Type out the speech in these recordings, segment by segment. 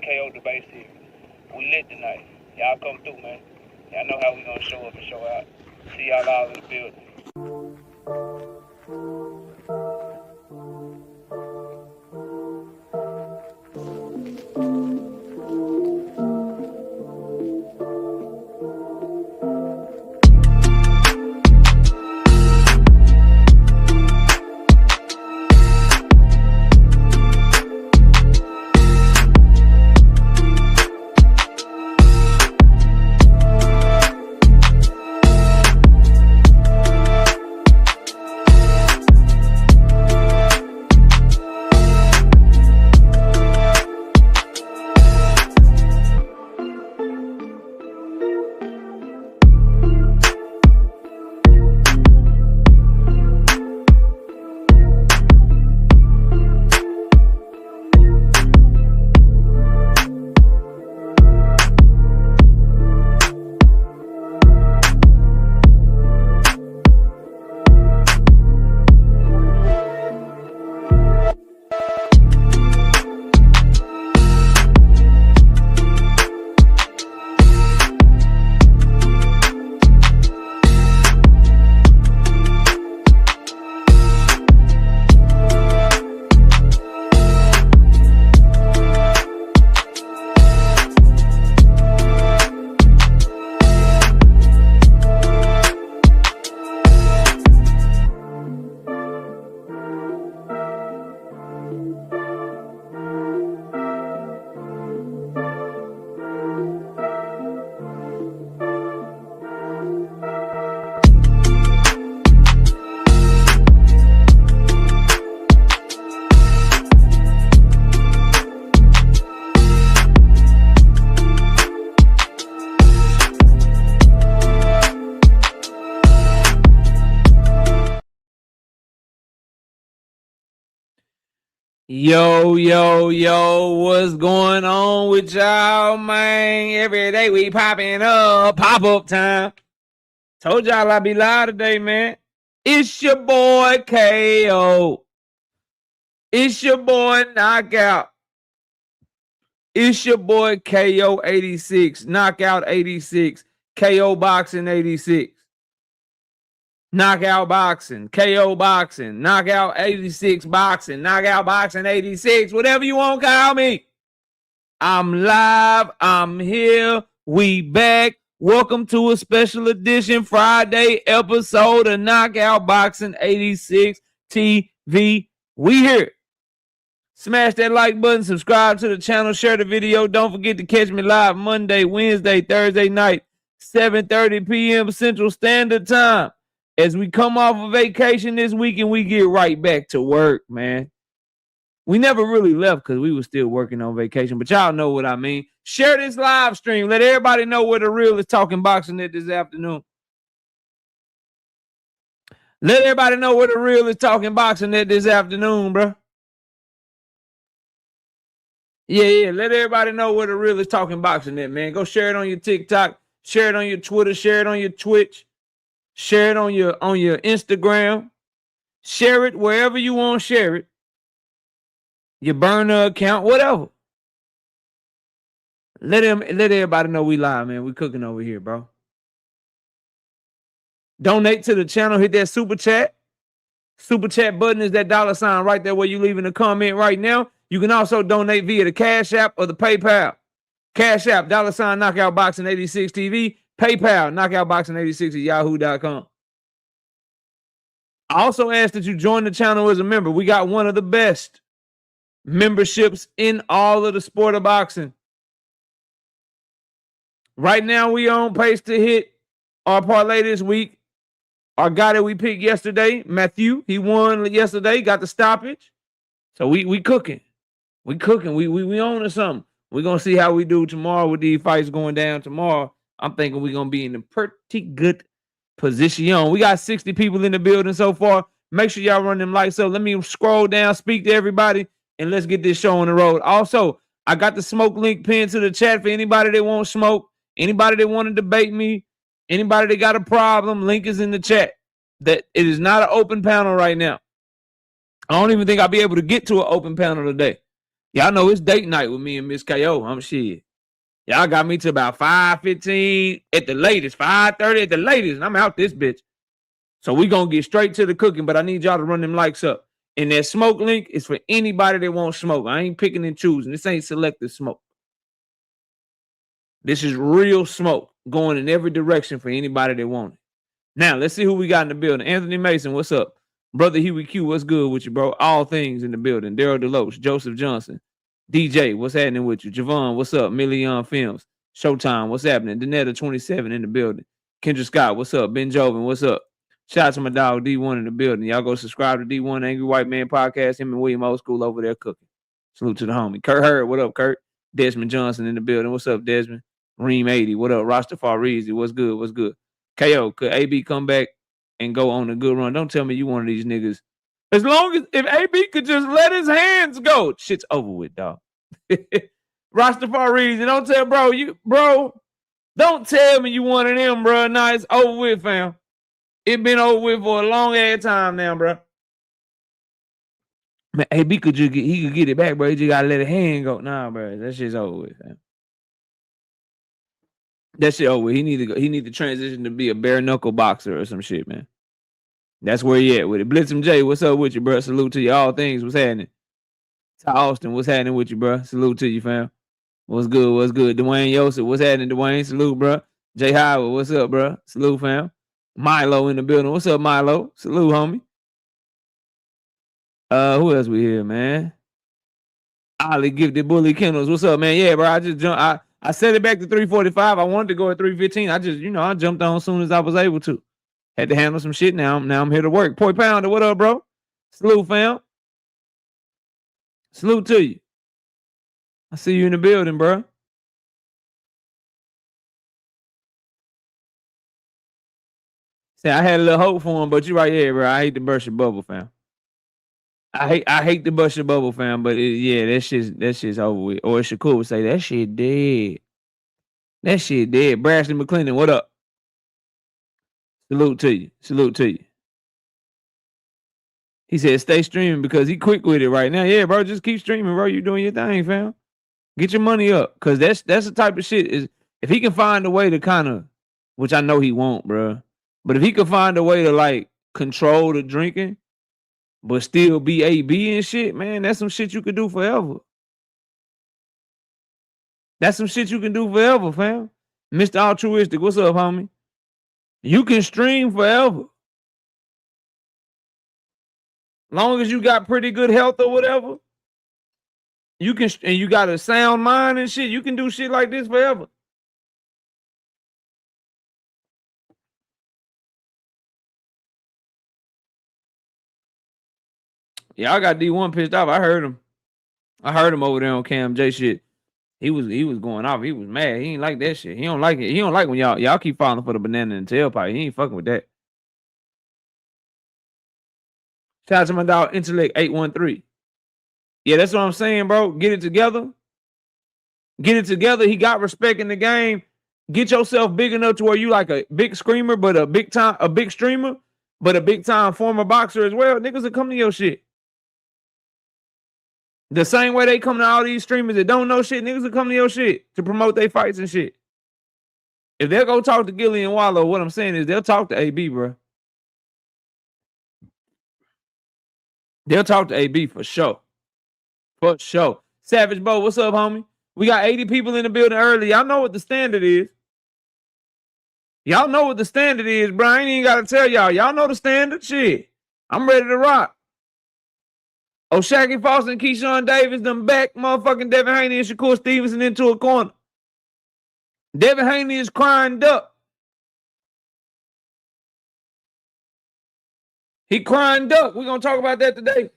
KO debate series. We lit tonight. Y'all come through, man. Y'all know how we gonna show up and show out. See y'all all in the building. Yo, what's going on with y'all, man? Every day we popping up, pop-up time. Told y'all I'd be live today, man. It's your boy KO. It's your boy Knockout. It's your boy KO 86, Knockout 86, KO Boxing 86. Knockout Boxing, KO Boxing, Knockout 86 Boxing, Knockout Boxing 86, whatever you want to call me. I'm live. I'm here. We back. Welcome to a special edition Friday episode of Knockout Boxing 86 TV. We here. Smash that like button, subscribe to the channel, share the video. Don't forget to catch me live Monday, Wednesday, Thursday night, 7:30 p.m. Central Standard Time. As we come off of vacation this week and we get right back to work, man. We never really left because we were still working on vacation, but y'all know what I mean. Share this live stream. Let everybody know where the real is talking boxing at this afternoon. Let everybody know where the real is talking boxing at this afternoon, bro. Yeah. Let everybody know where the real is talking boxing at, man. Go share it on your TikTok. Share it on your Twitter. Share it on your Twitch. Share it on your Instagram. Share it wherever you want to share it. Your burner account, whatever. Let everybody know we live, man. We cooking over here, bro. Donate to the channel. Hit that super chat. Super chat button is that $ right there where you leaving a comment right now. You can also donate via the Cash App or the PayPal. Cash App, $ Knockout Boxing 86 TV. PayPal, knockoutboxing86 at yahoo.com. I also ask that you join the channel as a member. We got one of the best memberships in all of the sport of boxing. Right now, we on pace to hit our parlay this week. Our guy that we picked yesterday, Matthew, he won yesterday, got the stoppage. So we cooking. We cooking. We on to something. We're going to see how we do tomorrow with these fights going down tomorrow. I'm thinking we're going to be in a pretty good position. We got 60 people in the building so far. Make sure y'all run them lights up. Let me scroll down, speak to everybody, and let's get this show on the road. Also, I got the smoke link pinned to the chat for anybody that won't smoke, anybody that want to debate me, anybody that got a problem, link is in the chat. That it is not an open panel right now. I don't even think I'll be able to get to an open panel today. Y'all know it's date night with me and Miss KO. I'm shit. Y'all got me to about 5:15 at the latest, 5:30 at the latest, and I'm out this bitch. So we gonna get straight to the cooking, but I need y'all to run them likes up. And that smoke link is for anybody that wants smoke. I ain't picking and choosing. This ain't selective smoke. This is real smoke going in every direction for anybody that want it. Now, let's see who we got in the building. Anthony Mason, what's up? Brother Huey Q, what's good with you, bro? All things in the building. Daryl Deloach, Joseph Johnson. DJ, what's happening with you? Javon, what's up? Million Films. Showtime, what's happening? Danetta 27 in the building. Kendra Scott, what's up? Ben Joven, what's up? Shout out to my dog D1 in the building. Y'all go subscribe to D1 Angry White Man Podcast. Him and William Old School over there cooking. Salute to the homie. Kurt Hurd, what up, Kurt? Desmond Johnson in the building. What's up, Desmond? Reem 80, what up? Rastafari, what's good? What's good? KO, could AB come back and go on a good run? Don't tell me you one of these niggas. As long as if AB could just let his hands go, shit's over with, dog. Rastafari, don't tell bro, don't tell me you one of them, bro. Nah, it's over with, fam. It been over with for a long ass time now, bro. Man, AB could just he could get it back, bro. He just gotta let his hand go. Nah, bro, that shit's over with, fam. That shit over with. He need to transition to be a bare knuckle boxer or some shit, man. That's where he at with it. Blitzum J, what's up with you, bro? Salute to you. All things, what's happening? Ty Austin, what's happening with you, bro? Salute to you, fam. What's good? What's good? Dwayne Yosef, what's happening, Dwayne? Salute, bro. Jay Howard, what's up, bro? Salute, fam. Milo in the building. What's up, Milo? Salute, homie. Who else we here, man? Ollie Gifted Bully Kennels. What's up, man? Yeah, bro. I just jumped. I set it back to 345. I wanted to go at 315. I just, I jumped on as soon as I was able to. Had to handle some shit now. Now I'm here to work. Poi Pounder, what up, bro? Salute, fam. Salute to you. I see you in the building, bro. Say I had a little hope for him, but you right here, bro. I hate to burst your bubble, fam. I hate to bust your bubble, fam, but yeah, that shit's over with. Or Shakur would say that shit dead. That shit dead. Brashley McClendon, what up? Salute to you. Salute to you. He said stay streaming because he quick with it right now. Yeah, bro, just keep streaming, bro. You doing your thing, fam. Get your money up. Cause that's the type of shit is if he can find a way to kind of, which I know he won't, bro. But if he can find a way to like control the drinking, but still be AB and shit, man, that's some shit you could do forever. That's some shit you can do forever, fam. Mr. Altruistic, what's up, homie? You can stream forever. Long as you got pretty good health or whatever, you can, and you got a sound mind and shit, you can do shit like this forever. Yeah, I got D1 pissed off. I heard him over there on Cam J shit. He was going off. He was mad. He ain't like that shit. He don't like it. He don't like when y'all keep falling for the banana and tailpipe. He ain't fucking with that. Shout out to my dog Intellect 813. Yeah, that's what I'm saying, bro. Get it together. Get it together. He got respect in the game. Get yourself big enough to where you like a big screamer, but a big streamer, but a big time former boxer as well. Niggas will come to your shit. The same way they come to all these streamers that don't know shit, niggas will come to your shit to promote their fights and shit. If they'll go talk to Gilly and Wallow, what I'm saying is they'll talk to AB, bro. They'll talk to AB for sure. For sure. Savage Bo, what's up, homie? We got 80 people in the building early. Y'all know what the standard is. Y'all know what the standard is, bro. I ain't even got to tell y'all. Y'all know the standard shit. I'm ready to rock. Oshaquie Foster and Keyshawn Davis them back motherfucking Devin Haney and Shakur Stevenson into a corner. Devin Haney is crying up. He crying up. We're going to talk about that today.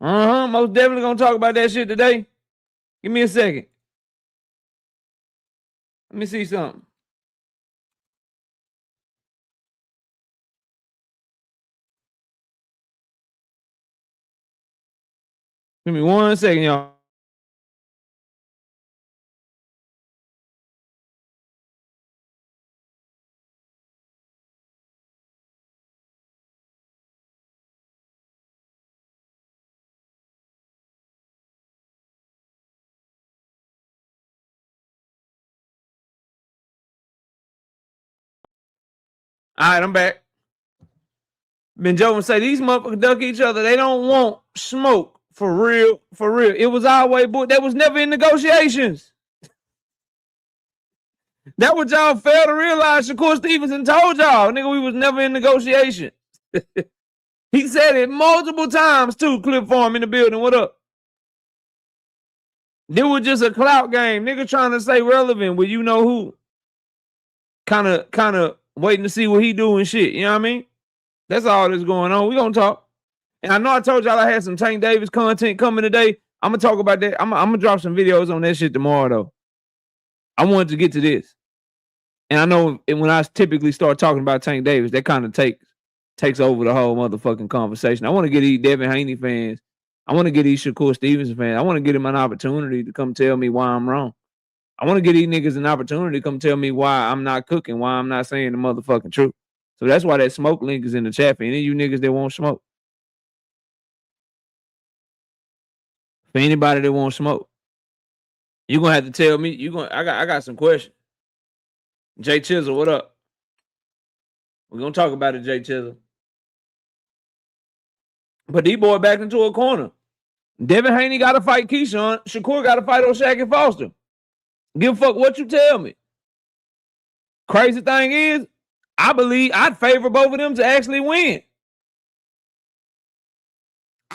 Most definitely going to talk about that shit today. Give me a second. Let me see something. Give me 1 second, y'all. All right, I'm back. Ben Joe would say these motherfuckers duck each other. They don't want smoke for real, for real. It was always, boy, that was never in negotiations. That what y'all failed to realize. Shakur Stevenson told y'all, nigga, we was never in negotiation. He said it multiple times too. Clip Farm in the building. What up? It was just a clout game. Nigga trying to stay relevant with you know who. Kind of waiting to see what he do and shit. You know what I mean? That's all that's going on. We gonna talk. And I know I told y'all I had some Tank Davis content coming today. I'm gonna talk about that. I'm gonna drop some videos on that shit tomorrow though. I wanted to get to this. And I know when I typically start talking about Tank Davis, that kind of takes over the whole motherfucking conversation. I want to get these Devin Haney fans. I want to get these Shakur Stevenson fans. I want to get them an opportunity to come tell me why I'm wrong. I want to get these niggas an opportunity to come tell me why I'm not cooking, why I'm not saying the motherfucking truth. So that's why that smoke link is in the chat for any of you niggas that won't smoke. For anybody that won't smoke. You're gonna have to tell me. I got some questions. Jay Chisel, what up? We're gonna talk about it, Jay Chisel. But D-boy backed into a corner. Devin Haney got to fight Keyshawn. Shakur got to fight Oshaquie Foster. Give a fuck what you tell me. Crazy thing is, I believe I'd favor both of them to actually win.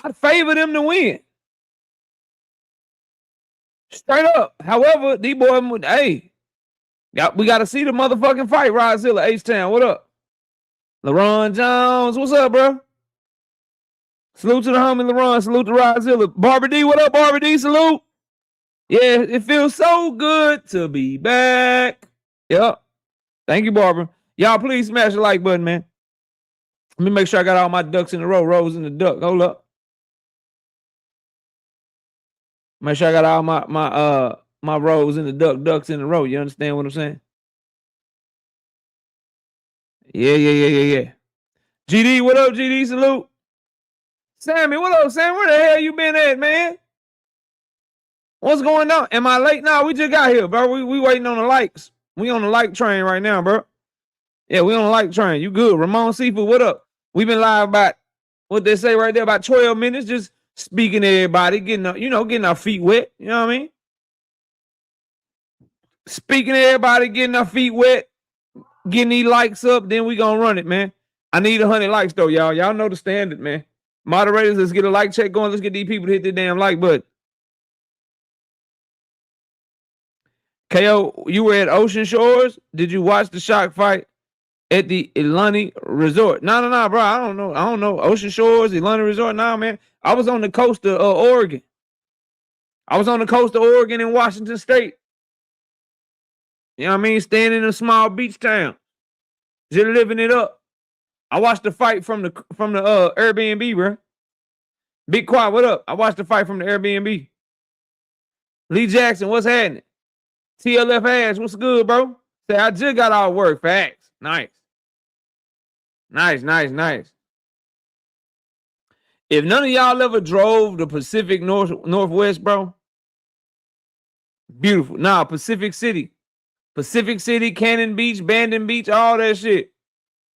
I'd favor them to win. Straight up. However, D-boy, hey, we got to see the motherfucking fight. Rodzilla, H-Town, what up? LaRon Jones, what's up, bro? Salute to the homie LaRon. Salute to Rodzilla. Barbara D, what up, Barbara D? Salute. Yeah, it feels so good to be back. Yep. Thank you, Barbara. Y'all, please smash the like button, man. Let me make sure I got all my ducks in a row. Rows in the duck. Hold up. Make sure I got all my rows in the ducks in a row. You understand what I'm saying? Yeah. GD, what up, GD? Salute. Sammy, what up, Sam? Where the hell you been at, man? What's going on? Am I late? No, we just got here, bro. We waiting on the likes. We on the like train right now, bro. Yeah, we on the like train. You good? Ramon Seafood, what up? We been live about what they say right there, about 12 minutes, just speaking to everybody, getting our feet wet. You know what I mean? Speaking to everybody, getting our feet wet, getting these likes up, then we gonna run it, man. I need 100 likes though, y'all. Y'all know the standard, man. Moderators, let's get a like check going. Let's get these people to hit the damn like button. KO, you were at Ocean Shores. Did you watch the shock fight at the Ilani Resort? No, bro. I don't know. Ocean Shores, Ilani Resort. Nah, man. I was on the coast of Oregon. I was on the coast of Oregon in Washington State. You know what I mean? Staying in a small beach town. Just living it up. I watched the fight from the Airbnb, bro. Big Quiet, what up? I watched the fight from the Airbnb. Lee Jackson, what's happening? TLF Ash, what's good, bro? Say, I just got all work. Facts. Nice. If none of y'all ever drove the Pacific Northwest, bro, beautiful. Nah, Pacific City, Cannon Beach, Bandon Beach, all that shit.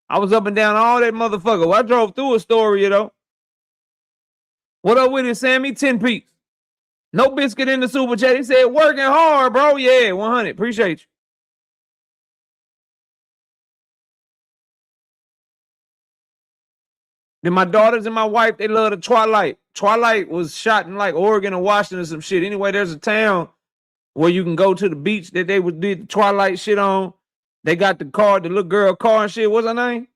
I was up and down all that motherfucker. Well, I drove through Astoria, though. What up with it, Sammy? 10 peeps. No biscuit in the super chat. He said, working hard, bro. Yeah, 100. Appreciate you. Then my daughters and my wife, they love the Twilight. Twilight was shot in like Oregon or Washington or some shit. Anyway, there's a town where you can go to the beach that they did the Twilight shit on. They got the little girl car and shit. What's her name?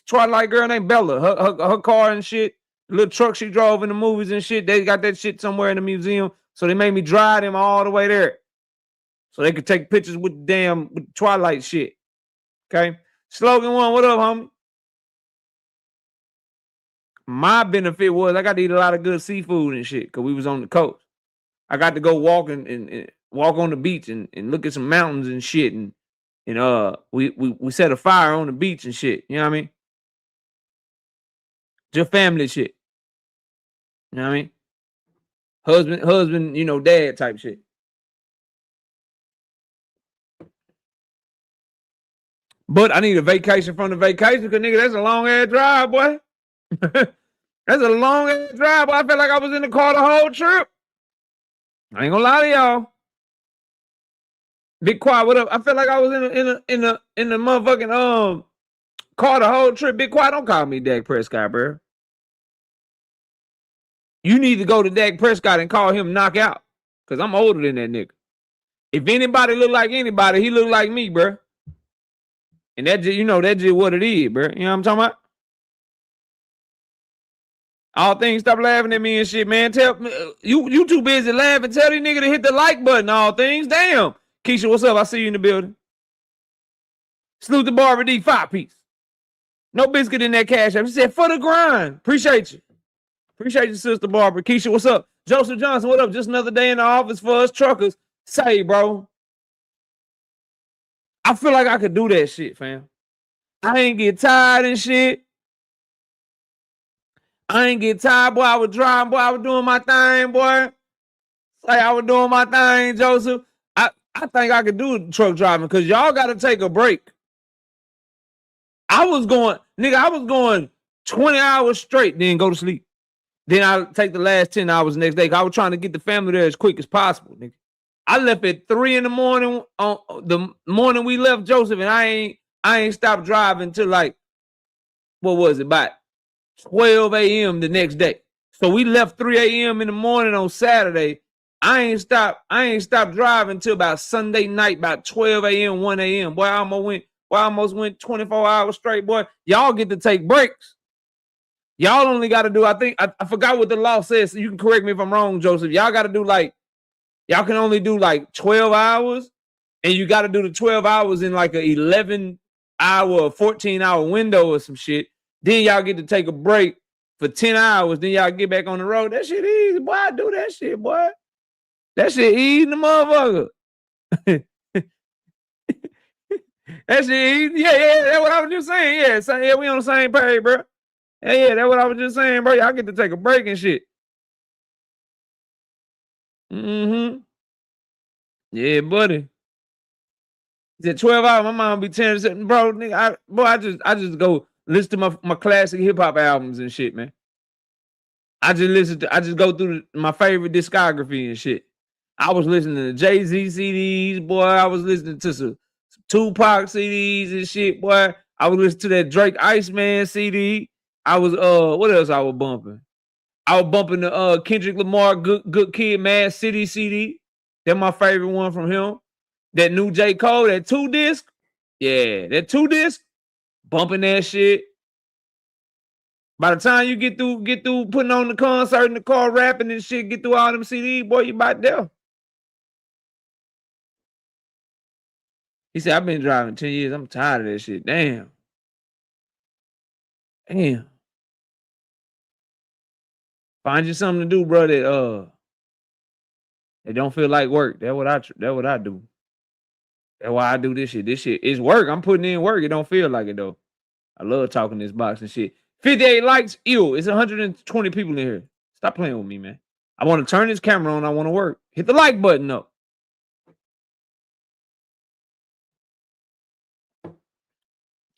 Twilight girl named Bella. Her car and shit. The little truck she drove in the movies and shit. They got that shit somewhere in the museum. So they made me drive them all the way there. So they could take pictures with the Twilight shit. Okay? Slogan 1, what up, homie? My benefit was I got to eat a lot of good seafood and shit because we was on the coast. I got to go walk and walk on the beach and look at some mountains and shit. And we set a fire on the beach and shit. You know what I mean? Just family shit. You know what I mean? Husband, dad type shit. But I need a vacation from the vacation because, nigga, that's a long-ass drive, boy. That's a long-ass drive, boy. I felt like I was in the car the whole trip. I ain't gonna lie to y'all. Big Quiet, what up? I felt like I was in the motherfucking car the whole trip. Big Quiet, don't call me Dak Prescott, bro. You need to go to Dak Prescott and call him knockout. Because I'm older than that nigga. If anybody look like anybody, he look like me, bro. And that just, that's just what it is, bro. You know what I'm talking about? All things, stop laughing at me and shit, man. Tell me, you too busy laughing. Tell these nigga to hit the like button, all things. Damn. Keisha, what's up? I see you in the building. Salute the Barbara D, 5-piece. No biscuit in that cash app. She said, for the grind. Appreciate you. Appreciate you, Sister Barbara. Keisha, what's up? Joseph Johnson, what up? Just another day in the office for us truckers. Say, bro. I feel like I could do that shit, fam. I ain't get tired and shit. I ain't get tired, boy. I was driving, boy. I was doing my thing, boy. Like I was doing my thing, Joseph. I think I could do truck driving because y'all got to take a break. I was going 20 hours straight, then go to sleep. Then I take the last 10 hours the next day. I was trying to get the family there as quick as possible, nigga. I left at 3 in the morning on the morning we left, Joseph, and I ain't stopped driving till like, what was it, about 12 a.m. the next day. So we left 3 a.m. in the morning on Saturday. I ain't stopped driving till about Sunday night, about 12 a.m., 1 a.m. Boy, I almost went 24 hours straight, boy. Y'all get to take breaks. Y'all only got to do, I forgot what the law says. So you can correct me if I'm wrong, Joseph. Y'all got to do y'all can only do 12 hours, and you got to do the 12 hours in like an 11-hour or 14-hour window or some shit. Then y'all get to take a break for 10 hours. Then y'all get back on the road. That shit easy, boy. I do that shit, boy. That shit easy, the motherfucker. That shit easy. Yeah, that's what I was just saying. Yeah, we on the same page, bro. Yeah, that's what I was just saying, bro. Y'all get to take a break and shit. Mm-hmm. Yeah, buddy. He said 12 hours, my mom be 10. Bro, nigga, I just go listen to my classic hip-hop albums and shit, man. I just go through my favorite discography and shit. I was listening to Jay-Z CDs, boy. I was listening to some Tupac CDs and shit, boy. I was listening to that Drake Iceman CD. I was what else I was bumping? I was bumping the Kendrick Lamar Good Kid, Mad City CD. That's my favorite one from him. That new J. Cole, that 2-disc. Yeah, that 2-disc. Bumping that shit. By the time you get through putting on the concert in the car, rapping and shit, get through all them CDs, boy, you about there. He said, I've been driving 10 years. I'm tired of that shit. Damn. Find you something to do, bro, that don't feel like work. That's what I do. That's why I do this shit. This shit is work. I'm putting in work. It don't feel like it though. I love talking this box and shit. 58 likes. Ew, it's 120 people in here. Stop playing with me, man. I want to turn this camera on. I want to work. Hit the like button up.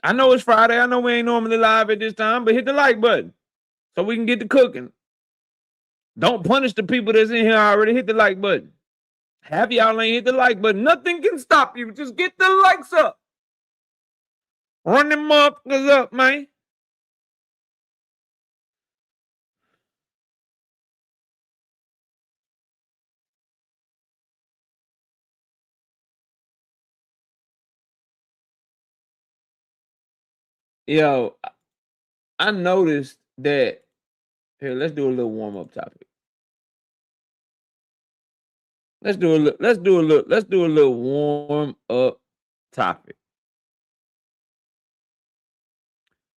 I know it's Friday. I know we ain't normally live at this time, but hit the like button so we can get to cooking. Don't punish the people that's in here already. Hit the like button. Half y'all ain't hit the like button. Nothing can stop you. Just get the likes up. Run them motherfuckers up, man. Yo, I noticed that. Here, let's do a little warm-up topic. Let's do a little warm-up topic.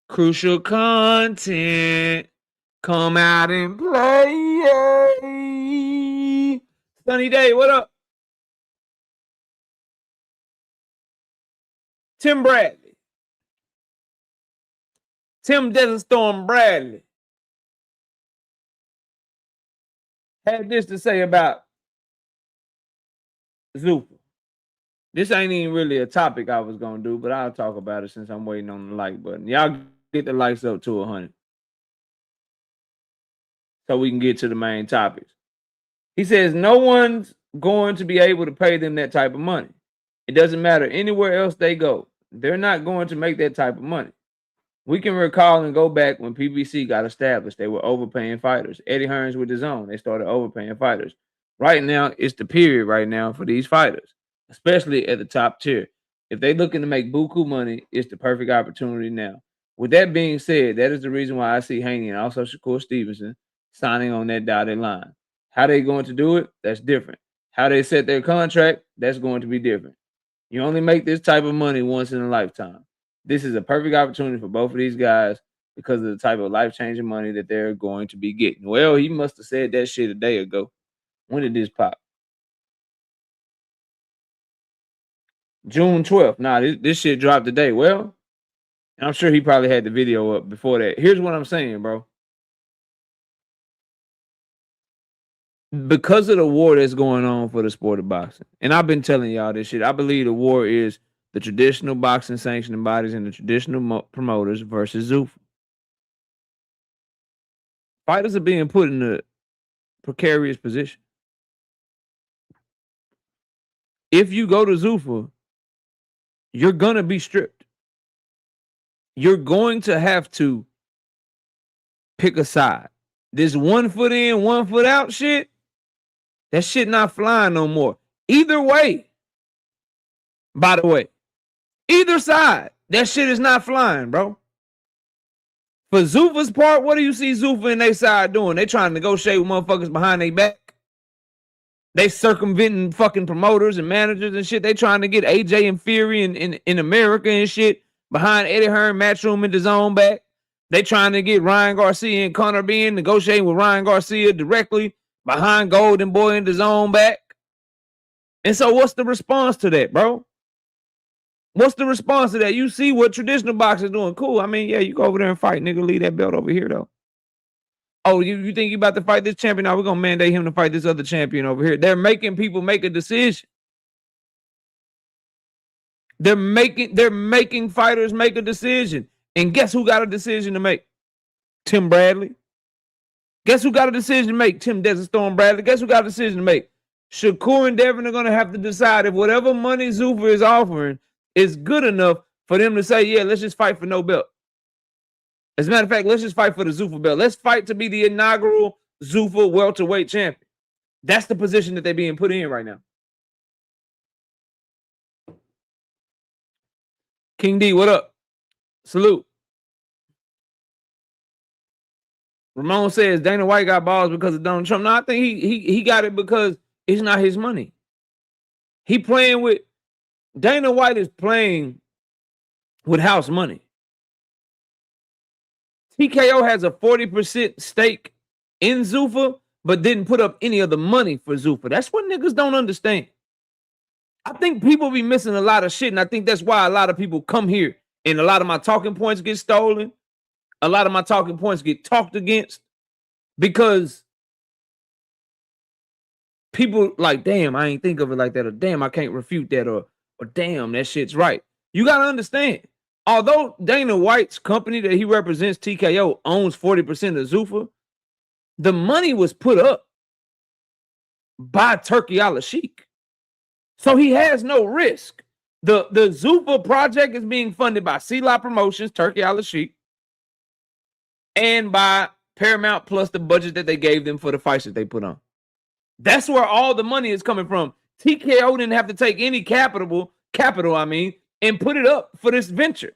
Crucial content. Come out and play. Sunny Day, what up? Tim Bradley. Tim Desert Storm Bradley had this to say about Zupa. This ain't even really a topic I was gonna do, but I'll talk about it since I'm waiting on the like button. Y'all get the likes up to 100 so we can get to the main topics. He says no one's going to be able to pay them that type of money. It doesn't matter anywhere else they go. They're not going to make that type of money. We can recall and go back when PBC got established. They were overpaying fighters. Eddie Hearns with his own. They started overpaying fighters. Right now, it's the period right now for these fighters, especially at the top tier. If they're looking to make buku money, it's the perfect opportunity now. With that being said, that is the reason why I see Haney and also Shakur Stevenson signing on that dotted line. How they going to do it? That's different. How they set their contract? That's going to be different. You only make this type of money once in a lifetime. This is a perfect opportunity for both of these guys because of the type of life-changing money that they're going to be getting. Well, he must have said that shit a day ago. When did this pop? June 12th. Nah, this shit dropped today. Well, I'm sure he probably had the video up before that. Here's what I'm saying, bro. Because of the war that's going on for the sport of boxing, and I've been telling y'all this shit, I believe the war is the traditional boxing sanctioning bodies and the traditional promoters versus Zuffa. Fighters are being put in a precarious position. If you go to Zuffa, you're going to be stripped. You're going to have to pick a side. This 1 foot in, 1 foot out shit, that shit not flying no more. Either way, by the way, either side, that shit is not flying, bro. For Zuffa's part, what do you see Zuffa and they side doing? They trying to negotiate with motherfuckers behind their back. They circumventing fucking promoters and managers and shit. They trying to get AJ and Fury in America and shit behind Eddie Hearn, Matchroom, and DAZN back. They trying to get Ryan Garcia and Conor Benn negotiating with Ryan Garcia directly behind Golden Boy and DAZN back. And so what's the response to that, bro? What's the response to that? You see what traditional boxers doing. Cool. I mean, yeah, you go over there and fight, nigga. Leave that belt over here, though. Oh, you think you about to fight this champion? Now we're going to mandate him to fight this other champion over here. They're making people make a decision. They're making fighters make a decision. And guess who got a decision to make? Tim Bradley. Guess who got a decision to make? Tim Desert Storm Bradley. Guess who got a decision to make? Shakur and Devin are going to have to decide if whatever money Zuffa is offering is good enough for them to say, yeah, let's just fight for no belt. As a matter of fact, let's just fight for the Zuffa belt. Let's fight to be the inaugural Zuffa welterweight champion. That's the position that they're being put in right now. King D, what up? Salute. Ramon says Dana White got balls because of Donald Trump. No, I think he got it because it's not his money. He playing with Dana White is playing with house money. TKO has a 40% stake in Zuffa, but didn't put up any of the money for Zuffa. That's what niggas don't understand. I think people be missing a lot of shit, and I think that's why a lot of people come here, and a lot of my talking points get stolen. A lot of my talking points get talked against because people like, damn, I ain't think of it like that, or damn, I can't refute that, or damn, that shit's right. You got to understand. Although Dana White's company that he represents, TKO, owns 40% of Zuffa, the money was put up by Turki Al-Sheikh. So he has no risk. The Zuffa project is being funded by C-Lot Promotions, Turki Al-Sheikh, and by Paramount plus the budget that they gave them for the fights that they put on. That's where all the money is coming from. TKO didn't have to take any capital, and put it up for this venture.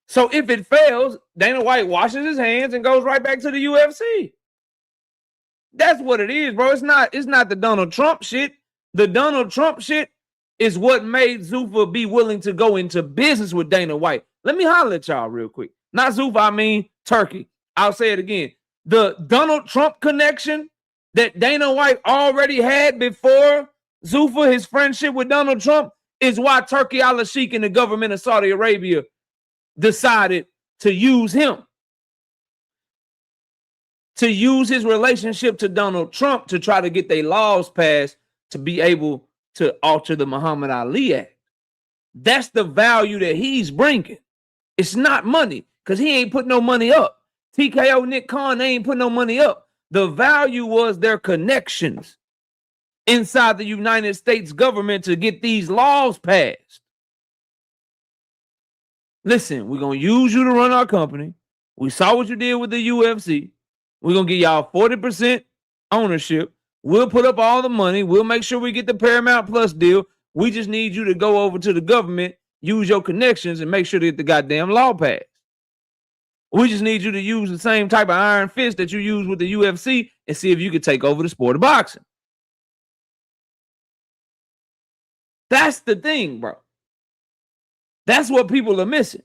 So if it fails, Dana White washes his hands and goes right back to the UFC. That's what it is, bro. It's not the Donald Trump shit. The Donald Trump shit is what made Zuffa be willing to go into business with Dana White. Let me holler at y'all real quick. Not Zuffa, I mean Turki. I'll say it again. The Donald Trump connection that Dana White already had before Zuffa, his friendship with Donald Trump, is why Turki Al-Sheikh and the government of Saudi Arabia decided to use him. To use his relationship to Donald Trump to try to get their laws passed to be able to alter the Muhammad Ali Act. That's the value that he's bringing. It's not money because he ain't put no money up. TKO, Nick Khan, they ain't put no money up. The value was their connections inside the United States government to get these laws passed. Listen, we're going to use you to run our company. We saw what you did with the UFC. We're going to give y'all 40% ownership. We'll put up all the money. We'll make sure we get the Paramount Plus deal. We just need you to go over to the government, use your connections, and make sure to get the goddamn law passed. We just need you to use the same type of iron fist that you use with the UFC and see if you can take over the sport of boxing. That's the thing, bro. That's what people are missing.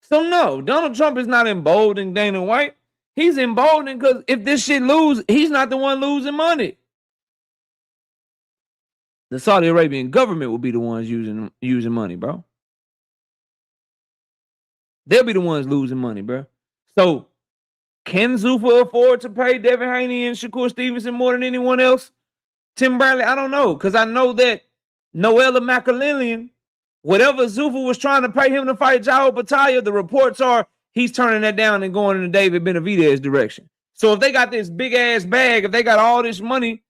So no, Donald Trump is not emboldening Dana White. He's emboldening because if this shit lose, he's not the one losing money. The Saudi Arabian government will be the ones using money, bro. They'll be the ones losing money, bro. So can Zuffa afford to pay Devin Haney and Shakur Stevenson more than anyone else? Tim Bradley, I don't know, because I know that Noella McAlillian, whatever Zuffa was trying to pay him to fight Jao Battaglia, the reports are he's turning that down and going in the David Benavidez direction. So if they got this big ass bag, if they got all this money,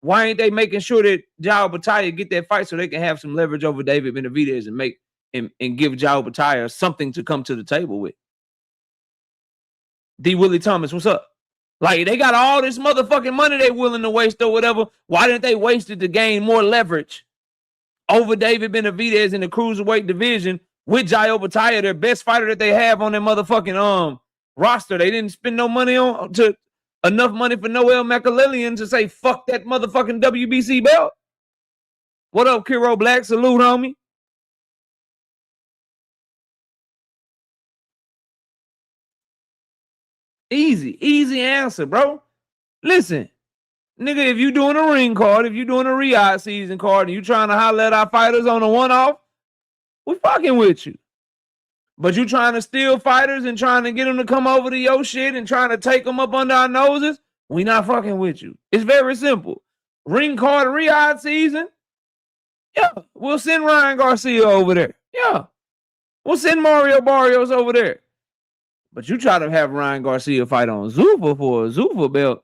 why ain't they making sure that Jao Battaglia get that fight so they can have some leverage over David Benavidez and make and give Jao Battaglia something to come to the table with? D. Willie Thomas, what's up? Like, they got all this motherfucking money they willing to waste or whatever. Why didn't they waste it to gain more leverage over David Benavidez in the cruiserweight division with Jao Battaglia, their best fighter that they have on their motherfucking roster? They didn't spend no money on enough money for Noel McAlillian to say fuck that motherfucking WBC belt. What up, Kiro Black? Salute, homie. Easy answer, bro. Listen, nigga, if you doing a ring card, if you doing a Riyadh season card, and you trying to holler at our fighters on a one-off, we fucking with you. But you trying to steal fighters and trying to get them to come over to your shit and trying to take them up under our noses, we not fucking with you. It's very simple. Ring card Riyadh season, yeah, we'll send Ryan Garcia over there. Yeah, we'll send Mario Barrios over there. But you try to have Ryan Garcia fight on Zuffa for a Zuffa belt,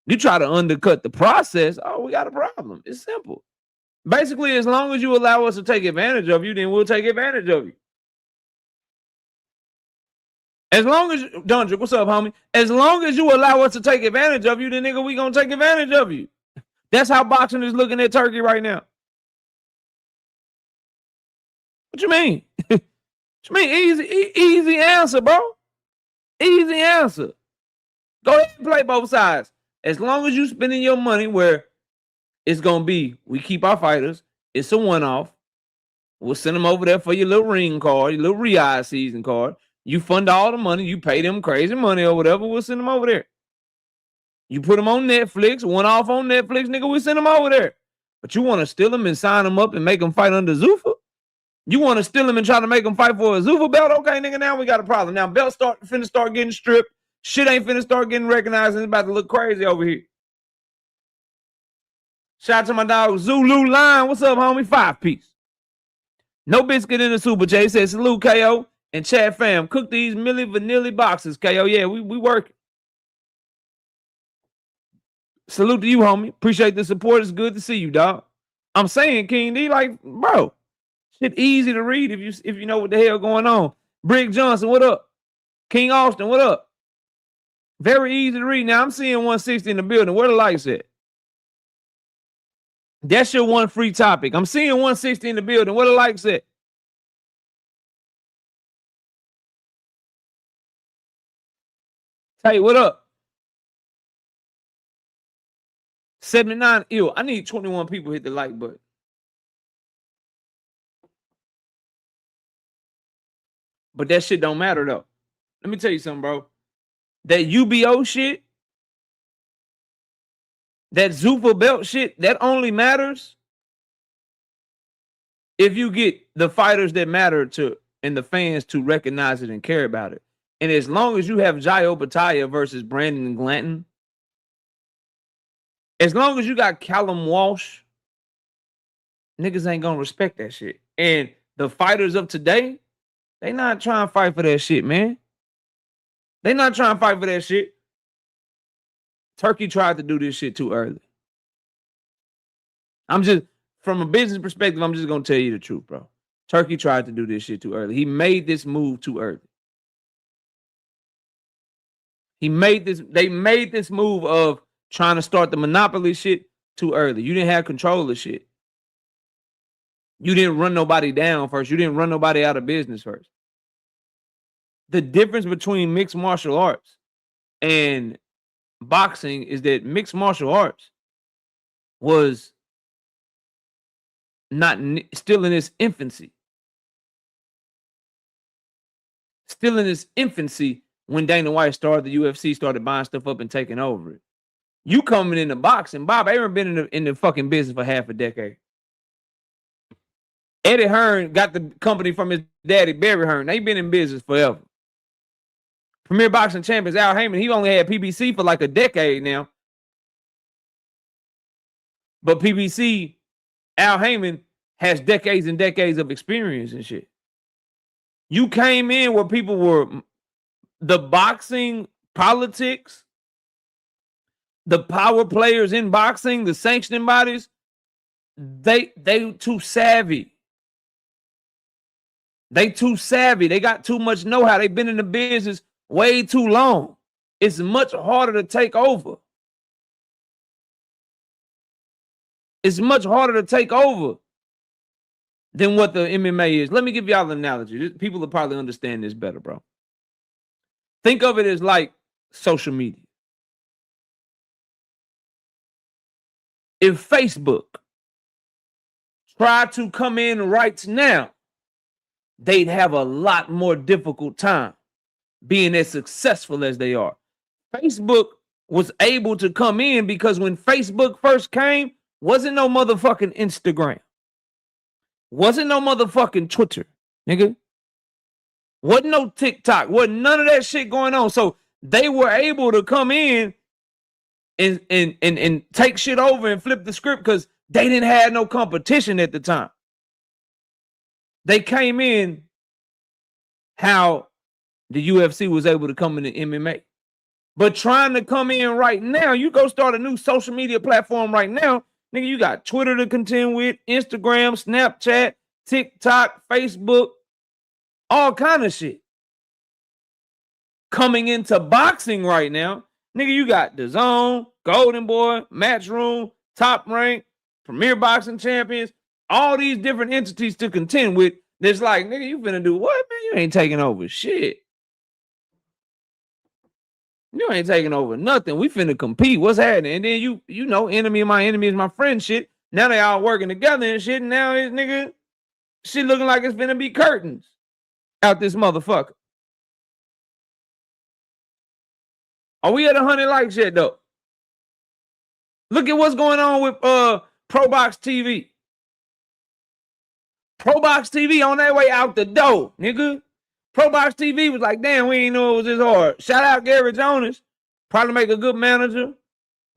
you try to undercut the process, oh, we got a problem. It's simple. Basically, as long as you allow us to take advantage of you, then we'll take advantage of you. As long as, Dundrick, what's up, homie? As long as you allow us to take advantage of you, then nigga, we gonna take advantage of you. That's how boxing is looking at Turkey right now. What you mean? What you mean? Easy answer, bro. Easy answer. Go ahead and play both sides. As long as you spending your money where it's going to be, we keep our fighters, it's a one-off. We'll send them over there for your little ring card, your little Riyadh season card. You fund all the money. You pay them crazy money or whatever. We'll send them over there. You put them on Netflix, one-off on Netflix, nigga, we send them over there. But you want to steal them and sign them up and make them fight under Zuffa? You want to steal them and try to make them fight for a Zuffa belt? Okay, nigga, now we got a problem. Now belts finna start getting stripped. Shit ain't finna start getting recognized, and it's about to look crazy over here. Shout out to my dog Zulu Line. What's up, homie? 5-piece. No biscuit in the super J. Says salute KO and chat fam. Cook these Milli Vanilli boxes, KO. Yeah, we working. Salute to you, homie. Appreciate the support. It's good to see you, dog. I'm saying, King D, like, bro, shit easy to read if you know what the hell going on. Brick Johnson, what up? King Austin, what up? Very easy to read. Now I'm seeing 160 in the building. Where the lights at? That's your one free topic. I'm seeing 160 in the building. Where the lights at? Hey, what up? 79. Ew, I need 21 people to hit the like button. But that shit don't matter, though. Let me tell you something, bro. That UBO shit, that Zuffa belt shit, that only matters if you get the fighters that matter to and the fans to recognize it and care about it. And as long as you have Jao Battaglia versus Brandon Glanton, as long as you got Callum Walsh, niggas ain't gonna respect that shit. And the fighters of today, they not trying to fight for that shit, man. They not trying to fight for that shit. Turkey tried to do this shit too early. I'm just, from a business perspective, I'm just gonna tell you the truth, bro. Turkey tried to do this shit too early. He made this move too early. They made this move of trying to start the monopoly shit too early. You didn't have control of shit. You didn't run nobody down first. You didn't run nobody out of business first. The difference between mixed martial arts and boxing is that mixed martial arts was still in its infancy. Still in its infancy when Dana White started the UFC, started buying stuff up and taking over it. You coming into boxing, Bob Arum been in the fucking business for half a decade. Eddie Hearn got the company from his daddy, Barry Hearn. They been in business forever. Premier boxing champions, Al Heyman, he only had PBC for like a decade now. But PBC, Al Heyman has decades and decades of experience and shit. You came in where people were, the boxing politics, the power players in boxing, the sanctioning bodies, they too savvy. They too savvy. They got too much know-how. They've been in the business way too long. It's much harder to take over. It's much harder to take over than what the MMA is. Let me give y'all an analogy. People will probably understand this better, bro. Think of it as like social media. If Facebook tried to come in right now, they'd have a lot more difficult time being as successful as they are. Facebook was able to come in because when Facebook first came, wasn't no motherfucking Instagram. Wasn't no motherfucking Twitter, nigga. Wasn't no TikTok. Wasn't none of that shit going on. So they were able to come in and take shit over and flip the script because they didn't have no competition at the time. They came in how the UFC was able to come into MMA. But trying to come in right now, you go start a new social media platform right now, nigga, you got Twitter to contend with, Instagram, Snapchat, TikTok, Facebook, all kind of shit. Coming into boxing right now, nigga, you got DAZN, Golden Boy, Matchroom, Top Rank, Premier Boxing Champions, all these different entities to contend with. It's like, nigga, you finna do what, man? You ain't taking over shit. You ain't taking over nothing. We finna compete. What's happening? And then you know, enemy of my enemy is my friend shit. Now they all working together and shit. And now it's nigga, shit looking like it's finna be curtains out this motherfucker. Are we at 100 likes yet though? Look at what's going on with ProBox TV. ProBox TV on their way out the door, nigga. ProBox TV was like, damn, we ain't know it was this hard. Shout out Gary Jonas. Probably make a good manager.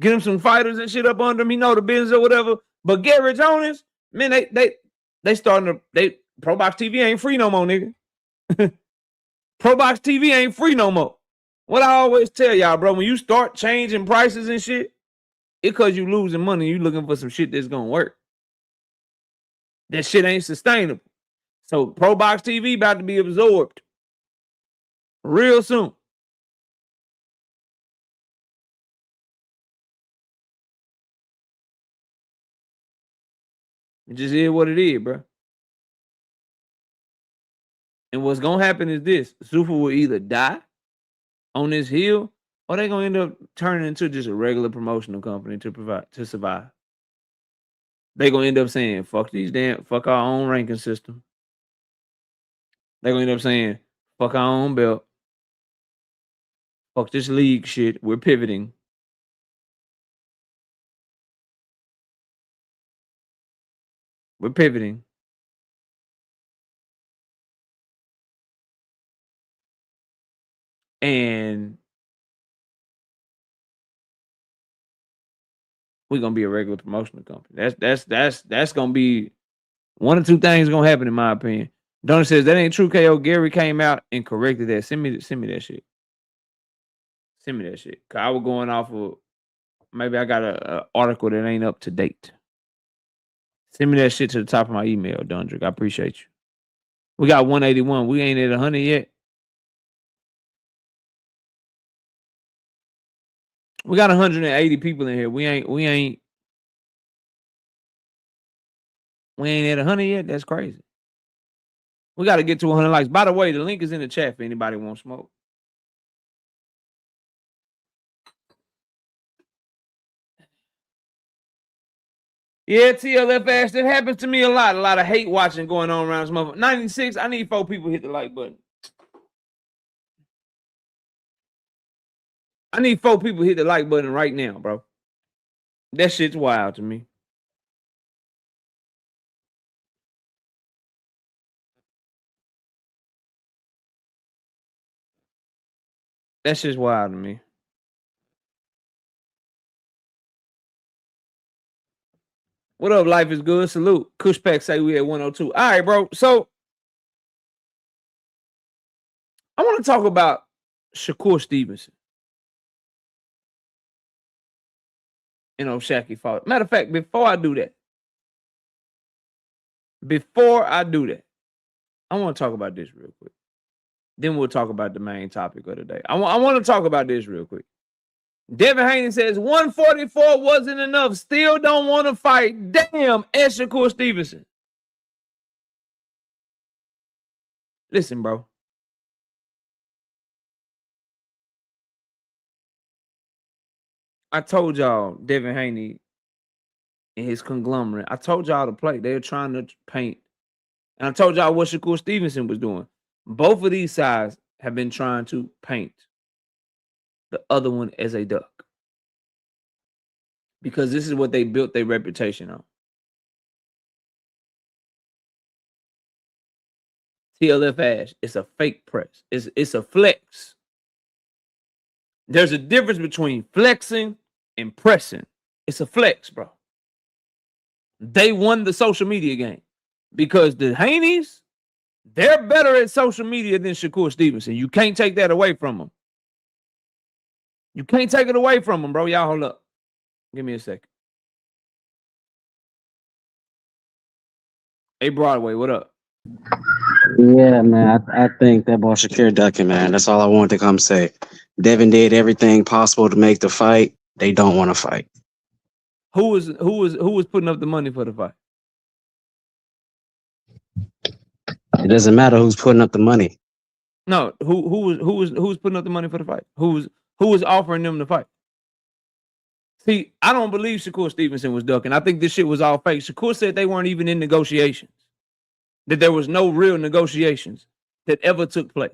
Get him some fighters and shit up under him. He know the business or whatever. But Gary Jonas, man, they starting to, ProBox TV ain't free no more, nigga. ProBox TV ain't free no more. What I always tell y'all, bro, when you start changing prices and shit, it's because you losing money. You looking for some shit that's going to work. That shit ain't sustainable. So ProBox TV about to be absorbed real soon. It just is what it is, bro. And what's going to happen is this. Super will either die on this hill or they're going to end up turning into just a regular promotional company to survive. They're going to end up saying, fuck our own ranking system. They're going to end up saying, fuck our own belt. Fuck this league shit. We're pivoting. We're pivoting. And we're gonna be a regular promotional company. That's gonna be One or two things gonna happen, in my opinion. Donor says that ain't true. KO Gary came out and corrected that. Send me that shit. Send me that shit. Cause I was going off of maybe I got a article that ain't up to date. Send me that shit to the top of my email, Dundrick. I appreciate you. We got 181. We ain't at 100 yet. We got 180 people in here. We ain't at 100 yet. That's crazy. We got to get to 100 likes. By the way, the link is in the chat for anybody who wants smoke. Yeah, TLF Ash, that happens to me a lot. A lot of hate watching going on around this motherfucker. 96, I need 4 people to hit the like button. I need 4 people to hit the like button right now, bro. That shit's wild to me. That shit's wild to me. What up, Life is Good? Salute. Cushpack say we at 102. All right, bro. So I want to talk about Shakur Stevenson. And Oshaquie fought. Matter of fact, before I do that, I want to talk about this real quick. Then we'll talk about the main topic of the day. I want to talk about this real quick. Devin Haney says 144 wasn't enough. Still don't want to fight. Damn, Shakur Stevenson. Listen, bro. I told y'all Devin Haney and his conglomerate. I told y'all to play. They were trying to paint. And I told y'all what Shakur Stevenson was doing. Both of these sides have been trying to paint the other one as a duck. Because this is what they built their reputation on. TLF Ash, it's a fake press. It's a flex. There's a difference between flexing and pressing. It's a flex, bro. They won the social media game because the Haneys, they're better at social media than Shakur Stevenson. You can't take that away from them. You can't take it away from them, bro. Y'all hold up. Give me a second. Hey, Broadway, what up? Yeah, man. I think that boy Shakur ducking, man. That's all I wanted to come say. Devin did everything possible to make the fight. They don't want to fight. Who was putting up the money for the fight? It doesn't matter who's putting up the money. No, who was putting up the money for the fight? Who was offering them the fight? See, I don't believe Shakur Stevenson was ducking. I think this shit was all fake. Shakur said they weren't even in negotiations. That there was no real negotiations that ever took place.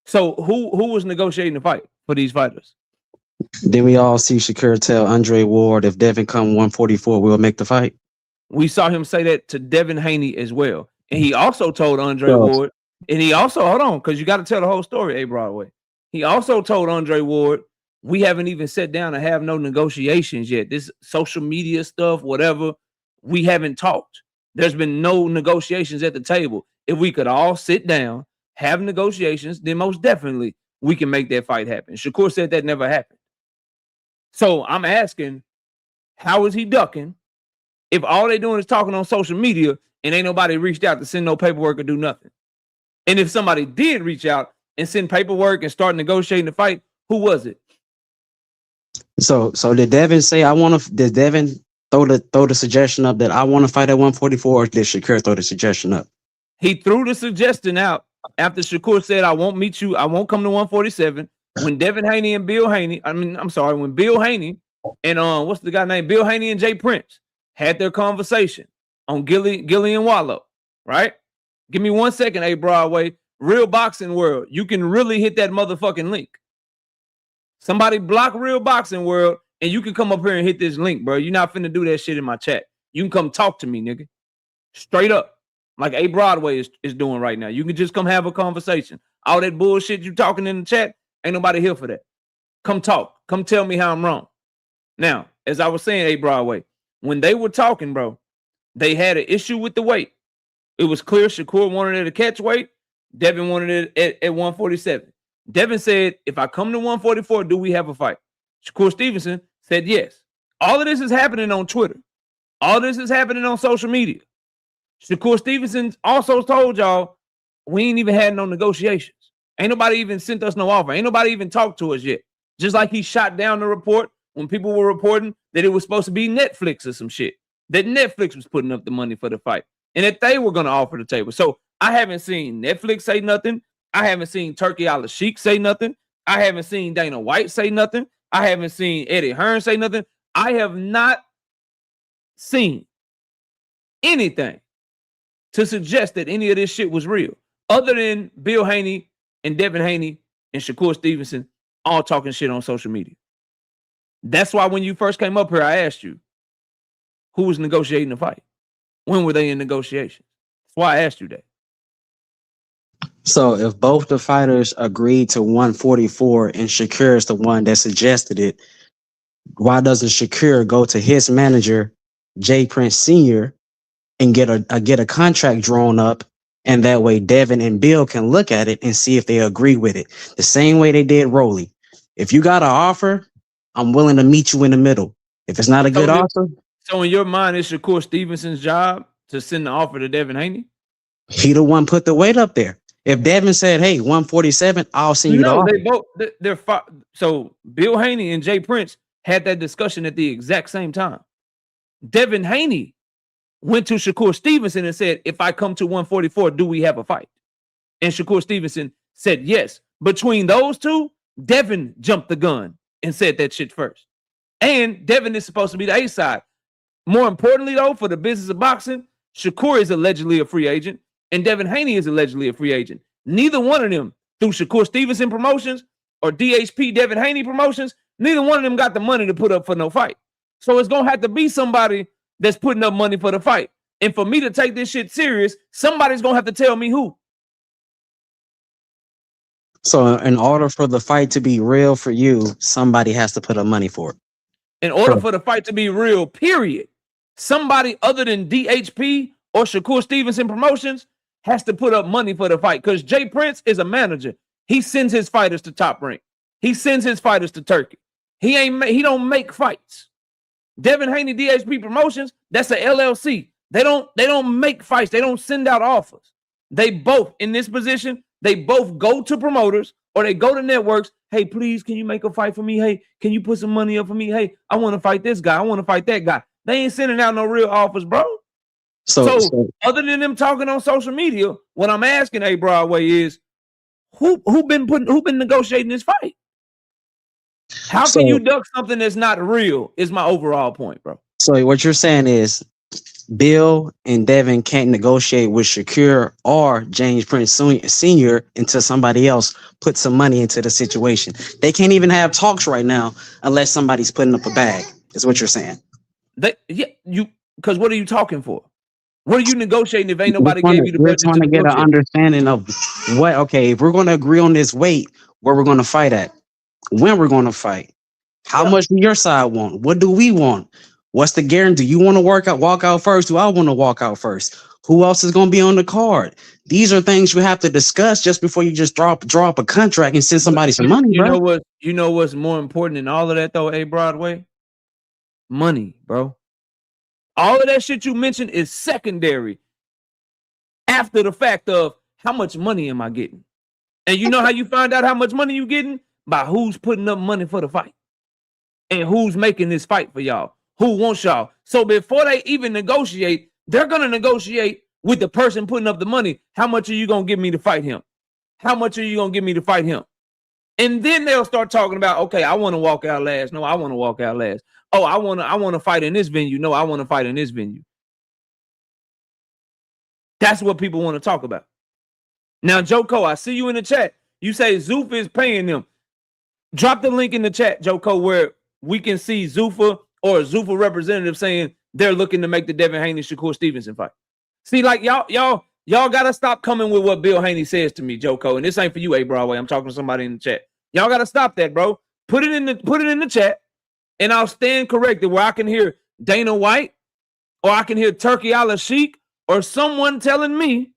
So who was negotiating the fight for these fighters? Then we all see Shakur tell Andre Ward, if Devin come 144, we'll make the fight. We saw him say that to Devin Haney as well. And he also told Andre Ward, and he also, hold on, because you got to tell the whole story, A Broadway. He also told Andre Ward, we haven't even sat down and have no negotiations yet. This social media stuff, whatever, we haven't talked. There's been no negotiations at the table. If we could all sit down, have negotiations, then most definitely we can make that fight happen. Shakur said that never happened. So I'm asking, how is he ducking if all they doing is talking on social media and ain't nobody reached out to send no paperwork or do nothing? And if somebody did reach out and send paperwork and start negotiating the fight, who was it? So did Devin say did Devin throw the suggestion up that I want to fight at 144, or did Shakur throw the suggestion up? He threw the suggestion out after Shakur said, I won't meet you, I won't come to 147. When Devin Haney and when Bill Haney and what's the guy named? Bill Haney and Jay Prince had their conversation on Gilly and Wallow, right? Give me 1 second, A Broadway. Real Boxing World. You can really hit that motherfucking link. Somebody block Real Boxing World and you can come up here and hit this link, bro. You're not finna do that shit in my chat. You can come talk to me, nigga. Straight up. Like A Broadway is doing right now. You can just come have a conversation. All that bullshit you talking in the chat, ain't nobody here for that. Come talk. Come tell me how I'm wrong. Now, as I was saying, A Broadway, when they were talking, bro, they had an issue with the weight. It was clear Shakur wanted it at catch weight. Devin wanted it at 147. Devin said, if I come to 144, do we have a fight? Shakur Stevenson said yes. All of this is happening on Twitter. All this is happening on social media. Shakur Stevenson also told y'all, we ain't even had no negotiations. Ain't nobody even sent us no offer. Ain't nobody even talked to us yet. Just like he shot down the report when people were reporting that it was supposed to be Netflix or some shit. That Netflix was putting up the money for the fight. And that they were going to offer the table. So I haven't seen Netflix say nothing. I haven't seen Turkey Al-Sheikh say nothing. I haven't seen Dana White say nothing. I haven't seen Eddie Hearn say nothing. I have not seen anything to suggest that any of this shit was real, other than Bill Haney and Devin Haney and Shakur Stevenson all talking shit on social media. That's why when you first came up here, I asked you, who was negotiating the fight? When were they in negotiations? That's why I asked you that. So if both the fighters agreed to 144 and Shakur is the one that suggested it, why doesn't Shakur go to his manager, Jay Prince Sr., and get a contract drawn up, and that way Devin and Bill can look at it and see if they agree with it. The same way they did Rolly. If you got an offer, I'm willing to meet you in the middle. If it's not a good offer. So in your mind, it's Shakur Stevenson's job to send the offer to Devin Haney? He the one put the weight up there. If Devin said, hey, 147, I'll send you the offer. They both, so Bill Haney and Jay Prince had that discussion at the exact same time. Devin Haney went to Shakur Stevenson and said, if I come to 144, do we have a fight? And Shakur Stevenson said yes. Between those two, Devin jumped the gun and said that shit first. And Devin is supposed to be the A side. More importantly, though, for the business of boxing, Shakur is allegedly a free agent, and Devin Haney is allegedly a free agent. Neither one of them, through Shakur Stevenson Promotions or DHP Devin Haney Promotions, neither one of them got the money to put up for no fight. So it's going to have to be somebody that's putting up money for the fight. And for me to take this shit serious, somebody's going to have to tell me who. So in order for the fight to be real for you, somebody has to put up money for it. In order for the fight to be real, period, somebody other than DHP or Shakur Stevenson Promotions has to put up money for the fight, because Jay Prince is a manager. He sends his fighters to Top Rank. He sends his fighters to Turkey. He don't make fights. Devin Haney DHP Promotions, that's a LLC. They don't make fights. They don't send out offers. They both, in this position, they both go to promoters or they go to networks. Hey, please, can you make a fight for me? Hey, can you put some money up for me? Hey, I want to fight this guy. I want to fight that guy. They ain't sending out no real offers, bro. So other than them talking on social media, what I'm asking A Broadway is who been negotiating this fight? How can you duck something that's not real is my overall point, bro. So what you're saying is Bill and Devin can't negotiate with Shakur or James Prince Sr. until somebody else puts some money into the situation. They can't even have talks right now unless somebody's putting up a bag, is what you're saying. Because what are you talking for? What are you negotiating if ain't nobody gave you the budget? We're trying to get an understanding of what, okay, if we're going to agree on this weight, where we're going to fight at, when we're going to fight, how much do your side want? What do we want? What's the guarantee? You want to walk out first? Do I want to walk out first? Who else is going to be on the card? These are things you have to discuss just before you just draw up a contract and send somebody some money, bro. You know what's more important than all of that, though, A Broadway? Money, bro. All of that shit you mentioned is secondary after the fact of how much money am I getting? And you know how you find out how much money you getting? By who's putting up money for the fight and who's making this fight for y'all. Who wants y'all? So before they even negotiate, they're going to negotiate with the person putting up the money. How much are you going to give me to fight him? How much are you going to give me to fight him? And then they'll start talking about, okay, I want to walk out last. No, I want to walk out last. Oh, I want to fight in this venue. No, I want to fight in this venue. That's what people want to talk about. Now, Joko, I see you in the chat. You say Zuffa is paying them. Drop the link in the chat, Joko, where we can see Zuffa or a Zuffa representative saying they're looking to make the Devin Haney Shakur Stevenson fight. See, like y'all gotta stop coming with what Bill Haney says to me, Joko. And this ain't for you, A Broadway. I'm talking to somebody in the chat. Y'all gotta stop that, bro. Put it in the chat, and I'll stand corrected where I can hear Dana White, or I can hear Turkey Al-Sheikh, or someone telling me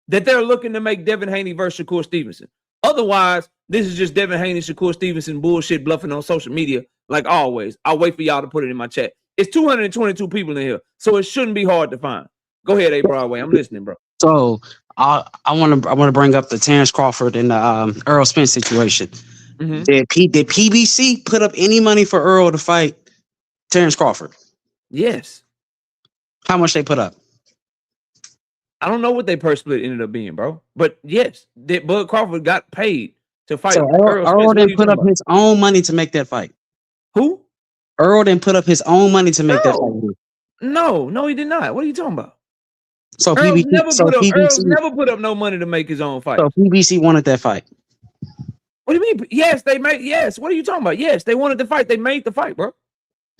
that they're looking to make Devin Haney versus Shakur Stevenson. Otherwise, this is just Devin Haney, Shakur Stevenson bullshit bluffing on social media like always. I'll wait for y'all to put it in my chat. It's 222 people in here, so it shouldn't be hard to find. Go ahead, A. Broadway. I'm listening, bro. So I want to bring up the Terrence Crawford and the Earl Spence situation. Mm-hmm. Did PBC put up any money for Earl to fight Terrence Crawford? Yes. How much they put up? I don't know what their purse split ended up being, bro. But yes, Bud Crawford got paid to fight. So Earl didn't put up his own money to make that fight. Who? Earl didn't put up his own money to make that fight. No, he did not. What are you talking about? So Earl's PBC, never put up no money to make his own fight. So PBC wanted that fight. What do you mean? Yes, they made. Yes, what are you talking about? Yes, they wanted the fight. They made the fight, bro.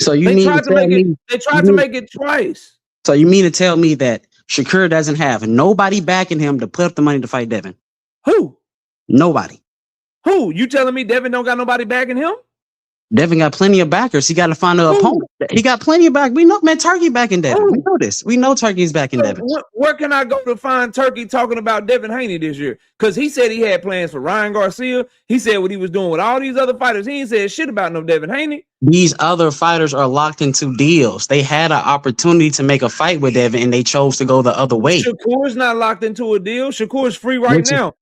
So they tried to make it twice. So you mean to tell me that Shakur doesn't have nobody backing him to put up the money to fight Devin? Who? Nobody. Who? You telling me Devin don't got nobody backing him? Devin got plenty of backers. He got to find an opponent. He got plenty of back. We know, man, Turkey backing Devin. We know this. We know Turkey's backing Devin. Where can I go to find Turkey talking about Devin Haney this year? Because he said he had plans for Ryan Garcia. He said what he was doing with all these other fighters. He ain't said shit about no Devin Haney. These other fighters are locked into deals. They had an opportunity to make a fight with Devin, and they chose to go the other way. Shakur's not locked into a deal. Shakur's free right now.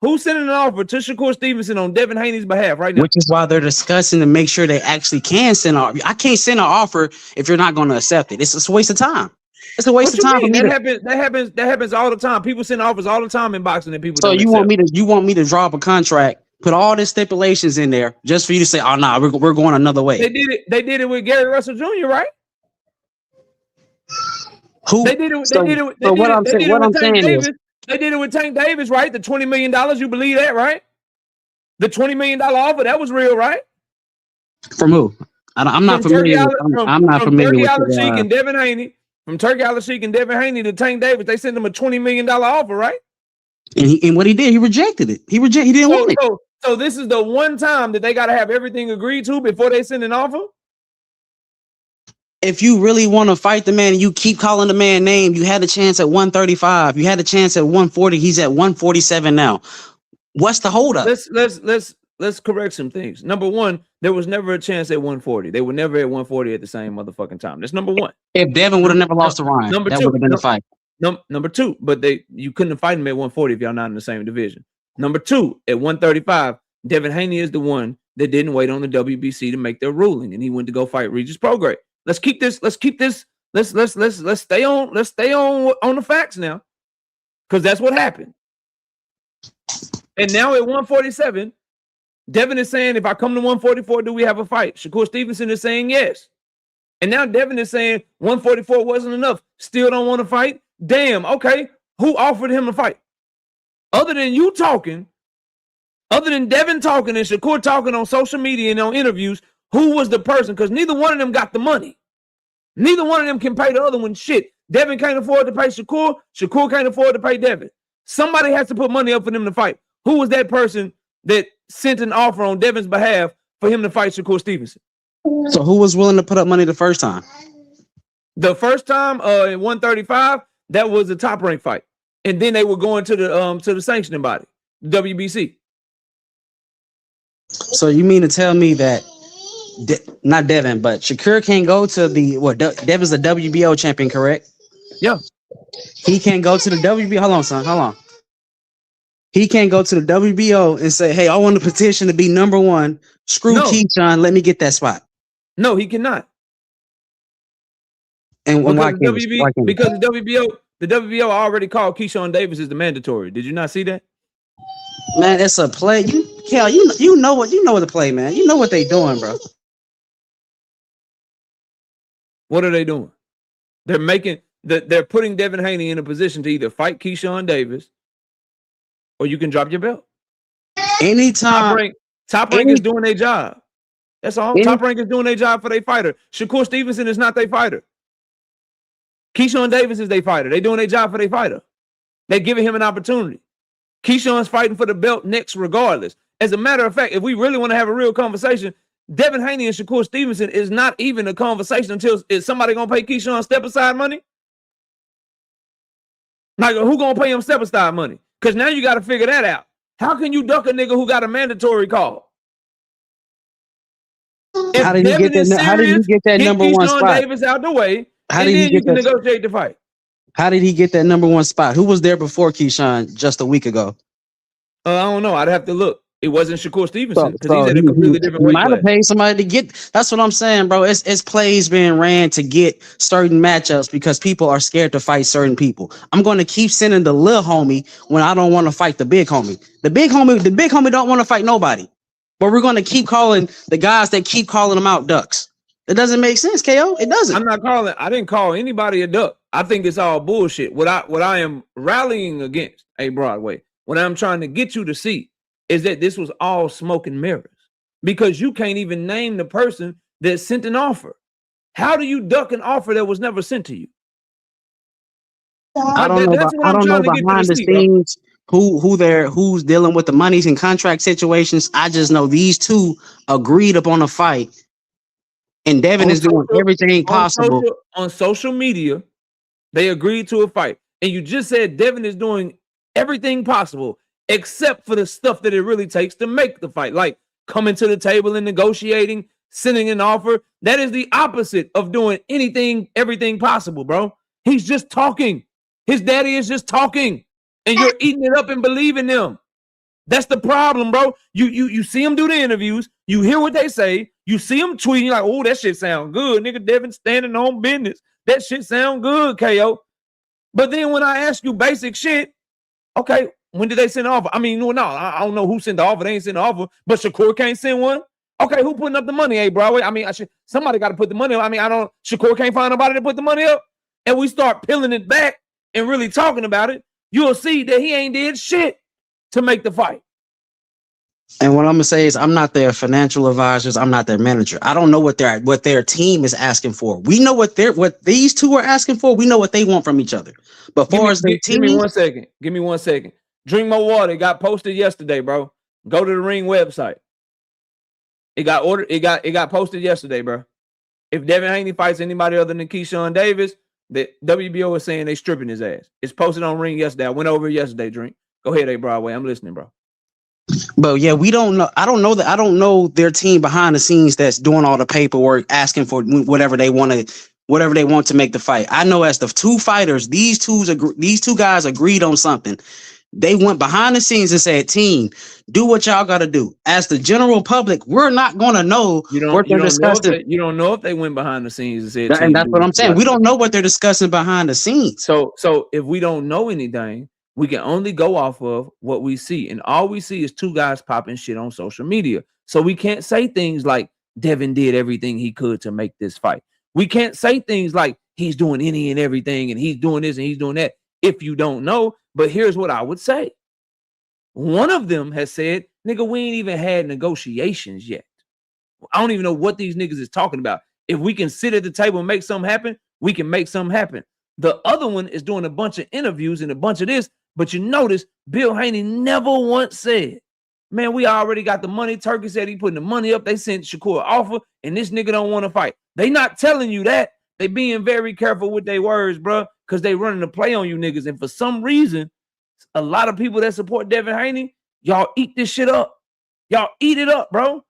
Who's sending an offer to Shakur Stevenson on Devin Haney's behalf right now? Which is why they're discussing to make sure they actually can send an offer. I can't send an offer if you're not going to accept it. It's a waste of time. It's a waste of time. That happens all the time. People send offers all the time in boxing, and people. So you want me to draw up a contract, put all the stipulations in there, just for you to say, "Oh, nah, we're going another way." They did it with Gary Russell Jr., right? Who? They did it with Tank Davis, right? The $20 million. You believe that, right? The $20 million offer, that was real, right? From who? I'm not familiar with Turkey Al-Sheikh and Devin Haney. From Turkey Al-Sheikh and Devin Haney to Tank Davis, they sent him a $20 million offer, right? And what he did, he rejected it. He didn't want it. So this is the one time that they got to have everything agreed to before they send an offer? If you really want to fight the man and you keep calling the man name, you had a chance at 135. You had a chance at 140. He's at 147 now. What's the holdup? Let's correct some things. Number one, there was never a chance at 140. They were never at 140 at the same motherfucking time. That's number one. If Devin would have never lost to Ryan, that would have been a fight. Number two, but you couldn't fight him at 140 if y'all not in the same division. Number two, at 135, Devin Haney is the one that didn't wait on the WBC to make their ruling, and he went to go fight Regis Prograis. Let's stay on the facts now, because that's what happened. And now at 147, Devin is saying, if I come to 144, do we have a fight? Shakur Stevenson is saying yes. And now Devin is saying 144 wasn't enough. Still don't want to fight? Damn, okay. Who offered him a fight? Other than you talking, other than Devin talking and Shakur talking on social media and on interviews, who was the person? Because neither one of them got the money. Neither one of them can pay the other one shit. Devin can't afford to pay Shakur. Shakur can't afford to pay Devin. Somebody has to put money up for them to fight. Who was that person that sent an offer on Devin's behalf for him to fight Shakur Stevenson? So who was willing to put up money the first time? The first time at 135, that was a top rank fight. And then they were going to the sanctioning body, the WBC. So you mean to tell me that not Devin, but Shakur can't go to Devin's the WBO champion, correct? Yeah. He can't go to the WBO. Hold on, son. Hold on. He can't go to the WBO and say, hey, I want to petition to be number one. Screw Keyshawn. Let me get that spot. No, he cannot. And why can't because the WBO already called Keyshawn Davis as the mandatory. Did you not see that? Man, it's a play. You know what the play, man. You know what they doing, bro. What are they doing? They're putting Devin Haney in a position to either fight Keyshawn Davis or you can drop your belt. Anytime Top Rank is doing their job. That's all. Top Rank is doing their job for their fighter. Shakur Stevenson is not their fighter. Keyshawn Davis is their fighter. They doing their job for their fighter. They're giving him an opportunity. Keyshawn's fighting for the belt next regardless. As a matter of fact, if we really want to have a real conversation, Devin Haney and Shakur Stevenson is not even a conversation until is somebody going to pay Keyshawn step aside money? Like, who gonna pay him step aside money? Because now you got to figure that out. How can you duck a nigga who got a mandatory call? If How did he Devin get is that? How did he serious, get that get number one Keyshawn spot? Davis out the way, How and did he then you get can that? negotiate the fight. How did he get that number one spot? Who was there before Keyshawn just a week ago? I don't know. I'd have to look. It wasn't Shakur Stevenson because he's So at a completely different weight might class. have paid somebody to get. That's what I'm saying, bro. It's plays being ran to get certain matchups because people are scared to fight certain people. I'm going to keep sending the little homie when I don't want to fight the big homie. The big homie don't want to fight nobody. But we're going to keep calling the guys that keep calling them out ducks. It doesn't make sense, KO. It doesn't. I didn't call anybody a duck. I think it's all bullshit. What I am rallying against, Broadway, what I'm trying to get you to see is that this was all smoke and mirrors because you can't even name the person that sent an offer. How do you duck an offer that was never sent to you? I don't know. I don't know behind the scenes who's dealing with the monies and contract situations. I just know these two agreed upon a fight, and Devin is doing everything possible on social media. They agreed to a fight, and you just said Devin is doing everything possible except for the stuff that it really takes to make the fight, like coming to the table and negotiating, sending an offer. That is the opposite of doing everything possible, bro. He's just talking. His daddy is just talking, and you're eating it up and believing them. That's the problem, bro. You see him do the interviews. You hear what they say. You see him tweeting like, oh, that shit sound good. Nigga, Devin standing on business. That shit sound good, KO. But then when I ask you basic shit, okay, when did they send the offer? I mean, no, I don't know who sent the offer. They ain't sent the offer, but Shakur can't send one. Okay, who putting up the money, Broadway? I mean, somebody got to put the money up. I mean, Shakur can't find nobody to put the money up. And we start peeling it back and really talking about it, you'll see that he ain't did shit to make the fight. And what I'm gonna say is, I'm not their financial advisors. I'm not their manager. I don't know what their team is asking for. We know what these two are asking for. We know what they want from each other. But give me 1 second. Give me 1 second. Drink more water. It got posted yesterday, bro. Go to the Ring website. It got ordered. It got posted yesterday, bro. If Devin Haney fights anybody other than Keyshawn Davis, the WBO is saying they stripping his ass. It's posted on Ring yesterday. I went over it yesterday. Drink. Go ahead, Broadway. I'm listening, bro. But yeah, we don't know. I don't know their team behind the scenes that's doing all the paperwork, asking for whatever they want to make the fight. I know as the two fighters, these two guys agreed on something. They went behind the scenes and said, "Team, do what y'all got to do." As the general public, we're not going to know what they're discussing. You don't know if they went behind the scenes and said, and that's what I'm saying. We don't know what they're discussing behind the scenes. So if we don't know anything, we can only go off of what we see. And all we see is two guys popping shit on social media. So we can't say things like Devin did everything he could to make this fight. We can't say things like he's doing any and everything and he's doing this and he's doing that if you don't know. But here's what I would say. One of them has said, nigga, we ain't even had negotiations yet. I don't even know what these niggas is talking about. If we can sit at the table and make something happen, we can make something happen. The other one is doing a bunch of interviews and a bunch of this. But you notice Bill Haney never once said, man, we already got the money. Turkey said he putting the money up. They sent Shakur an offer, and this nigga don't want to fight. They not telling you that. They being very careful with their words, bro, because they running a play on you niggas. And for some reason, a lot of people that support Devin Haney, y'all eat this shit up. Y'all eat it up, bro.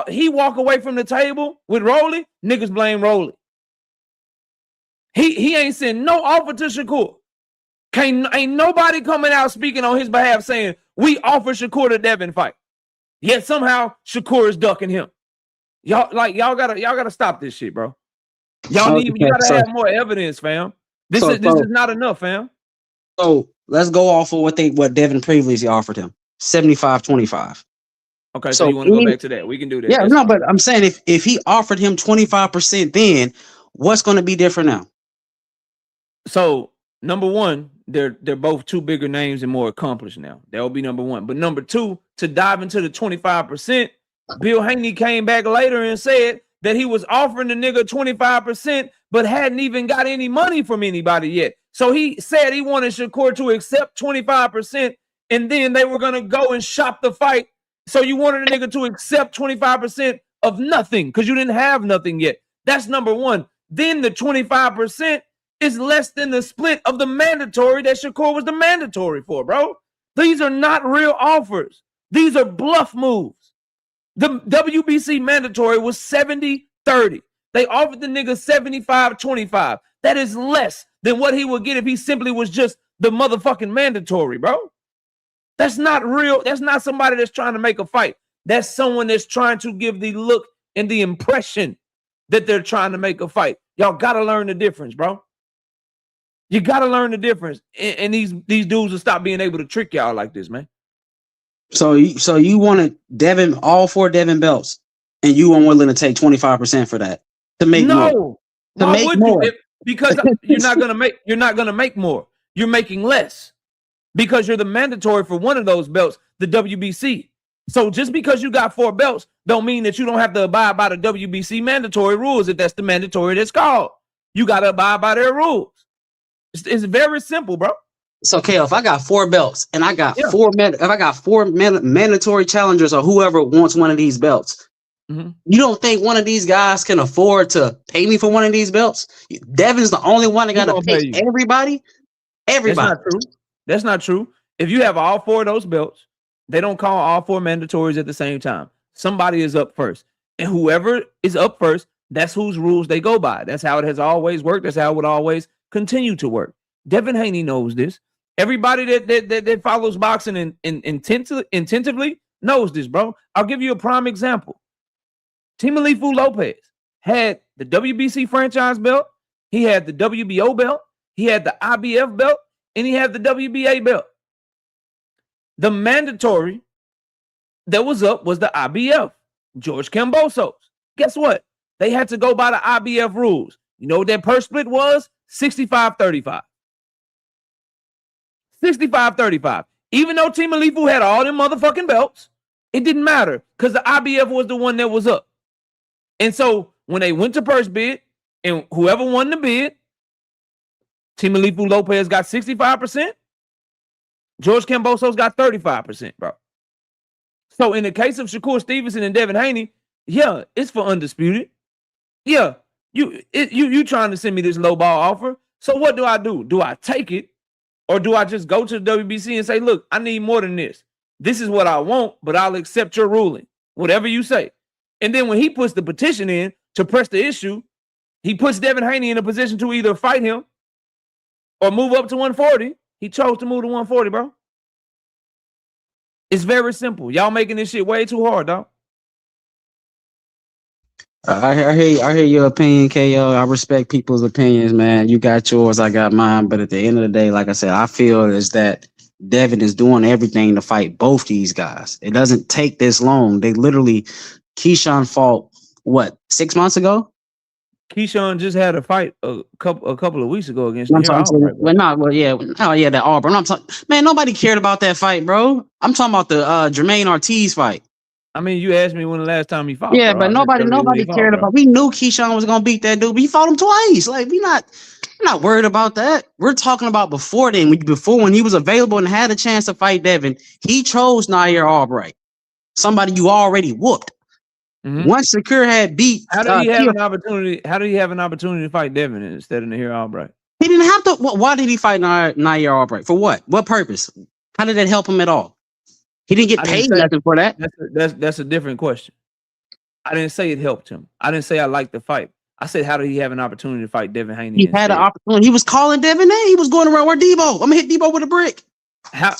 He walk away from the table with Rolly, niggas blame Rolly. He ain't sent no offer to Shakur. Ain't nobody coming out speaking on his behalf saying we offer Shakur the Devin fight. Yet somehow Shakur is ducking him. Y'all gotta stop this shit, bro. You gotta have more evidence, fam. This is not enough, fam. So let's go off of what Devin previously offered him. 75-25. Okay, so you want to go back to that? We can do that. Yeah, no, but I'm saying if he offered him 25% then, what's gonna be different now? So number one, they're both two bigger names and more accomplished now. That will be number one. But number two, to dive into the 25%, Bill Haney came back later and said that he was offering the nigga 25%, but hadn't even got any money from anybody yet. So he said he wanted Shakur to accept 25%, and then they were gonna go and shop the fight. So you wanted a nigga to accept 25% of nothing because you didn't have nothing yet. That's number one. Then the 25%. is less than the split of the mandatory that Shakur was the mandatory for, bro. These are not real offers. These are bluff moves. The WBC mandatory was 70-30. They offered the nigga 75-25. That is less than what he would get if he simply was just the motherfucking mandatory, bro. That's not real. That's not somebody that's trying to make a fight. That's someone that's trying to give the look and the impression that they're trying to make a fight. Y'all got to learn the difference, bro. You got to learn the difference. And these dudes will stop being able to trick y'all like this, man. So you wanted Devin, all 4 Devin belts, and you weren't willing to take 25% for that to make more. To Why make would more. you? Because you're not gonna make more. You're making less because you're the mandatory for one of those belts, the WBC. So just because you got 4 belts don't mean that you don't have to abide by the WBC mandatory rules. If that's the mandatory that's called, you got to abide by their rules. It's very simple, bro. So, Kale, if I got 4 belts and I got if I got 4 mandatory challengers or whoever wants one of these belts, you don't think one of these guys can afford to pay me for one of these belts? Devin's the only one that got to pay everybody. Everybody. That's not true. That's not true. If you have all 4 of those belts, they don't call all 4 mandatories at the same time. Somebody is up first. And whoever is up first, that's whose rules they go by. That's how it has always worked. That's how it would always continue to work. Devin Haney knows this. Everybody that follows boxing and intentively knows this, bro. I'll give you a prime example. Timalifu Lopez had the WBC franchise belt. He had the WBO belt. He had the IBF belt. And he had the WBA belt. The mandatory that was up was the IBF. George Kambosos. Guess what? They had to go by the IBF rules. You know what that purse split was? 65-35. 65-35. Even though Timalifu had all them motherfucking belts, it didn't matter because the IBF was the one that was up. And so when they went to purse bid and whoever won the bid, Timalifu Lopez got 65%. George Kambosos got 35%, bro. So in the case of Shakur Stevenson and Devin Haney, yeah, it's for undisputed. Yeah, you trying to send me this low ball offer. So what do? Do I take it? Or do I just go to the WBC and say, look, I need more than this. This is what I want, but I'll accept your ruling, whatever you say. And then when he puts the petition in to press the issue, he puts Devin Haney in a position to either fight him or move up to 140. He chose to move to 140, bro. It's very simple. Y'all making this shit way too hard, dog. I hear your opinion, KO. I respect people's opinions, man. You got yours, I got mine. But at the end of the day, like I said, I feel is that Devin is doing everything to fight both these guys. It doesn't take this long. They literally, Keyshawn fought, what, 6 months ago? Keyshawn just had a fight a couple of weeks ago against that Auburn. I'm talking, man, nobody cared about that fight, bro. I'm talking about the Jermaine Ortiz fight. I mean, you asked me when the last time he fought. Yeah, bro. but nobody cared about. We knew Keyshawn was gonna beat that dude, but he fought him twice. Like, we're not worried about that. We're talking about before then. Before when he was available and had a chance to fight Devin, he chose Nair Albright, somebody you already whooped. Mm-hmm. Once Shakur had beat, how did he have an opportunity? How did he have an opportunity to fight Devin instead of Nair Albright? He didn't have to. Why did he fight Nair Albright? For what? What purpose? How did that help him at all? He didn't get paid nothing for that. That's a different question. I didn't say it helped him. I didn't say I liked the fight. I said, how did he have an opportunity to fight Devin Haney? He had an opportunity. He was calling Devin name. He was going around where Debo. I'm gonna hit Debo with a brick. How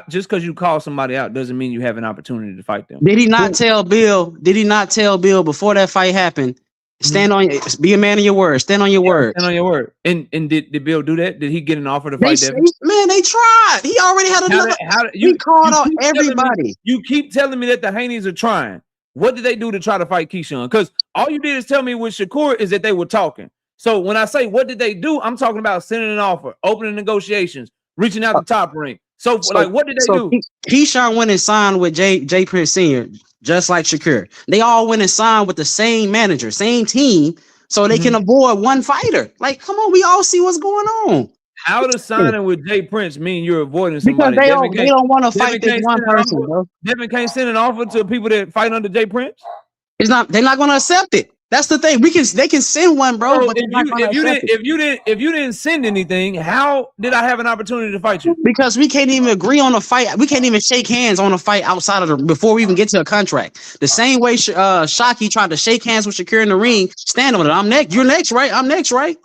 just because you call somebody out doesn't mean you have an opportunity to fight them. Did he not tell Bill? Did he not tell Bill before that fight happened? Stand on, be a man of your word. Stand on your word. Stand on your word. And did Bill do that? Did he get an offer to fight Devin? Man, they tried. He already had another. He called out everybody. You keep telling me that the Haneys are trying. What did they do to try to fight Keyshawn? Because all you did is tell me with Shakur is that they were talking. So when I say what did they do, I'm talking about sending an offer, opening negotiations, reaching out the top ring. So like, what did they do? Keyshawn went and signed with J Prince Sr., just like Shakur. They all went and signed with the same manager, same team, so they can avoid one fighter. Like, come on, we all see what's going on. How does signing with J Prince mean you're avoiding somebody? Because they don't want to fight this one person, bro. Devin can't send an offer to people that fight under J Prince? They're not going to accept it. That's the thing. They can send one, bro, So but they're not gonna accept it. if you didn't send anything, how did I have an opportunity to fight you? Because we can't even agree on a fight. We can't even shake hands on a fight outside of before we even get to a contract. The same way Oshaquie tried to shake hands with Shakur in the ring, stand on it. I'm next. You're next, right? I'm next, right?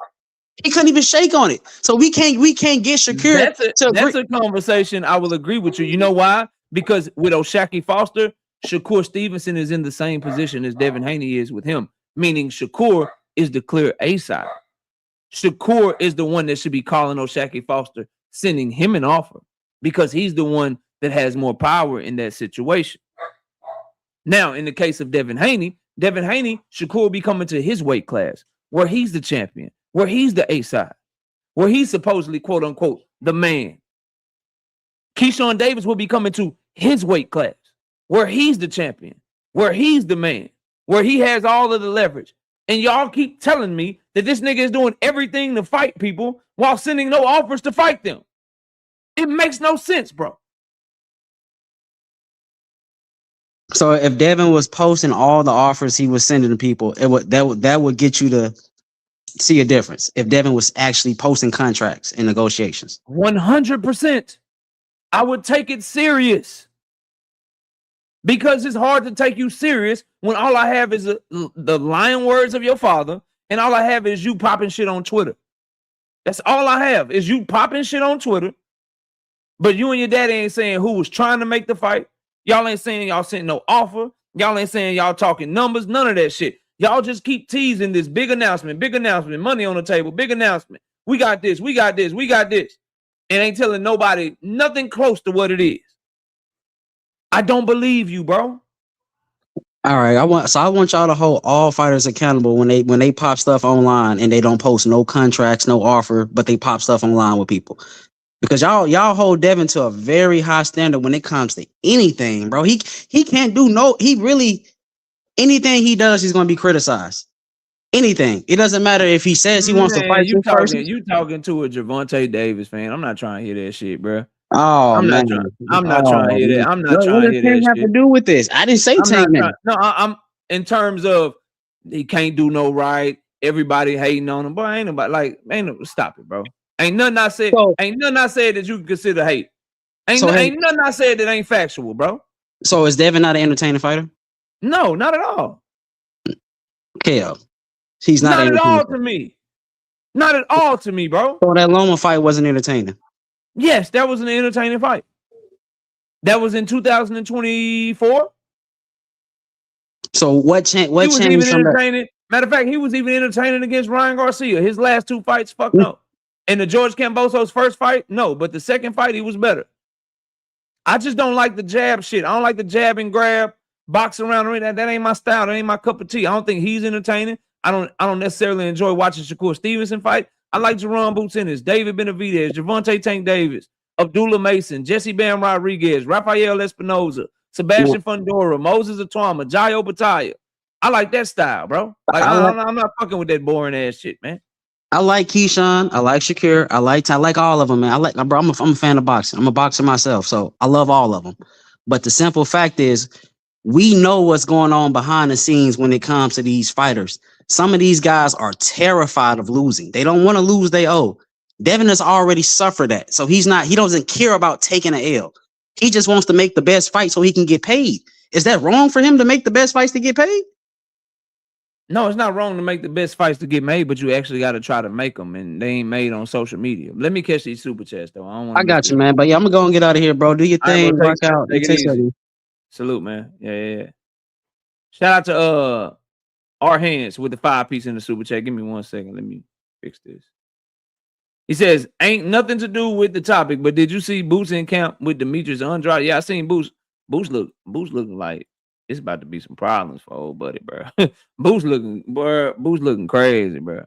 He couldn't even shake on it. So we can't get Shakur to agree. That's a conversation I will agree with you. You know why? Because with Oshaquie Foster, Shakur Stevenson is in the same position as Devin Haney is with him, meaning Shakur is the clear A side. Shakur is the one that should be calling Oshaquie Foster, sending him an offer because he's the one that has more power in that situation. Now, in the case of Devin Haney, Shakur will be coming to his weight class where he's the champion, where he's the A side, where he's supposedly, quote unquote, the man. Keyshawn Davis will be coming to his weight class where he's the champion, where he's the man, where he has all of the leverage. And y'all keep telling me that this nigga is doing everything to fight people while sending no offers to fight them. It makes no sense, bro. So if Devin was posting all the offers he was sending to people, that would get you to see a difference. If Devin was actually posting contracts and negotiations, 100%, I would take it serious. Because it's hard to take you serious when all I have is the lying words of your father, and all I have is you popping shit on Twitter. That's all I have is you popping shit on Twitter. But you and your daddy ain't saying who was trying to make the fight. Y'all ain't saying y'all sent no offer. Y'all ain't saying y'all talking numbers. None of that shit. Y'all just keep teasing this big announcement, money on the table, big announcement. We got this, we got this, we got this. And ain't telling nobody nothing close to what it is. I don't believe you, bro. All right, I want y'all to hold all fighters accountable when they pop stuff online and they don't post no contracts, no offer, but they pop stuff online with people. Because y'all hold Devin to a very high standard when it comes to anything, bro. He can't do anything he does, he's gonna be criticized. Anything. It doesn't matter if he says he wants to fight you person. You talking to a Gervonta Davis fan. I'm not trying to hear that shit, bro. Oh, I'm not trying to hear that. I'm not trying to hear that. What does have to do with this? I didn't say Tank. No, I'm in terms of he can't do no right. Everybody hating on him, boy. Stop it, bro. Ain't nothing I said. Ain't nothing I said that you can consider hate. Ain't nothing I said that ain't factual, bro. So is Devin not an entertaining fighter? No, not at all. Kale, he's not at all to me. Not at all to me, bro. So that Loma fight wasn't entertaining. Yes, that was an entertaining fight. That was in 2024. So what changed from that? Matter of fact, he was even entertaining against Ryan Garcia. His last two fights, fuck no. And the George Kambosos first fight, no. But the second fight, he was better. I just don't like the jab shit. I don't like the jab and grab, box around the ring. That ain't my style. That ain't my cup of tea. I don't think he's entertaining. I don't necessarily enjoy watching Shakur Stevenson fight. I like Jerome Boots Ennis, David Benavidez, Gervonta Tank Davis, Abdullah Mason, Jesse Bam Rodriguez, Rafael Espinoza, Sebastian Fundora, Moses Atwama, Jayo Bataya. I like that style, bro. I'm not fucking with that boring ass shit, man. I like Keyshawn. I like Shakur. I like all of them, man. I'm a fan of boxing. I'm a boxer myself, so I love all of them. But the simple fact is, we know what's going on behind the scenes when it comes to these fighters. Some of these guys are terrified of losing. They don't want to lose they owe. Devin has already suffered that. So he doesn't care about taking an L. He just wants to make the best fight so he can get paid. Is that wrong for him to make the best fights to get paid? No, it's not wrong to make the best fights to get made, but you actually got to try to make them, and they ain't made on social media. Let me catch these super chats, though. I got you, man. But yeah, I'm going to go and get out of here, bro. Do your thing. Rock out. Salute, man. Yeah. Shout out to our hands with the 5-piece in the super chat. Give me 1 second. Let me fix this. He says, ain't nothing to do with the topic, but did you see Boots in camp with Demetrius Andrade? Yeah, I seen Boots. Boots looking like it's about to be some problems for old buddy, bro. Boots looking crazy, bro.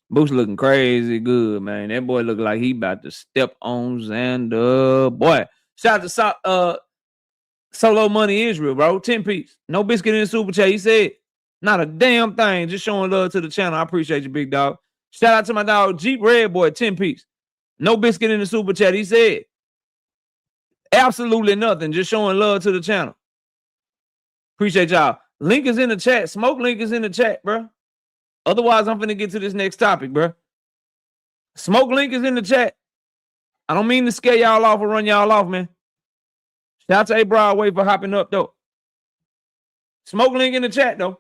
Boots looking crazy good, man. That boy look like he about to step on Xander. Boy, shout out to Solo Money Israel, bro. 10-piece. No biscuit in the super chat. He said, not a damn thing. Just showing love to the channel. I appreciate you, big dog. Shout out to my dog, Jeep Red Boy, 10-piece. No biscuit in the super chat. He said, absolutely nothing. Just showing love to the channel. Appreciate y'all. Link is in the chat. Smoke link is in the chat, bro. Otherwise, I'm finna get to this next topic, bro. Smoke link is in the chat. I don't mean to scare y'all off or run y'all off, man. Shout out to A Broadway for hopping up, though. Smoke link in the chat, though.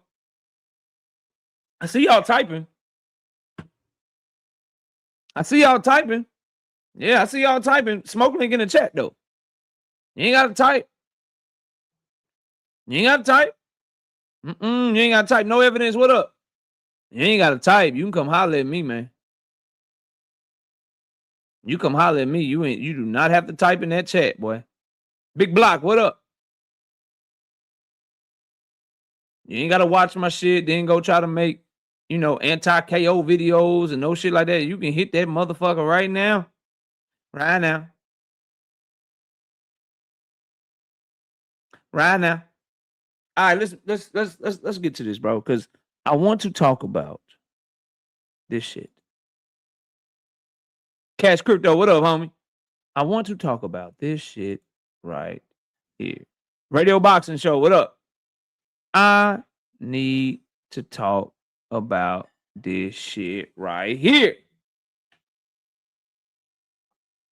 I see y'all typing. I see y'all typing. Yeah, I see y'all typing. Smoke link in the chat, though. You ain't got to type. You ain't got to type. You ain't got to type. No evidence. What up? You ain't got to type. You can come holler at me, man. You come holler at me. You do not have to type in that chat, boy. Big Block, what up? You ain't got to watch my shit, then go try to make, anti-KO videos and no shit like that. You can hit that motherfucker right now. Right now. Right now. All right, let's get to this, bro, because I want to talk about this shit. Cash Crypto, what up, homie? I want to talk about this shit right here. Radio Boxing Show, what up? I need to talk about this shit right here.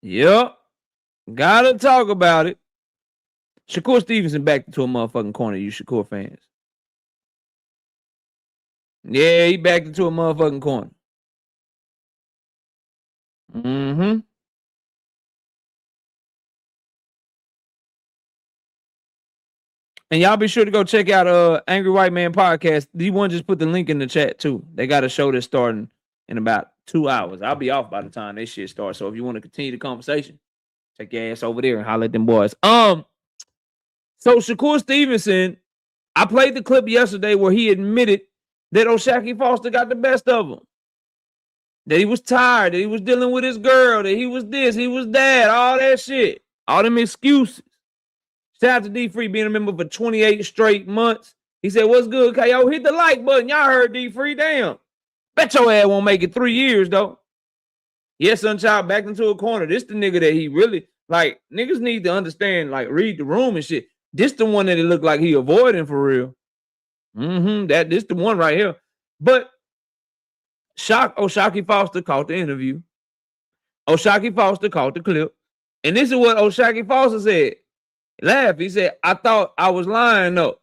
Yep. Gotta talk about it. Shakur Stevenson back into a motherfucking corner, you Shakur fans. Yeah, he backed into a motherfucking corner. Mm-hmm. And y'all be sure to go check out Angry White Man Podcast. D1 just put the link in the chat too. They got a show that's starting in about 2 hours. I'll be off by the time this shit starts. So if you want to continue the conversation, take your ass over there and holler at them boys. So Shakur Stevenson, I played the clip yesterday where he admitted that Oshaquie Foster got the best of him. That he was tired, that he was dealing with his girl, that he was this, he was that, all that shit. All them excuses. Shout out to D-Free being a member for 28 straight months. He said, what's good, KO? Hit the like button. Y'all heard D-Free. Damn. Bet your ass won't make it 3 years, though. Yes, Sunchild backed into a corner. This the nigga that he really, niggas need to understand, read the room and shit. This the one that it looked like he avoiding for real. This the one right here. But Oshaquie Foster caught the interview. Oshaquie Foster caught the clip. And this is what Oshaquie Foster said. Laugh. He said, I thought I was lying though.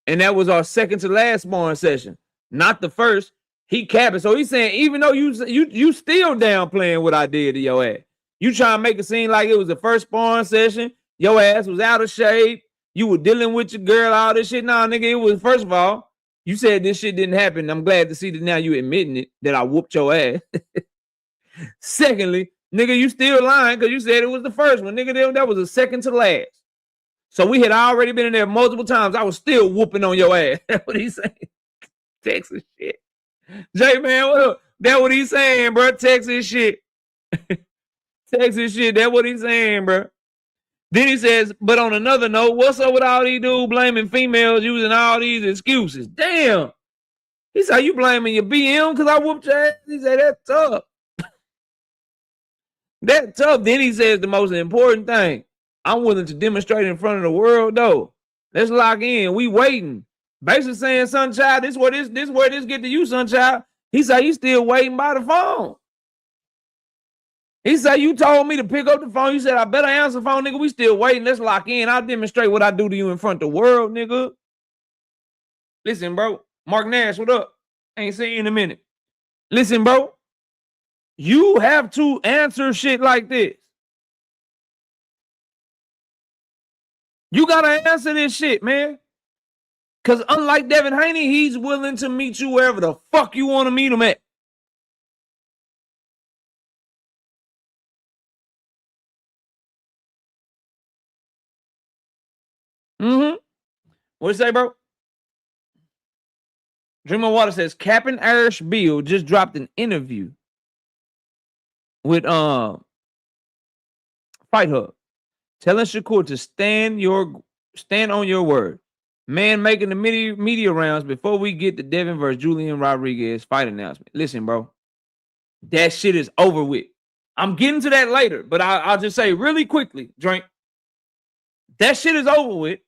And that was our second to last sparring session, not the first. He capping. So he's saying, even though you still downplaying what I did to your ass. You trying to make it seem like it was the first sparring session. Your ass was out of shape. You were dealing with your girl, all this shit. Nah, nigga, it was, first of all, you said this shit didn't happen. I'm glad to see that now you admitting it, that I whooped your ass. Secondly, nigga, you still lying because you said it was the first one. Nigga, that was the second to last. So we had already been in there multiple times. I was still whooping on your ass. That's what he's saying. Texas shit. J-Man, what up? That's what he's saying, bro. Texas shit. Texas shit. That's what he's saying, bro. Then he says, but on another note, what's up with all these dudes blaming females using all these excuses? Damn. He said, you blaming your BM because I whooped your ass? He said, that's tough. That's tough. Then he says the most important thing. I'm willing to demonstrate in front of the world, though. Let's lock in. We waiting. Basically saying, Sunchild, this where this get to you, Sunchild. He said, you still waiting by the phone. He said, you told me to pick up the phone. You said, I better answer the phone, nigga. We still waiting. Let's lock in. I'll demonstrate what I do to you in front of the world, nigga. Listen, bro. Mark Nash, what up? Ain't seen you in a minute. Listen, bro. You have to answer shit like this. You got to answer this shit, man. Because unlike Devin Haney, he's willing to meet you wherever the fuck you want to meet him at. What you say, bro? Dreamer Water says, Captain Irish Bill just dropped an interview with Fight Hub, telling Shakur to stand on your word. Man making the media rounds before we get the Devin versus Julian Rodriguez fight announcement. Listen, bro, that shit is over with. I'm getting to that later, but I'll just say really quickly, Drink. That shit is over with.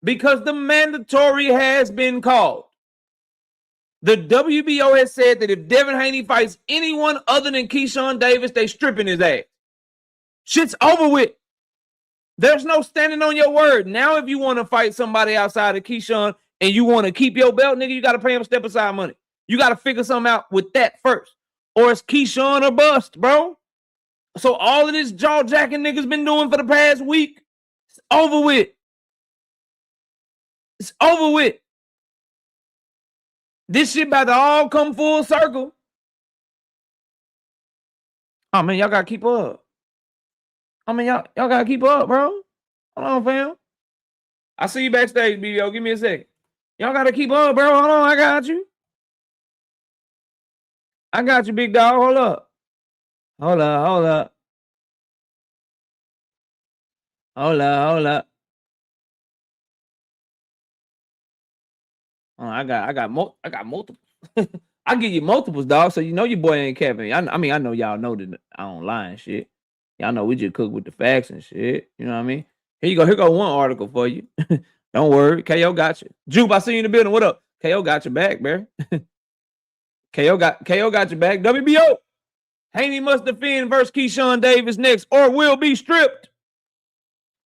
because the mandatory has been called. The WBO has said that if Devin Haney fights anyone other than Keyshawn Davis, they stripping his ass. Shit's over with. There's no standing on your word. Now, if you want to fight somebody outside of Keyshawn and you want to keep your belt, nigga, you got to pay him step aside money. You got to figure something out with that first. Or it's Keyshawn or bust, bro. So all of this jaw-jacking niggas been doing for the past week, it's over with. It's over with. This shit about to all come full circle. Oh, man, y'all got to keep up. I mean, y'all got to keep up, bro. Hold on, fam. I see you backstage, BBO. Give me a second. Y'all got to keep up, bro. Hold on, I got you. I got you, big dog. Hold up. Hold up, hold up. Hold up, hold up. Oh, I got multiple. I give you multiples, dog. So you know your boy ain't Kevin. I mean, I know y'all know that I don't lie and shit. Y'all know we just cook with the facts and shit. You know what I mean? Here you go. Here go one article for you. Don't worry. KO got you. Jupe, I see you in the building. What up? KO got your back, bro. KO got your back. WBO. Haney must defend versus Keyshawn Davis next or will be stripped.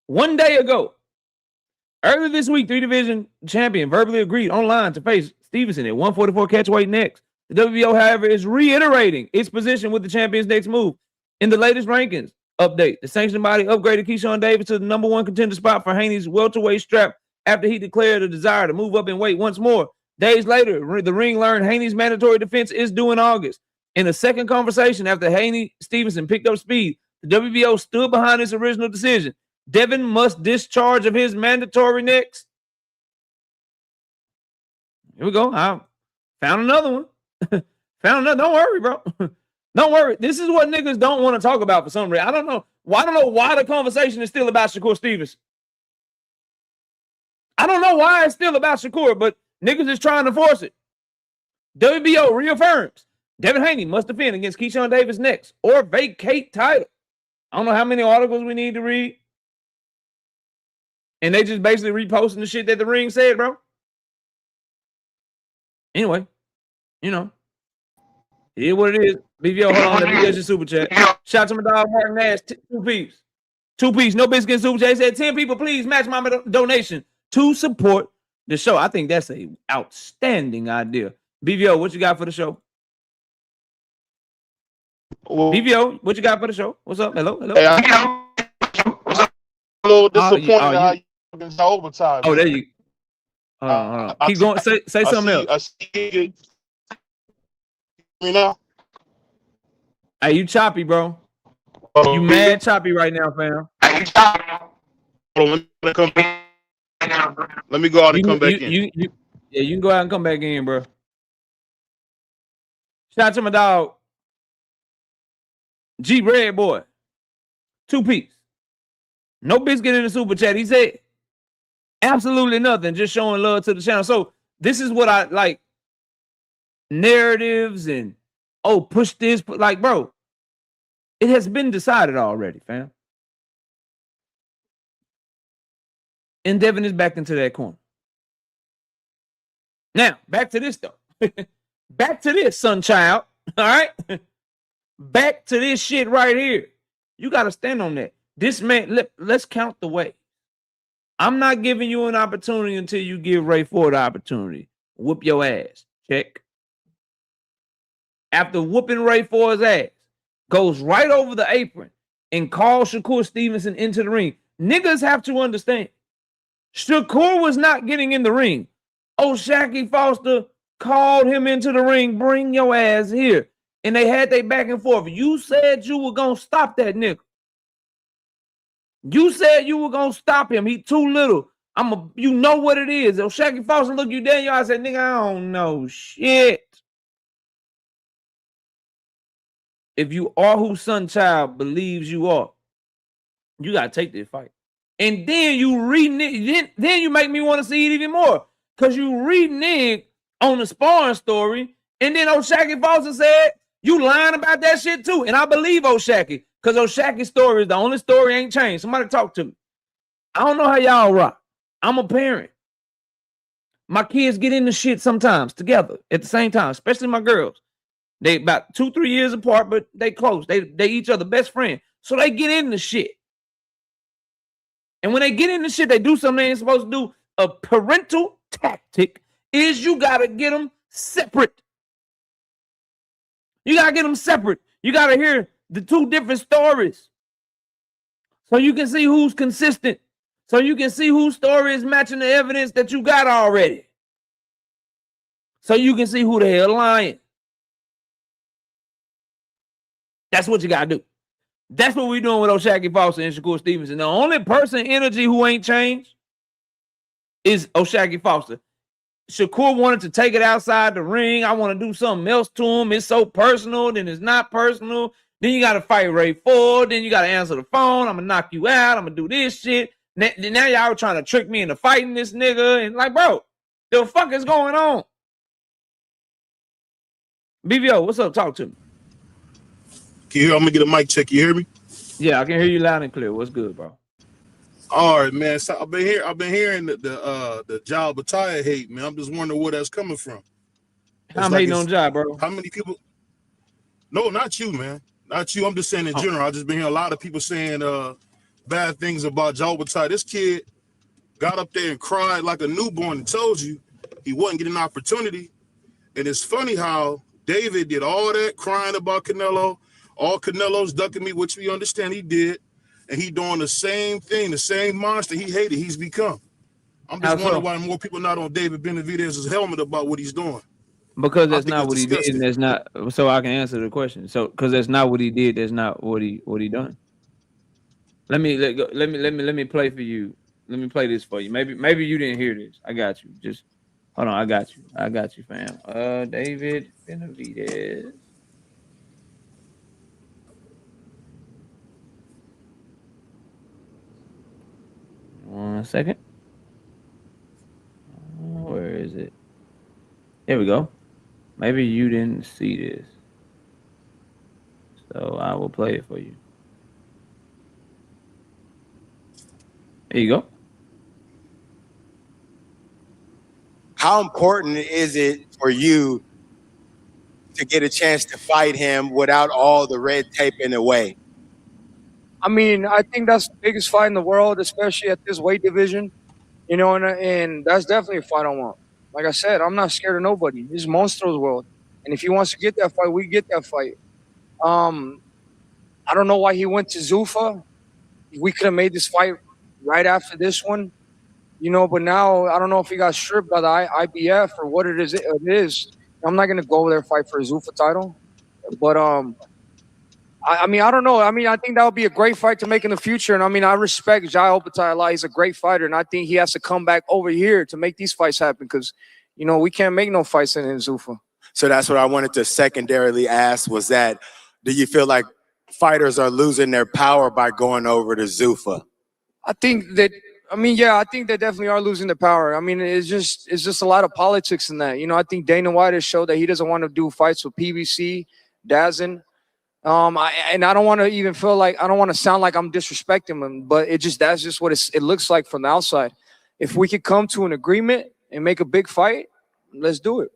1 day ago, earlier this week, 3-division champion verbally agreed online to face Stevenson at 144 catchweight next. The WBO, however, is reiterating its position with the champion's next move. In the latest rankings update, the sanctioning body upgraded Keyshawn Davis to the #1 contender spot for Haney's welterweight strap after he declared a desire to move up in weight once more. Days later, the ring learned Haney's mandatory defense is due in August. In a second conversation after Haney-Stevenson picked up speed, the WBO stood behind its original decision. Devin must discharge of his mandatory next. Here we go. I found another one. Found another. Don't worry, bro. Don't worry. This is what niggas don't want to talk about for some reason. I don't know why the conversation is still about Shakur Stevenson. I don't know why it's still about Shakur, but niggas is trying to force it. WBO reaffirms Devin Haney must defend against Keyshawn Davis next or vacate title. I don't know how many articles we need to read. And they just basically reposting the shit that the ring said, bro. Anyway, you know. It is what it is. BVO, hold on. Let me get your super chat. Shout out to my dog, Mark Nash. 2 piece. 2 piece. No biscuit super chat. He said, 10 people, please match my donation to support the show. I think that's an outstanding idea. BVO, what you got for the show? Well, BVO, what you got for the show? What's up? Hello? Hey, I'm a little disappointed how you been overtime. Oh, there you go. Keep going. Say something else. I see you know. Hey, you choppy, bro. You mad choppy right now, fam. Let me go out and come back in. Yeah, you can go out and come back in, bro. Shout out to my dog, G Red Boy. 2 piece. No biscuit in the super chat. He said absolutely nothing, just showing love to the channel. So this is what I like. Narratives and push this, like, bro, it has been decided already, fam. And Devin is back into that corner. Now, back to this though. Back to this, son child. All right. Back to this shit right here. You got to stand on that. This man, let's count the way. I'm not giving you an opportunity until you give Ray Ford the opportunity. Whoop your ass. Check. After whooping Ray Ford's ass, goes right over the apron and calls Shakur Stevenson into the ring. Niggas have to understand. Shakur was not getting in the ring. Oshaquie Foster called him into the ring. Bring your ass here. And they had their back and forth. You said you were going to stop that nigga. You said you were going to stop him. He too little. You know what it is. Oshaquie Foster look you dead in your eyes and said, nigga, I don't know shit. If you are who son child believes you are, you got to take this fight. And then you renege. Then you make me want to see it even more. Because you renege on the sparring story. And then Oshaquie Foster said, you lying about that shit too. And I believe Oshaquie. Because Oshaquie's story is the only story ain't changed. Somebody talk to me. I don't know how y'all rock. I'm a parent. My kids get into shit sometimes together at the same time, especially my girls. They about 2-3 years apart, but they close. They each other best friend. So they get into shit. And when they get into shit, they do something they ain't supposed to do. A parental tactic is you gotta get them separate. You gotta get them separate. You gotta hear the two different stories. So you can see who's consistent. So you can see whose story is matching the evidence that you got already. So you can see who the hell lying. That's what you gotta do. That's what we're doing with Oshaquie Foster and Shakur Stevenson. The only person energy who ain't changed is Oshaquie Foster. Shakur wanted to take it outside the ring. I want to do something else to him. It's so personal, then it's not personal. Then you got to fight Ray Ford. Then you got to answer the phone. I'm going to knock you out. I'm going to do this shit. Now y'all trying to trick me into fighting this nigga. And like, bro, the fuck is going on? BVO, what's up? Talk to me. Can you hear? I'm gonna get a mic check. You hear me? Yeah, I can hear you loud and clear. What's good, bro? All right, man. So I've been hearing the job attire hate, man. I'm just wondering where that's coming from. I'm hating on job, bro. How many people? No, not you, man. Not you. I'm just saying in general. I just been hearing a lot of people saying bad things about job attire. This kid got up there and cried like a newborn and told you he wasn't getting an opportunity. And it's funny how David did all that crying about Canelo. All Canelo's ducking me, which we understand he did. And he doing the same thing, the same monster he hated, he's become. I'm just wondering why more people not on David Benavidez's helmet about what he's doing. Because that's not what he did, and that's not. So I can answer the question. So because that's not what he did, that's not what he done. Let me play for you. Let me play this for you. Maybe you didn't hear this. I got you. Just hold on. I got you, fam. David Benavidez. One second. Where is it? Here we go. Maybe you didn't see this. So I will play it for you. There you go. How important is it for you to get a chance to fight him without all the red tape in the way? I mean, I think that's the biggest fight in the world, especially at this weight division, you know, and that's definitely a fight I want. Like I said, I'm not scared of nobody. This is Monstro's world. And if he wants to get that fight, we get that fight. I don't know why he went to Zuffa. We could have made this fight right after this one, you know, but now I don't know if he got stripped by the IBF or what it is. I'm not going to go over there and fight for a Zuffa title. But, I mean, I don't know. I mean, I think that would be a great fight to make in the future. And I mean, I respect Jai Opetaia a lot. He's a great fighter. And I think he has to come back over here to make these fights happen because, you know, we can't make no fights in Zuffa. So that's what I wanted to secondarily ask was that, do you feel like fighters are losing their power by going over to Zuffa? I think that, I think they definitely are losing their power. I mean, it's just a lot of politics in that. You know, I think Dana White has showed that he doesn't want to do fights with PBC, DAZN. And I don't want to even feel like, I don't want to sound like I'm disrespecting him, but that's just what it looks like from the outside. If we could come to an agreement and make a big fight, let's do it.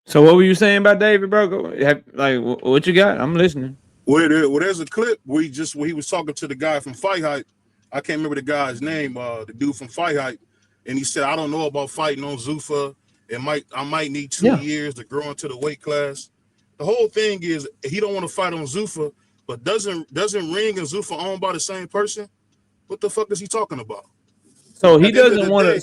So what were you saying about David, bro? Like, what you got? I'm listening. Well, there's a clip where he was talking to the guy from Fight Hype. I can't remember the guy's name, the dude from Fight Hype, and he said, "I don't know about fighting on Zuffa. I might need 2 years to grow into the weight class." The whole thing is he don't want to fight on Zuffa, but doesn't Ring and Zuffa owned by the same person? What the fuck is he talking about? So he doesn't want to.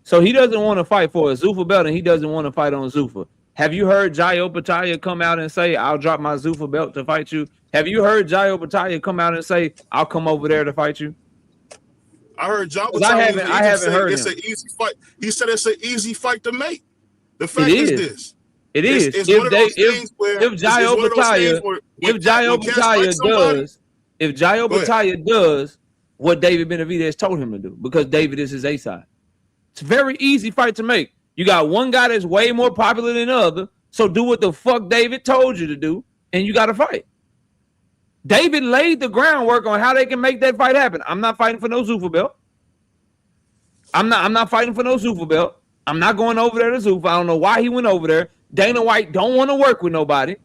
So he doesn't want to fight for a Zuffa belt, and he doesn't want to fight on Zuffa. Have you heard Jai Opetaia come out and say, "I'll drop my Zuffa belt to fight you"? Have you heard Jai Opetaia come out and say, "I'll come over there to fight you"? I heard Jai Opetaia. I haven't heard it's him. An easy fight. He said it's an easy fight to make. The fact is this. It is. If Jai Opetaia does what David Benavidez told him to do, because David is his A side. It's a very easy fight to make. You got one guy that's way more popular than the other, so do what the fuck David told you to do, and you got to fight. David laid the groundwork on how they can make that fight happen. I'm not fighting for no Zuffa belt. I'm not fighting for no Zuffa belt. I'm not going over there to Zuffa. I don't know why he went over there. Dana White don't want to work with nobody.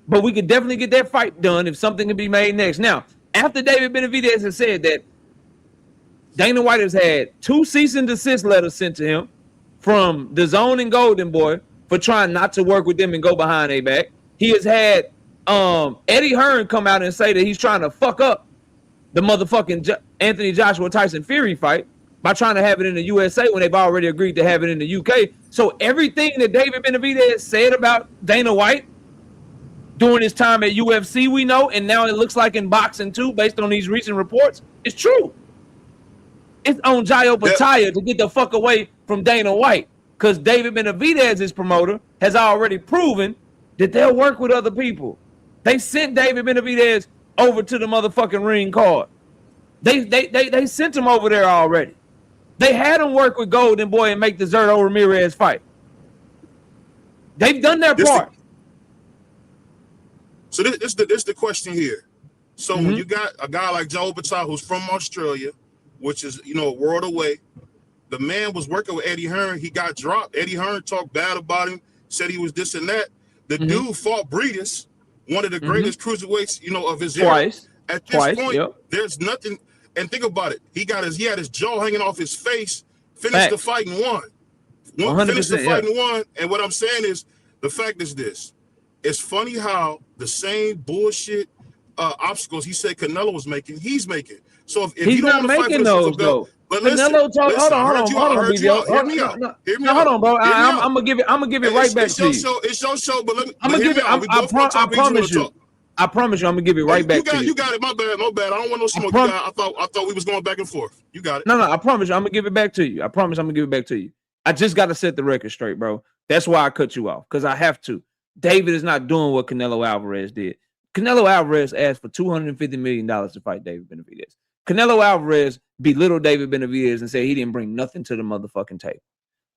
But we could definitely get that fight done if something can be made next. Now, after David Benavidez has said that, Dana White has had 2 cease and desist letters sent to him from DAZN and Golden Boy for trying not to work with them and go behind their back. He has had Eddie Hearn come out and say that he's trying to fuck up the motherfucking Anthony Joshua Tyson Fury fight by trying to have it in the USA when they've already agreed to have it in the UK. So everything that David Benavidez said about Dana White during his time at UFC, we know, and now it looks like in boxing too, based on these recent reports, is true. It's on Jayo Pataya to get the fuck away from Dana White, because David Benavidez's promoter has already proven that they'll work with other people. They sent David Benavidez over to the motherfucking ring card. They sent him over there already. They had him work with Golden Boy and make the Zerto Ramirez fight. They've done their part. So this the question here. So when you got a guy like Joe Pataya who's from Australia, which is, you know, a world away, the man was working with Eddie Hearn. He got dropped. Eddie Hearn talked bad about him, said he was this and that. The dude fought Breedis, one of the greatest cruiserweights, you know, of his era. At this point, there's nothing. And think about it. He had his jaw hanging off his face. Finished the fight and won. Finished the fight and won. And what I'm saying is, the fact is this: it's funny how the same bullshit obstacles he said Canelo was making, he's making. So if he's you don't not making those though. But Canelo talk. Hold on, hear me out. Hold on, bro. I'm gonna give it right back to you. It's your show, but let me. I'm gonna give it. I promise you. I promise you, I'm gonna give it right back to you. You got it. My bad. I don't want no smoke. I thought we was going back and forth. You got it. No. I promise you, I'm gonna give it back to you. I promise I'm gonna give it back to you. I just got to set the record straight, bro. That's why I cut you off, because I have to. David is not doing what Canelo Alvarez did. Canelo Alvarez asked for $250 million to fight David Benavidez. Canelo Alvarez belittled David Benavidez and said he didn't bring nothing to the motherfucking table.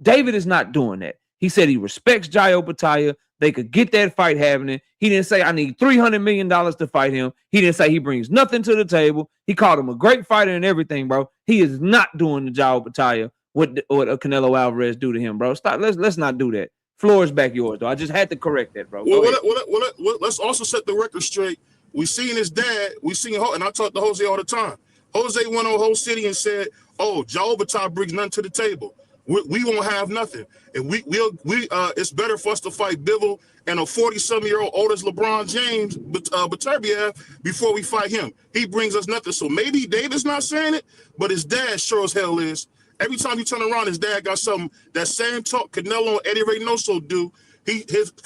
David is not doing that. He said he respects Jayo Pataya. They could get that fight happening. He didn't say, I need $300 million to fight him. He didn't say he brings nothing to the table. He called him a great fighter and everything, bro. He is not doing the Jayo Pataya what Canelo Alvarez do to him, bro. Stop. Let's not do that. Floor is back yours, though. I just had to correct that, bro. Well, let's also set the record straight. We seen his dad. We seen, and I talk to Jose all the time. Jose went on whole city and said, "Oh, Jayo Pataya brings nothing to the table. We won't have nothing, and it's better for us to fight Bivol and a 40-some-year-old old as LeBron James, Beterbiev, before we fight him. He brings us nothing." So maybe David's not saying it, but his dad sure as hell is. Every time you turn around, his dad got something. That same talk Canelo and Eddie Reynoso do.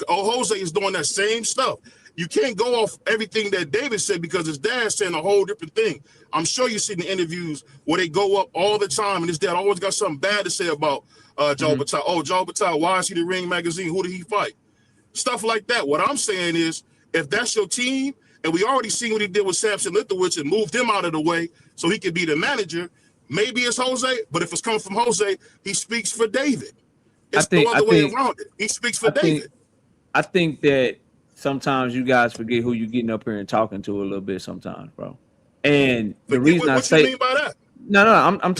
Jose is doing that same stuff. You can't go off everything that David said because his dad's saying a whole different thing. I'm sure you see the interviews where they go up all the time, and his dad always got something bad to say about Jayo Pataya. Oh, Jayo Pataya, why is he the Ring magazine? Who did he fight? Stuff like that. What I'm saying is, if that's your team, and we already seen what he did with Samson Litowitz and moved him out of the way so he could be the manager, maybe it's Jose, but if it's coming from Jose, he speaks for David. It's the other way around it. He speaks for David. I think that sometimes you guys forget who you're getting up here and talking to a little bit sometimes, bro. And the reason I say, what you mean by that? No, I'm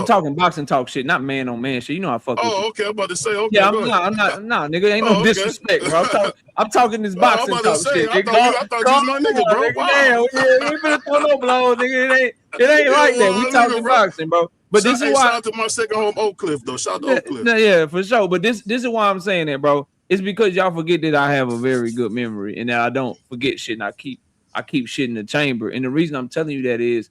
talking boxing talk shit, not man on man shit. You know I fuck with you. Okay. I'm about to say, okay. Yeah, I'm not, nigga. Ain't no disrespect, bro. I'm talking this boxing talk shit. I thought you was my nigga, bro. Wow. We finna throw no blows, nigga. It ain't like that. We talking boxing, bro. But this is why. Shout out to my second home, Oak Cliff, though. Shout out to Oak Cliff. Yeah, for sure. But this is why I'm saying that, bro. It's because y'all forget that I have a very good memory and that I don't forget shit. And I keep shit in the chamber. And the reason I'm telling you that is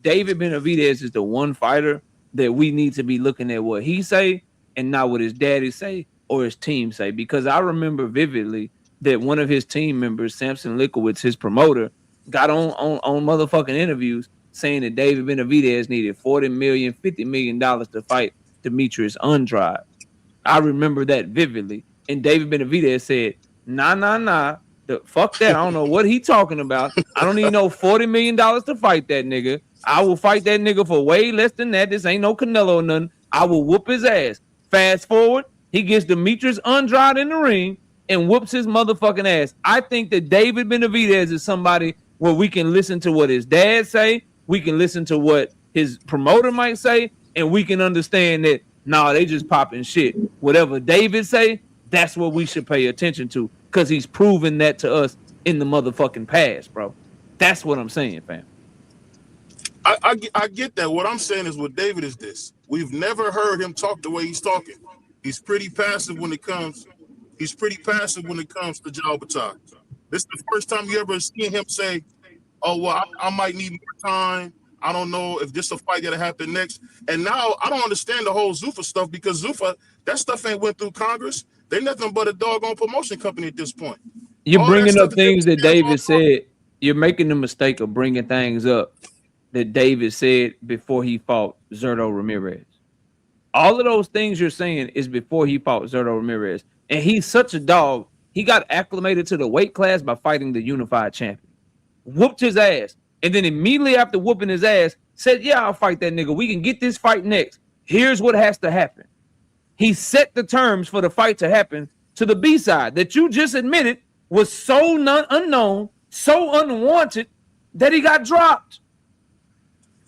David Benavidez is the one fighter that we need to be looking at what he say and not what his daddy say or his team say. Because I remember vividly that one of his team members, Samson Litowitz, his promoter, got on motherfucking interviews saying that David Benavidez needed $40 million, $50 million to fight Demetrius Andrade. I remember that vividly. And David Benavidez said, nah. Fuck that. I don't know what he talking about. I don't need no $40 million to fight that nigga. I will fight that nigga for way less than that. This ain't no Canelo or nothing. I will whoop his ass. Fast forward, he gets Demetrius Andrade in the ring. and whoops his motherfucking ass. I think that David Benavidez is somebody where we can listen to what his dad say, we can listen to what his promoter might say, and we can understand that, nah, they just popping shit. Whatever David say, that's what we should pay attention to, because he's proven that to us in the motherfucking past, bro. That's what I'm saying, fam. I get that. What I'm saying is with David is this. We've never heard him talk the way he's talking. He's pretty passive when it comes. He's pretty passive when it comes to Jalbert. This is the first time you ever seen him say, "Oh well, I might need more time. I don't know if this is a fight that'll happen next." And now I don't understand the whole Zuffa stuff, because Zuffa, that stuff ain't went through Congress. They're nothing but a doggone promotion company at this point. You're bringing up things that David said. You're making the mistake of bringing things up that David said before he fought Zurdo Ramirez. All of those things you're saying is before he fought Zurdo Ramirez. And he's such a dog. He got acclimated to the weight class by fighting the unified champion. Whooped his ass. And then immediately after whooping his ass, said, yeah, I'll fight that nigga. We can get this fight next. Here's what has to happen. He set the terms for the fight to happen to the B-side that you just admitted was so unknown, so unwanted, that he got dropped.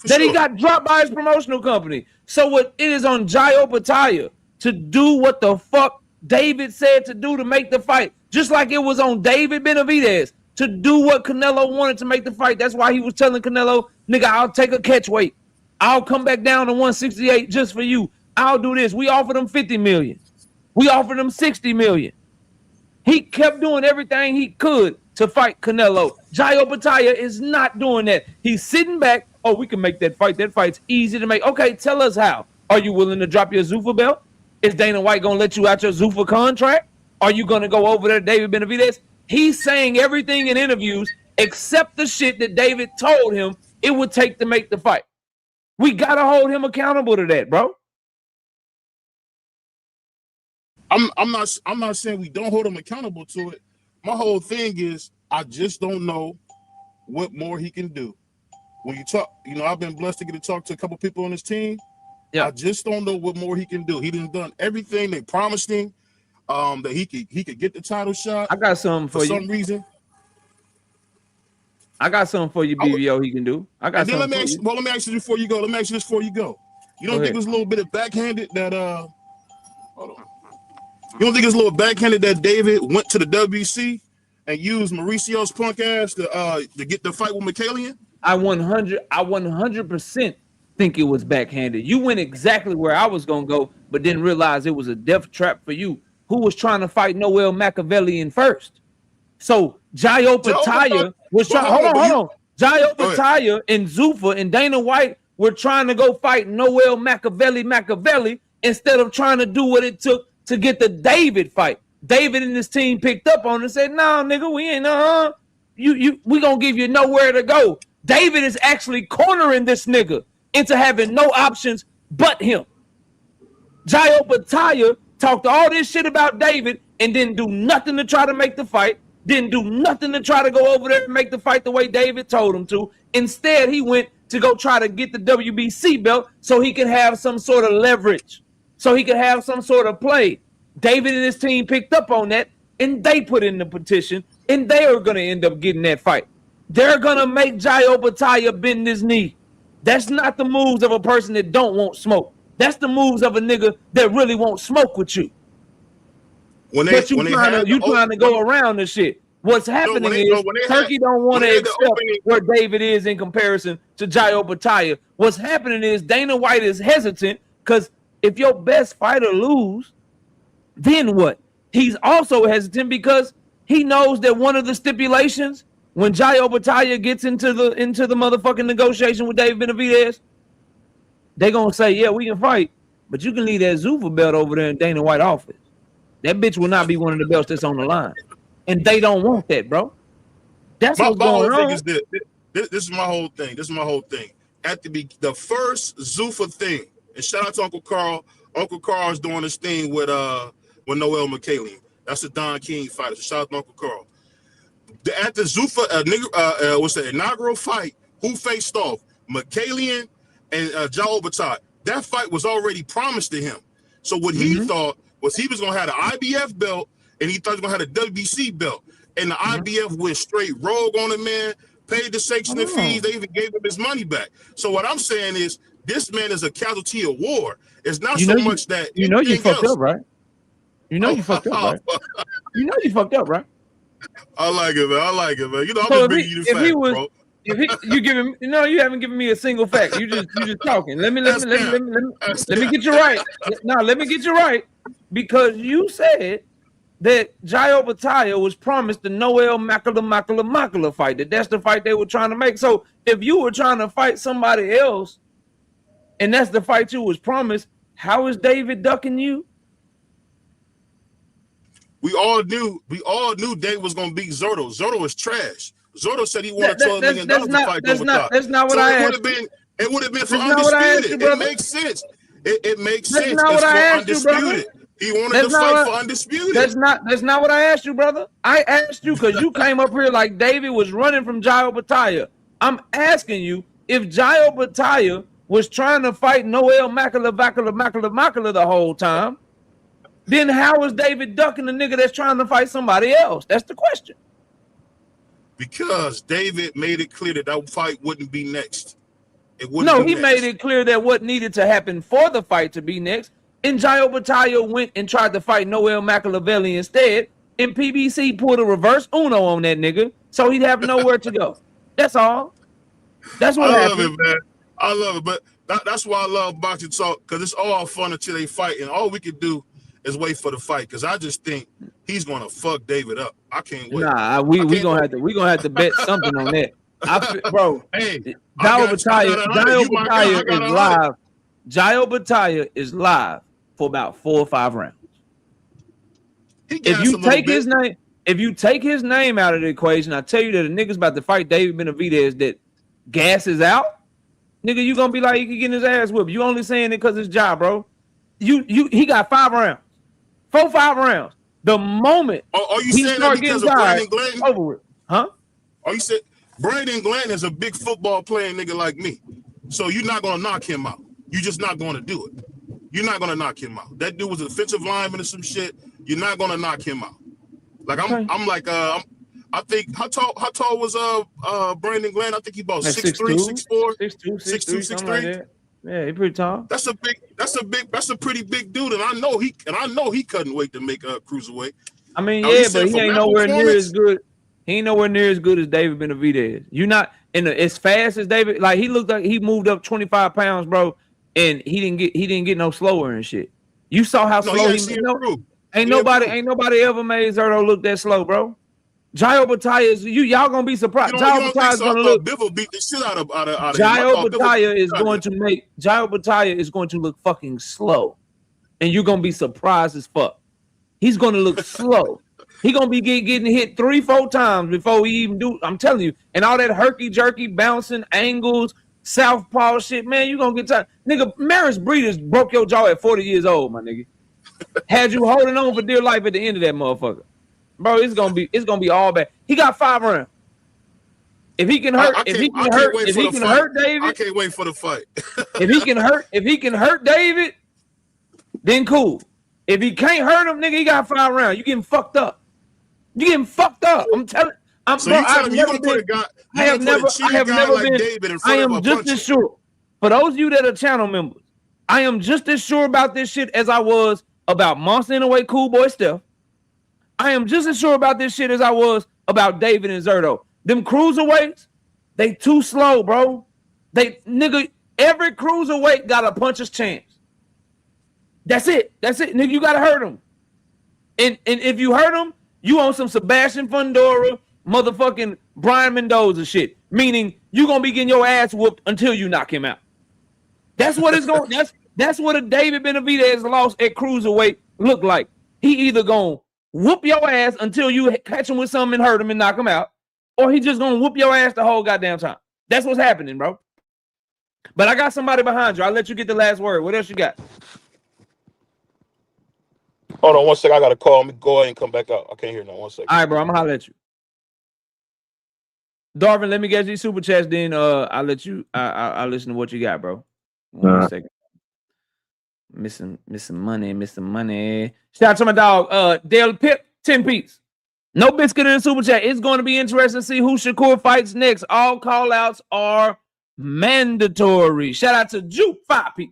He got dropped by his promotional company. So what it is on Jayo Pataya to do what the fuck David said to do to make the fight. Just like it was on David Benavidez to do what Canelo wanted to make the fight. That's why he was telling Canelo, nigga, I'll take a catch weight. I'll come back down to 168 just for you. I'll do this. We offered him 50 million. We offered him 60 million. He kept doing everything he could to fight Canelo. Jayo Pataya is not doing that. He's sitting back. Oh, we can make that fight. That fight's easy to make. Okay, tell us how. Are you willing to drop your Zuffa belt? Is Dana White going to let you out your Zuffa contract? Are you going to go over there to David Benavidez? He's saying everything in interviews except the shit that David told him it would take to make the fight. We got to hold him accountable to that, bro. I'm not saying we don't hold him accountable to it. My whole thing is I just don't know what more he can do. When you talk, I've been blessed to get to talk to a couple people on his team. Yeah. I just don't know what more he can do. He done everything they promised him, that he could get the title shot. I got something for you. For some reason. I got something for you, BBO. He can do. I got something. Let me ask you this before you go. You don't think it's a little bit of backhanded that hold on. You don't think it's a little backhanded that David went to the WBC and used Mauricio's punk ass to get the fight with Michaelian? I 100% think it was backhanded. You went exactly where I was gonna go, but didn't realize it was a death trap for you. Who was trying to fight Noel Machiavelli first? So Jayo Pataya was trying. Hold on. Jayo Pataya and Zuffa and Dana White were trying to go fight Noel Machiavelli instead of trying to do what it took to get the David fight. David and his team picked up on it and said, "No, nigga, we ain't we gonna give you nowhere to go." David is actually cornering this nigga into having no options but him. Jayo Pataya talked all this shit about David and didn't do nothing to try to make the fight, didn't do nothing to try to go over there and make the fight the way David told him to. Instead, he went to go try to get the WBC belt so he could have some sort of leverage, so he could have some sort of play. David and his team picked up on that, and they put in the petition, and they are going to end up getting that fight. They're going to make Jayo Pataya bend his knee. That's not the moves of a person that don't want smoke. That's the moves of a nigga that really won't smoke with you. But you trying to go around this shit. What's happening is Turkey don't want to accept where David is in comparison to Jayo Pataya. What's happening is Dana White is hesitant because if your best fighter lose, then what? He's also hesitant because he knows that one of the stipulations when Jayo Pataya gets into the motherfucking negotiation with David Benavidez, they're gonna say, yeah, we can fight, but you can leave that Zuffa belt over there in Dana White office. That bitch will not be one of the belts that's on the line. And they don't want that, bro. That's what's going on. This is my whole thing. At the first Zuffa thing, and shout out to Uncle Carl. Uncle Carl's doing this thing with Noel Michaelian. That's a Don King fighter. So shout out to Uncle Carl. At the Zuffa what's the inaugural fight, who faced off? Michaelian and Jayo Pataya. That fight was already promised to him. So what he thought was he was gonna have the IBF belt and he thought he was gonna have a WBC belt. And the IBF went straight rogue on the man, paid the sanctioning fees. They even gave him his money back. So what I'm saying is, this man is a casualty of war. It's not so much that you fucked up, right? You know you fucked up, right? You know you fucked up, right? I like it, man. I like it, man. You know, I'm just bringing you the facts, bro. You giving no, you haven't given me a single fact. You just talking. Let me get you right. No, let me get you right, because you said that Jai Opetaia was promised the Noel Makala fight. That's the fight they were trying to make. So if you were trying to fight somebody else, and that's the fight you was promised, how is David ducking you? We all knew David was gonna beat Zotto. Zotto is trash. Zotto said he wanted $12 million to fight Opetaia. That's not what I asked. It would have been for undisputed. It makes sense. It makes sense. That's not what I asked you, brother. He wanted to fight for undisputed. That's not what I asked you, brother. I asked you because you came up here like David was running from Jai Opetaia. I'm asking you, if Jai Opetaia was trying to fight Noel Makala the whole time, then how is David ducking the nigga that's trying to fight somebody else? That's the question. Because David made it clear that fight wouldn't be next. It wouldn't. No, he made it clear that what needed to happen for the fight to be next. And Jai Opetaia went and tried to fight Noel Makala instead, and PBC pulled a reverse Uno on that nigga, so he'd have nowhere to go. That's all. That's what happened. I love it, man. I love it, but that's why I love boxing talk, because it's all fun until they fight, and all we can do is wait for the fight, because I just think he's gonna fuck David up. I can't wait. Nah, we gonna have to bet something on that. Bro, hey, Jai Opetaia is live. Jai Opetaia is live for about 4 or 5 rounds. If you take his name out of the equation, I tell you that a nigga's about to fight David Benavidez that gas is out, nigga, you gonna be like, he getting his ass whipped. You only saying it because it's Jai, bro. He got 5 rounds. 4-5 rounds. The moment are you saying that because of Brandon Glanton? Over with. Huh? Are you saying Brandon Glanton is a big football playing nigga like me? So you're not gonna knock him out. You're just not gonna do it. You're not gonna knock him out. That dude was an offensive lineman or some shit. You're not gonna knock him out. Like I'm like I think how tall was Brandon Glanton? I think he about 6'3", 6'4", 6'2", 6'3". Yeah, he's pretty tall. That's a pretty big dude, and I know he couldn't wait to make a cruiserweight. I mean, but he ain't nowhere near as good. He ain't nowhere near as good as David Benavidez. You're not as fast as David. Like, he looked like he moved up 25 pounds, bro, and he didn't get no slower and shit. You saw how slow he moved. Ain't nobody ever made Zerto look that slow, bro. Jai Opetaia is y'all gonna be surprised. Jai Opetaia is gonna look. Bivol beat the shit out of Jai Opetaia is going to look fucking slow, and you're gonna be surprised as fuck. He's gonna look slow. He gonna be getting hit 3-4 times before he even do. I'm telling you, and all that herky jerky bouncing angles, southpaw shit, man. You gonna get tired, nigga. Maris Breeders broke your jaw at 40 years old, my nigga. Had you holding on for dear life at the end of that motherfucker. Bro, it's gonna be all bad. He got 5 rounds. If he can hurt, hurt David, I can't wait for the fight. if he can hurt David, then cool. If he can't hurt him, nigga, he got 5 rounds. You getting fucked up. I'm telling. I have never been just as sure. For those of you that are channel members, I am just as sure about this shit as I was about Monster in a Way, Cool Boy Steph. I am just as sure about this shit as I was about David and Zerto. Them cruiserweights, they too slow, bro. Nigga, every cruiserweight got a puncher's chance. That's it. Nigga, you gotta hurt him. And if you hurt him, you on some Sebastian Fundora, motherfucking Brian Mendoza shit. Meaning you gonna be getting your ass whooped until you knock him out. That's what it's going. That's what a David Benavidez loss at cruiserweight look like. He either gonna whoop your ass until you catch him with something and hurt him and knock him out, or he just gonna whoop your ass the whole goddamn time. That's what's happening, bro. But I got somebody behind you. I'll let you get the last word. What else you got? Hold on 1 second. I got to call. Let me go ahead and come back out. I can't hear no 1 second. All right, bro. I'm gonna holler at you. Darvin, let me get these super chats. Then I'll let you. I'll listen to what you got, bro. 1 second. Missing money. Shout out to my dog, Dale Pip. 10 piece. No biscuit in the super chat. It's going to be interesting to see who Shakur fights next. All call outs are mandatory. Shout out to Juke 5 piece.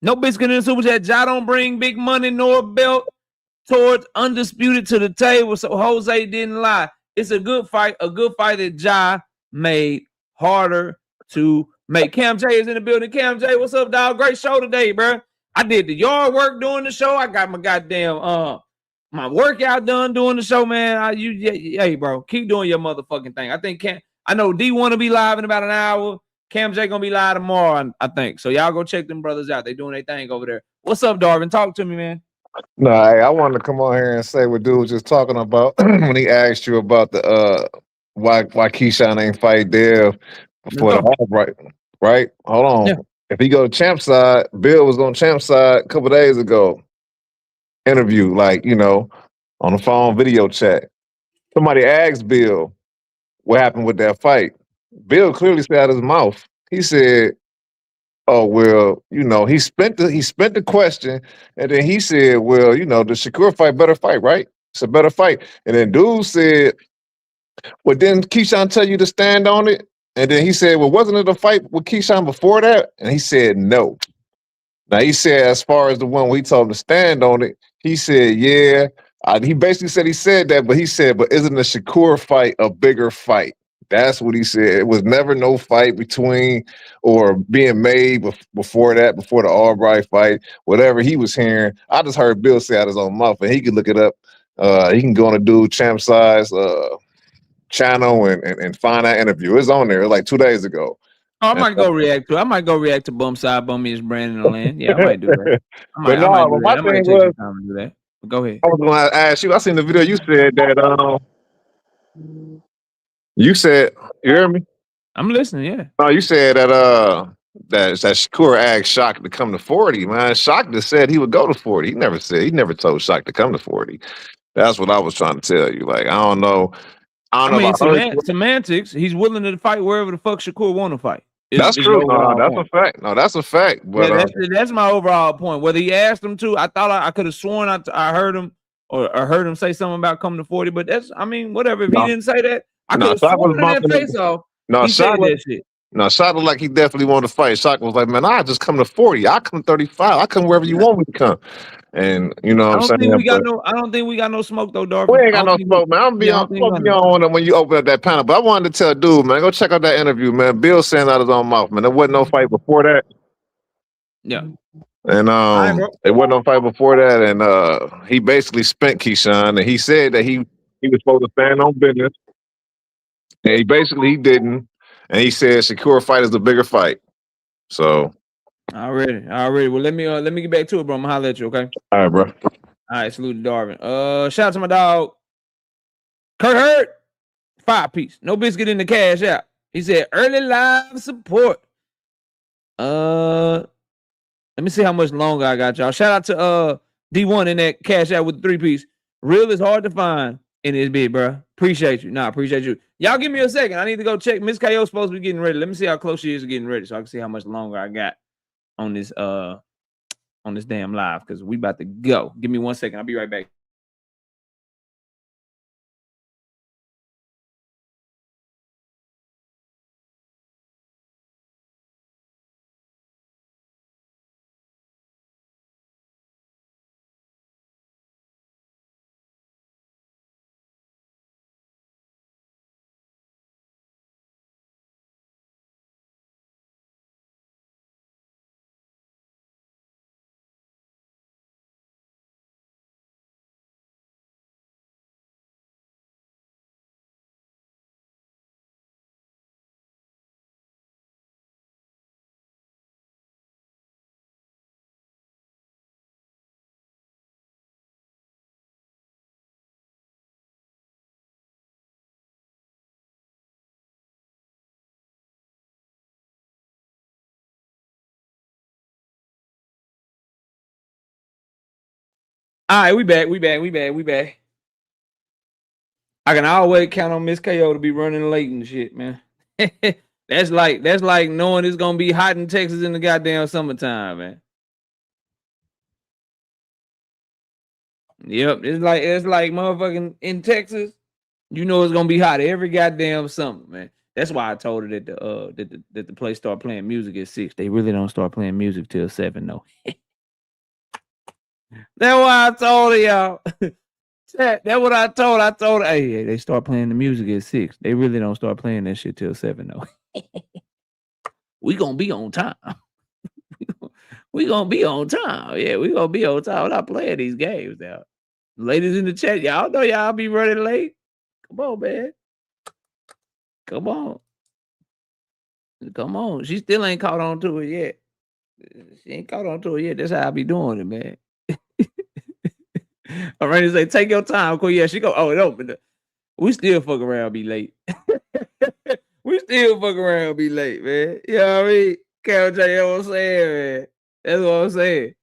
No biscuit in the super chat. Ja don't bring big money nor belt towards undisputed to the table. So Jose didn't lie. It's a good fight that Ja made harder to make. Cam J is in the building. Cam J, what's up, dog? Great show today, bro. I did the yard work doing the show. I got my goddamn my workout done doing the show, man. Hey, bro, keep doing your motherfucking thing. I know D want to be live in about an hour. Cam J gonna be live tomorrow, I think. So y'all go check them brothers out. They doing their thing over there. What's up, Darvin? Talk to me, man. No, I wanted to come on here and say what dude was just talking about when he asked you about the why Keyshawn ain't fight Dev before the half, right? Hold on. Yeah. If he go to champ side, Bill was on champ side a couple days ago. Interview, like, on the phone video chat. Somebody asked Bill what happened with that fight. Bill clearly said out of his mouth. He said, "Oh well, he spent the question, and then he said, well, the Shakur fight better fight, right? It's a better fight." And then dude said, "Well, didn't Keyshawn tell you to stand on it?" And then he said, "Well, wasn't it a fight with Keyshawn before that?" And he said, "No." Now he said, as far as the one where he told him to stand on it, he said, "Yeah." He basically said he said that, but he said, "But isn't the Shakur fight a bigger fight?" That's what he said. It was never no fight between or being made before that, before the Albright fight, whatever he was hearing. I just heard Bill say out his own mouth, and he can look it up. He can go on a dude Champ Size channel and find that interview. It's on there. It was like 2 days ago. Oh, I might go react to Bum Side Bummy is Brandon the Land. Yeah, I might do that. I might take some time to do that. But go ahead. I was going to ask you. I seen the video. You said that. You hear me? I'm listening. Yeah. No, you said that that Shakur asked Shock to come to 40. Man, Shock just said he would go to 40. He never told Shock to come to 40. That's what I was trying to tell you. Like, I don't know. I mean, semantics. He's willing to fight wherever the fuck Shakur want to fight. That's true. That's a fact. No, that's a fact. But yeah, that's my overall point. Whether he asked him to, I thought I could have sworn I heard him or heard him say something about coming to 40. But whatever. If he didn't say that, I could have sworn in that face off. No, Shock looked like he definitely wanted to fight. Shock was like, "Man, I just come to 40. I come 35. I come wherever you want me to come." And you know what I'm saying? I don't think we got no smoke though, Darvin. We ain't got no smoke, man. I'm be on when you open up that panel. But I wanted to tell dude, man, go check out that interview, man. Bill saying out his own mouth, man. There wasn't no fight before that. Yeah. And there wasn't no fight before that. And he basically spent Keyshawn, and he said that he was supposed to stand on business. And he didn't. And he said Shakur fight is the bigger fight. So already. Well, let me get back to it, bro. I'm gonna holler at you, okay? All right, bro. All right, salute to Darvin. Shout out to my dog, Kurt Hurt, 5 piece. No biscuit in the cash app. He said early live support. Let me see how much longer I got, y'all. Shout out to D1 in that cash app with the 3 piece. Real is hard to find in this bit, bro. Appreciate you. Appreciate you. Y'all give me a second. I need to go check. Miss KO's supposed to be getting ready. Let me see how close she is to getting ready so I can see how much longer I got on this damn live because we about to go. Give me 1 second. I'll be right back. All right, we back. I can always count on Miss KO to be running late and shit, man. That's like knowing it's gonna be hot in Texas in the goddamn summertime, man. Yep, it's like motherfucking in Texas. You know it's gonna be hot every goddamn summer, man. That's why I told her that the place start playing music at 6. They really don't start playing music till 7 though. That's why I told her, y'all. That's what I told. I told her, hey, they start playing the music at 6. They really don't start playing that shit till 7 though. We gonna be on time. We gonna be on time. Yeah, we gonna be on time. We're not playing these games now. Ladies in the chat, y'all know y'all be running late. Come on, man. Come on. Come on. She still ain't caught on to it yet. She ain't caught on to it yet. That's how I be doing it, man. I'm ready to say, take your time. Cool. Yeah, she go, oh, no, but we still fuck around be late. We still fuck around be late, man. You know what I mean? Carol J, you know what I'm saying, man? That's what I'm saying.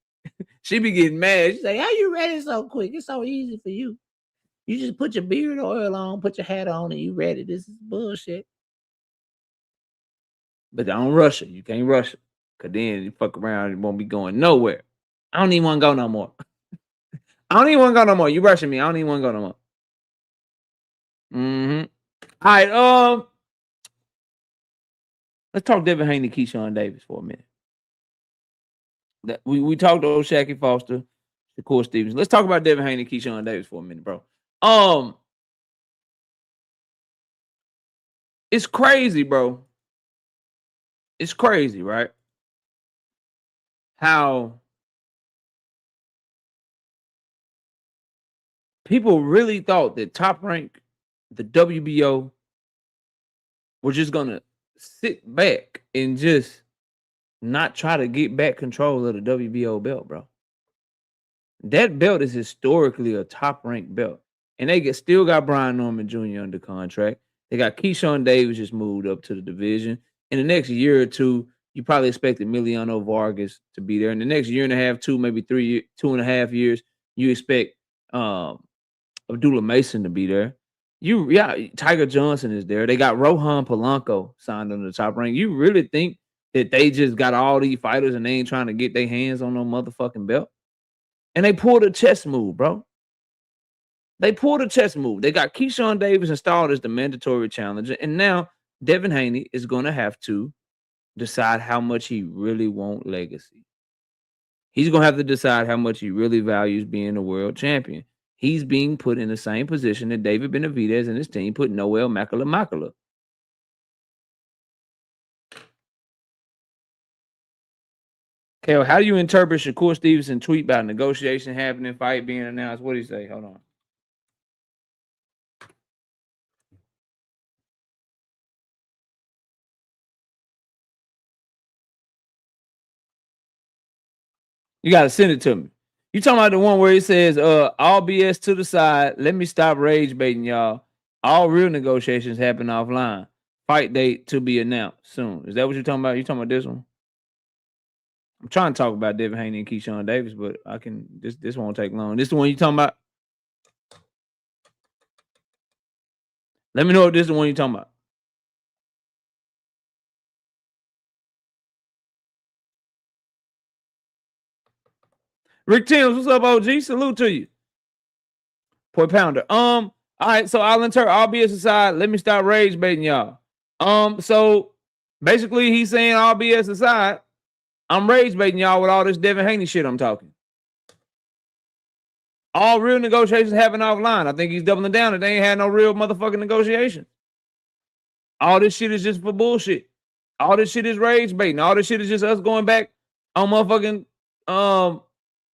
She be getting mad. She say, how you ready so quick? It's so easy for you. You just put your beard oil on, put your hat on, and you ready. This is bullshit. But don't rush her. You can't rush her. Because then you fuck around and won't be going nowhere. I don't even want to go no more. I don't even want to go no more. You rushing me. I don't even want to go no more. Mm-hmm. All right. Let's talk Devin Haney, Keyshawn Davis for a minute. We talked to Oshaquie Foster, Shakur Stevenson. Let's talk about Devin Haney, Keyshawn Davis for a minute, bro. It's crazy, bro. It's crazy, right? How people really thought that Top Rank, the WBO, were just gonna sit back and just not try to get back control of the WBO belt, bro. That belt is historically a top-ranked belt. And they still got Brian Norman Jr. under contract. They got Keyshawn Davis just moved up to the division. In the next year or two, you probably expect Emiliano Vargas to be there. In the next year and a half, maybe 2.5 years, you expect Abdullah Mason to be there. Tiger Johnson is there. They got Rohan Polanco signed on the Top Rank. You really think that they just got all these fighters and they ain't trying to get their hands on no motherfucking belt? And they pulled a chess move, bro. They pulled a chess move. They got Keyshawn Davis installed as the mandatory challenger. And now Devin Haney is going to have to decide how much he really wants legacy. He's going to have to decide how much he really values being a world champion. He's being put in the same position that David Benavidez and his team put Noel Makala. Kel, how do you interpret Shakur Stevenson tweet about negotiation happening, fight being announced? What do you say? Hold on. You got to send it to me. You talking about the one where it says, all BS to the side. Let me stop rage baiting y'all. All real negotiations happen offline. Fight date to be announced soon. Is that what you're talking about? You talking about this one? I'm trying to talk about Devin Haney and Keyshawn Davis, but I can. This won't take long. This is the one you talking about? Let me know if this is the one you talking about. Rick Timms, what's up, OG? Salute to you. Boy Pounder. All right, so I'll BS aside. Let me stop rage baiting y'all. So basically he's saying all BS aside, I'm rage baiting y'all with all this Devin Haney shit I'm talking. All real negotiations happen offline. I think he's doubling down that they ain't had no real motherfucking negotiation. All this shit is just for bullshit. All this shit is rage baiting. All this shit is just us going back on motherfucking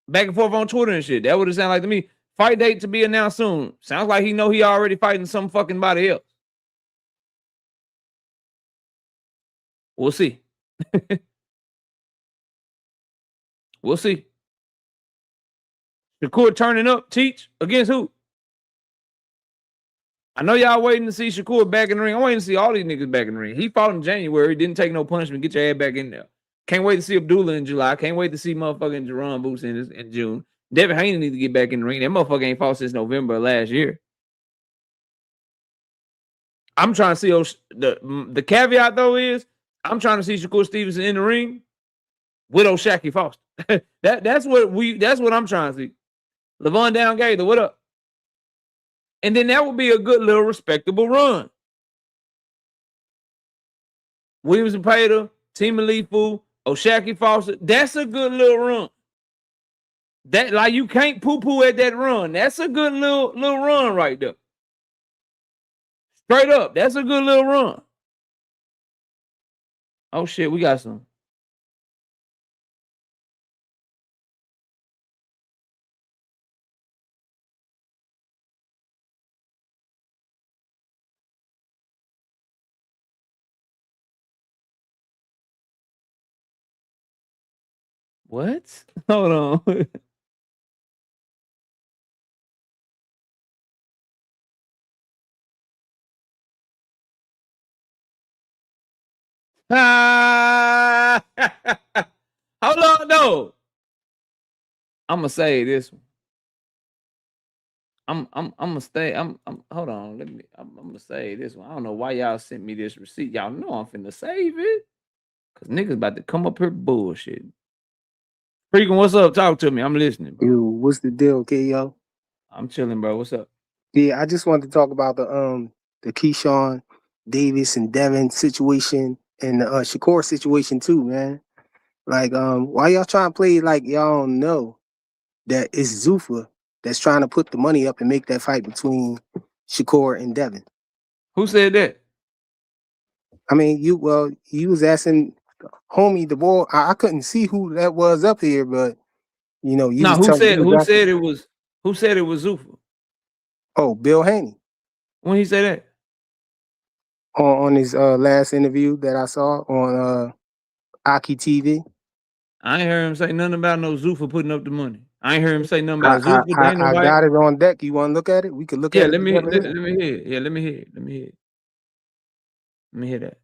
back and forth on Twitter and shit. That would have sounded like to me. Fight date to be announced soon. Sounds like he know he already fighting some fucking body else. We'll see. We'll see. Shakur turning up, teach against who? I know y'all waiting to see Shakur back in the ring. I'm waiting to see all these niggas back in the ring. He fought in January, didn't take no punishment. Get your ass back in there. Can't wait to see Abdullah in July. Can't wait to see motherfucking Jerron Boots in June. Devin Haney needs to get back in the ring. That motherfucker ain't fought since November of last year. I'm trying to see the caveat though is I'm trying to see Shakur Stevenson in the ring with Oshaquie Foster. that's what I'm trying to see. Levon Down Gator, what up? And then that would be a good little respectable run. Williams and Pater, Team Alifu, Oshaquie Foster. That's a good little run. That like you can't poo-poo at that run. That's a good little run right there. Straight up, that's a good little run. Oh shit, we got some. What? Hold on. Ah! Hold on, no. I'm gonna say this one. I'm gonna stay. Hold on. I'm gonna say this one. I don't know why y'all sent me this receipt. Y'all know I'm finna save it. Cause niggas about to come up here bullshit. Freaking, what's up? Talk to me. I'm listening, bro. Yo, what's the deal, K.O.? I'm chilling, bro. What's up? Yeah, I just wanted to talk about the Keyshawn, Davis, and Devin situation and the Shakur situation too, man. Like, why y'all trying to play like y'all don't know that it's Zuffa that's trying to put the money up and make that fight between Shakur and Devin? Who said that? I mean, you was asking homie the boy. I couldn't see who that was up here, but you know, you No, was who telling said it was Zuffa? Oh, Bill Haney. When he said that? On his last interview that I saw on Aki TV. I ain't heard him say nothing about no Zuffa putting up the money. I ain't heard him say nothing about Zuffa. I got it on deck. You want to look at it? We could look at it. Let me hear it. Yeah, let me hear it. Let me hear that.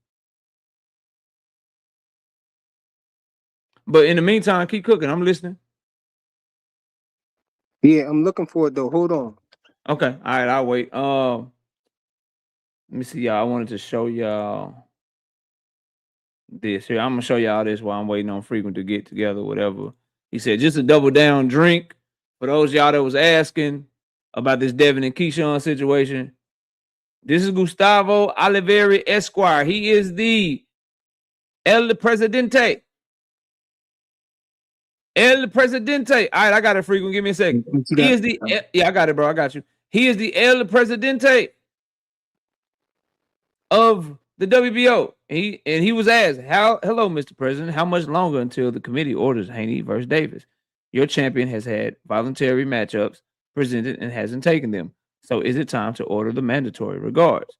But in the meantime, keep cooking. I'm listening. Yeah, I'm looking for it though. Hold on. Okay. All right, I'll wait. Let me see, y'all. I wanted to show y'all this here. I'm gonna show y'all this while I'm waiting on Frequent to get together, whatever. He said, just a double down drink. For those y'all that was asking about this Devin and Keyshawn situation, this is Gustavo Oliveri Esquire. He is the El Presidente. El Presidente. All right, I got it, Frequent. Give me a second. He is the I got it, bro. I got you. He is the El Presidente of the WBO. He was asked, hello, Mr. President, how much longer until the committee orders Haney versus Davis? Your champion has had voluntary matchups presented and hasn't taken them. So is it time to order the mandatory? Regards.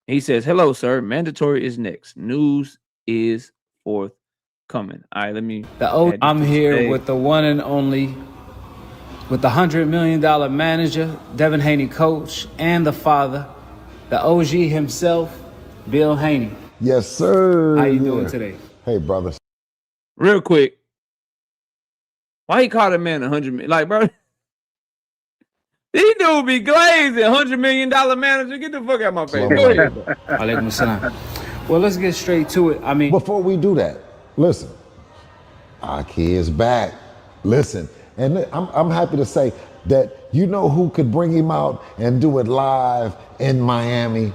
He says, hello, sir. Mandatory is next. News is forthcoming. All right, let me. I'm here with the one and only, with the $100 million manager, Devin Haney, coach, and the father, the OG himself, Bill Haney. Yes, sir. How you doing today? Hey, brothers. Real quick. Why he call that man 100 million? Like, bro, these dudes be glazing. $100 million manager. Get the fuck out of my face. Go ahead, bro. Alaikum salam. Well, let's get straight to it. I mean, before we do that, listen. Aki is back. Listen, and I'm happy to say that you know who could bring him out and do it live in Miami.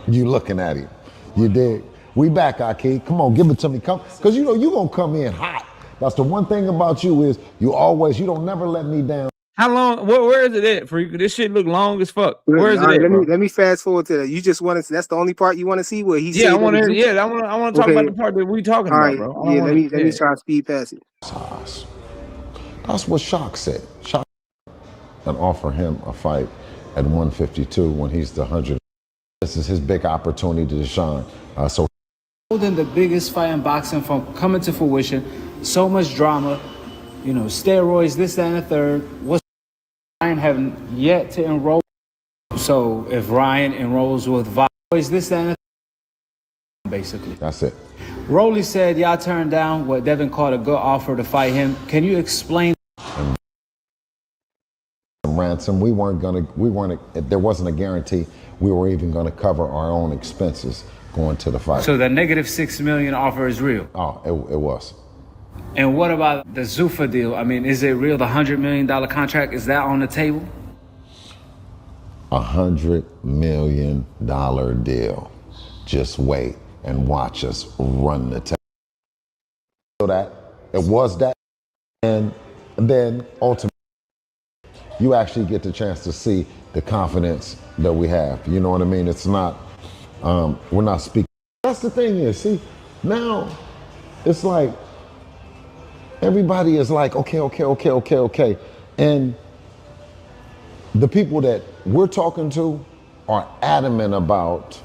You looking at him. You dig? We back, Aki. Come on, give it to me. Come, because you know you gonna come in hot. That's the one thing about you is you don't never let me down. How long? Where is it at, freak? This shit look long as fuck. Where is it at, bro? Let me fast forward to that. You just want to. That's the only part you want to see where he. Yeah, I want to. Yeah, I want to talk about the part that we talking about, bro. Yeah, let me try to speed past it. That's what Shock said. Shock and offer him a fight at 152 when he's the 100. This is his big opportunity to shine. So holding the biggest fight in boxing from coming to fruition, so much drama, you know, steroids, this, that, and the third. What's Ryan haven't yet to enroll? So if Ryan enrolls with steroids, this, that, and the third, basically. That's it. Rolly said y'all turned down what Devin called a good offer to fight him. Can you explain? Ransom, there wasn't a guarantee we were even gonna cover our own expenses going to the fight. So the negative $6 million offer is real? Oh, it was. And what about the Zuffa deal? I mean, is it real? The $100 million contract, is that on the table? $100 million deal. Just wait and watch us run the table. So that it was that, and then ultimately you actually get the chance to see the confidence that we have. You know what I mean? It's not, we're not speaking. That's the thing is, see, now it's like everybody is like, okay. And the people that we're talking to are adamant about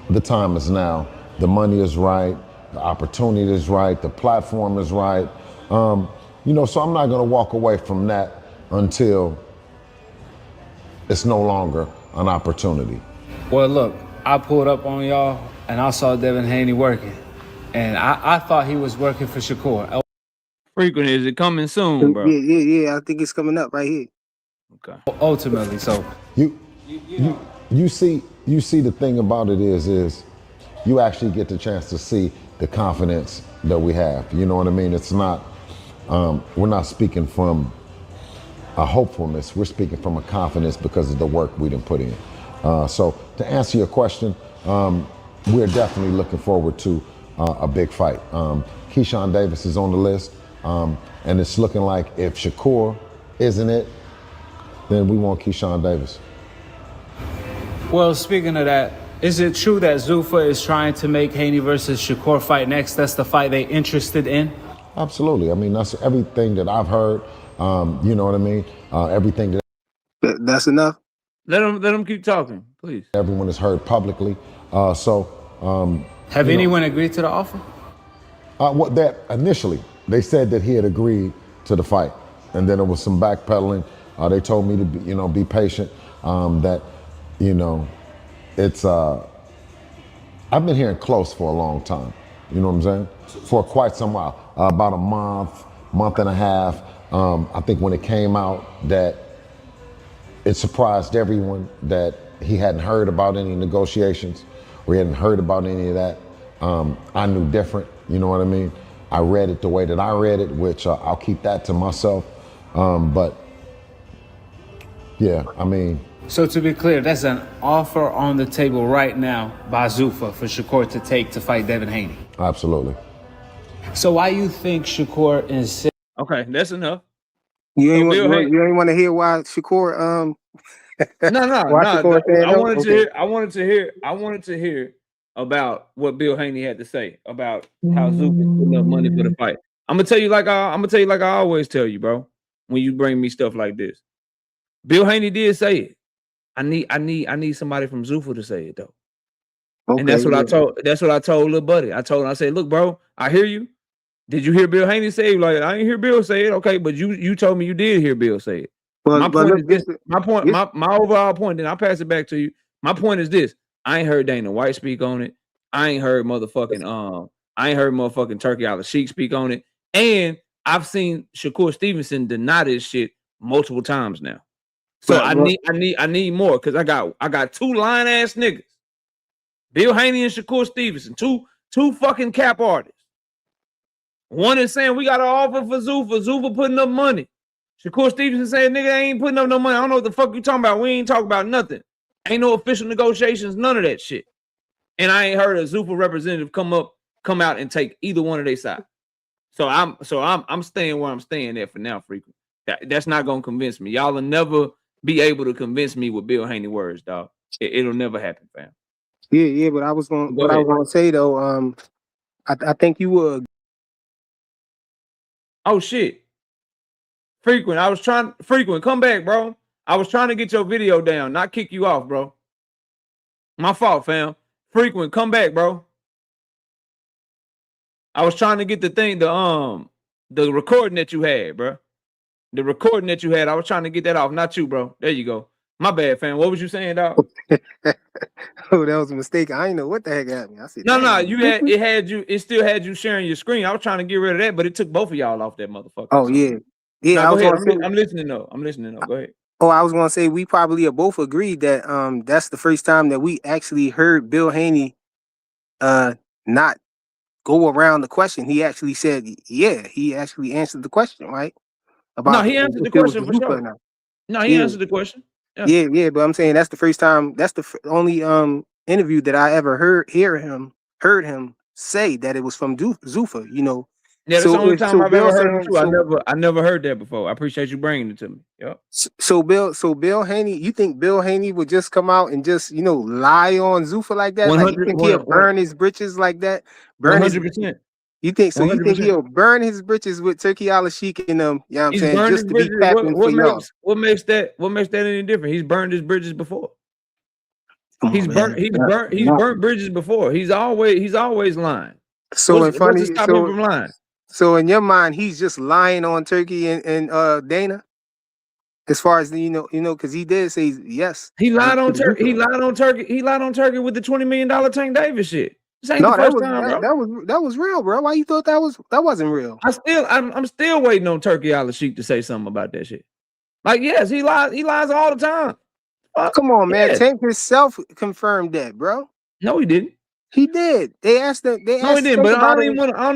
the time is now, the money is right, the opportunity is right, the platform is right. You know, so I'm not gonna walk away from that until it's no longer an opportunity. Well, look, I pulled up on y'all and I saw Devin Haney working. And I thought he was working for Shakur. Frequent, is it coming soon, bro? Yeah. I think it's coming up right here. Okay. Ultimately, so You see the thing about it is you actually get the chance to see the confidence that we have. You know what I mean? It's not, we're not speaking from a hopefulness, we're speaking from a confidence because of the work we done put in. So to answer your question, we're definitely looking forward to a big fight. Keyshawn Davis is on the list, and it's looking like if Shakur isn't it, then we want Keyshawn Davis. Well, speaking of that, is it true that Zuffa is trying to make Haney versus Shakur fight next? That's the fight they interested in? Absolutely. I mean, that's everything that I've heard. You know what I mean? Everything That's enough. Let them keep talking, please. everyone has heard publicly. Have anyone agreed to the offer? What that initially they said that he had agreed to the fight, and then there was some backpedaling. They told me to be patient. That it's I've been hearing close for a long time. You know what I'm saying? For quite some while, about a month and a half. I think when it came out that it surprised everyone that he hadn't heard about any negotiations, or he hadn't heard about any of that. I knew different. You know what I mean? I read it the way that I read it, which I'll keep that to myself. But yeah, I mean. So to be clear, that's an offer on the table right now by Zuffa for Shakur to take to fight Devin Haney. Absolutely. So why you think Shakur is? Okay, that's enough. You ain't want to hear why Shakur No. Shakur said I no? wanted Okay. I wanted to hear about what Bill Haney had to say about how Zuffa's putting up money for the fight. I'm gonna tell you like I always tell you, bro. When you bring me stuff like this, Bill Haney did say it. I need somebody from Zuffa to say it though. Okay, and that's what I told little buddy. I said, look, bro, I hear you. Did you hear Bill Haney say it? Like, I didn't hear Bill say it. Okay, but you told me you did hear Bill say it. My overall point, then I'll pass it back to you. My point is this: I ain't heard Dana White speak on it. I ain't heard motherfucking Turkey Al-Sheikh speak on it. And I've seen Shakur Stevenson deny this shit multiple times now. So I need more because I got two lying ass niggas. Bill Haney and Shakur Stevenson, two fucking cap artists. One is saying we got an offer for Zuffa. Zuffa putting up money. Shakur Stevenson saying, nigga, I ain't putting up no money. I don't know what the fuck you talking about. We ain't talking about nothing. Ain't no official negotiations, none of that shit. And I ain't heard a Zuffa representative come out and take either one of their sides. So I'm staying where I'm staying at for now, frequent. That's not gonna convince me. Y'all will never be able to convince me with Bill Haney words, dog. It'll never happen, fam. Yeah, but I was gonna say though, I think you were. Oh shit. Frequent, come back, bro. I was trying to get your video down, not kick you off, bro. My fault, fam. Frequent, come back, bro. I was trying to get the recording that you had, bro. The recording that you had, I was trying to get that off. Not you, bro. There you go. My bad, fam. What was you saying, dog? Oh, that was a mistake. I didn't know what the heck happened. I said, no. It still had you sharing your screen. I was trying to get rid of that, but it took both of y'all off that motherfucker. Oh yeah. No, go ahead. I'm listening though. Go ahead. Oh, I was gonna say we probably are both agreed that that's the first time that we actually heard Bill Haney not go around the question. He actually said, yeah, he actually answered the question, right? No, About he answered if the it was question for Zufa or sure. not. No, he Yeah. answered the question. Yeah. Yeah, but I'm saying that's the first time. That's the only interview that I ever heard him say that it was from Zufa. You know. Yeah, that's the only time I've Bill ever heard him saying, too. I never heard that before. I appreciate you bringing it to me. Yep. So Bill Haney, you think Bill Haney would just come out and just lie on Zufa like that? Like you think he'll burn his britches like that? Burn his 100%. You think so? 100%. You think he'll burn his britches with Turkey Al-Sheikh and them? You know what I'm He's saying? burned Just his to be bridges. tapping for y'all. What makes that any different? He's burned his bridges before. He's burnt bridges before. He's always lying. So what's to stop him from lying? So in your mind, he's just lying on Turkey and Dana. As far as you know, because he did say yes. He lied on Turkey. He lied on Turkey. He lied on Turkey with the $20 million Tank Davis shit. This ain't the first time, bro. That was real, bro. Why you thought that wasn't real? I'm still waiting on Turkey Al-Sheikh to say something about that shit. Like, yes, he lies. He lies all the time. Come on, man. Yes. Tank himself confirmed that, bro. No, he didn't. He did. They asked him. No, he didn't. But I don't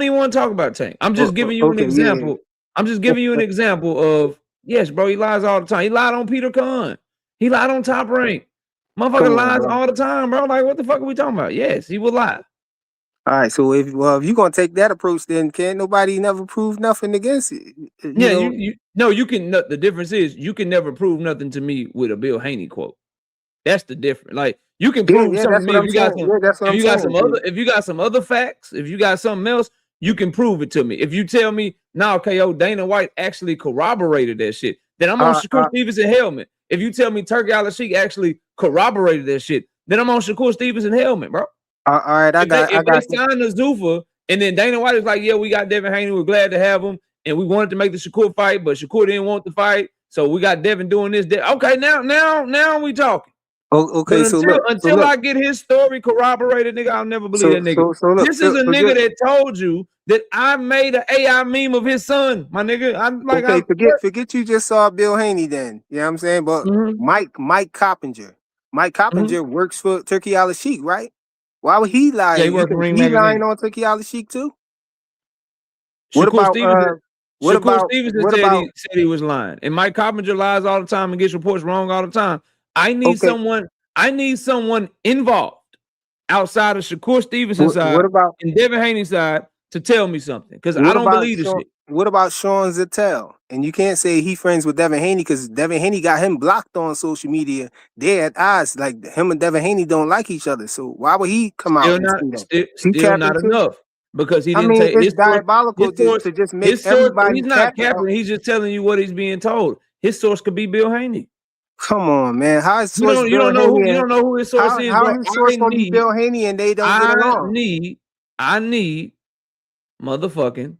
even want to talk about Tank. I'm just giving you an example. Yeah. I'm just giving you an example of, yes, bro. He lies all the time. He lied on Peter Khan. He lied on Top Rank. Motherfucker lies all the time, bro. Like, what the fuck are we talking about? Yes, he will lie. All right. So if you're gonna take that approach, then can't nobody never prove nothing against it. You can. The difference is you can never prove nothing to me with a Bill Haney quote. That's the difference. Like, you can prove something to me if you got some other facts, if you got something else, you can prove it to me. If you tell me, no, KO, Dana White actually corroborated that shit, then I'm on Shakur Stevenson helmet. If you tell me Turkey Al-Sheikh actually corroborated that shit, then I'm on Shakur Stevenson helmet, bro. All right, if they signed the Zufa, and then Dana White is like, yeah, we got Devin Haney, we're glad to have him, and we wanted to make the Shakur fight, but Shakur didn't want the fight, so we got Devin doing this. Okay, now we talking. Okay, until I get his story corroborated, nigga, I'll never believe that nigga. This is a nigga that told you that I made an AI meme of his son, my nigga. I'm like, forget you just saw Bill Haney then. You know what I'm saying? But Mike Coppinger works for Turkey Al-Sheikh, right? Why would he lie? Yeah, he lying on Turkey Al-Sheikh too? Shakur Stevenson said he was lying, and Mike Coppinger lies all the time and gets reports wrong all the time. I need someone involved outside of Shakur Stevenson's side and Devin Haney's side to tell me something, because I don't believe this shit. What about Sean Zettel? And you can't say he friends with Devin Haney because Devin Haney got him blocked on social media. They're at odds. Like, him and Devin Haney don't like each other. So why would he come out? Still not enough, because he didn't take it's diabolical to just make everybody. He's not capping. He's just telling you what he's being told. His source could be Bill Haney. Come on, man. How is you don't know who his source is? How his source gonna be Bill Haney and they don't get along? I need motherfucking.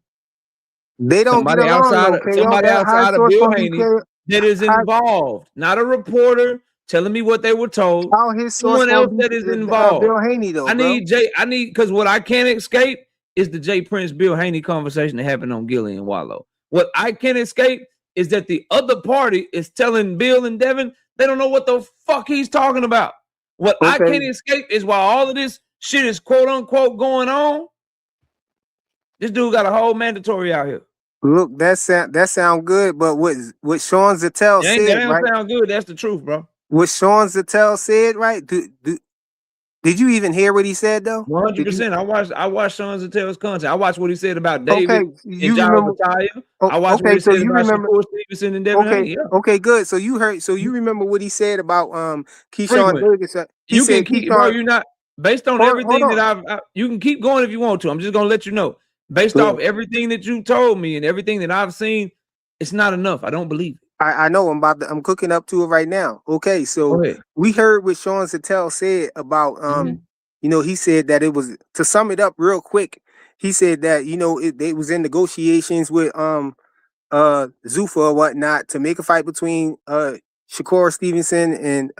They don't get along. Somebody outside of Bill Haney that is involved, not a reporter telling me what they were told. How his source? Someone else that is involved. Bill Haney though. Because what I can't escape is the Jay Prince Bill Haney conversation that happened on Gilly and Wallow. What I can't escape is that the other party is telling Bill and Devin they don't know what the fuck he's talking about. What I can't escape is while all of this shit is quote unquote going on, this dude got a whole mandatory out here. Look, that sound good, but what Sean Zettel said, that don't sound good. That's the truth, bro. What Sean Zettel said, right? Did you even hear what he said though? 100%. I watched Sean Zettel's content. I watched what he said about David and John Bataya. I watched what he said about Shakur Stevenson and Devin Haney. Okay, good. So you remember what he said about Keyshawn Davis. You're not based on everything that you can keep going if you want to. I'm just gonna let you know. Based off everything that you told me and everything that I've seen, it's not enough. I don't believe it. I know. I'm cooking up to it right now. Okay, so we heard what Sean Zettel said about he said that it was, to sum it up real quick, he said that they was in negotiations with Zufa or whatnot to make a fight between Shakur Stevenson and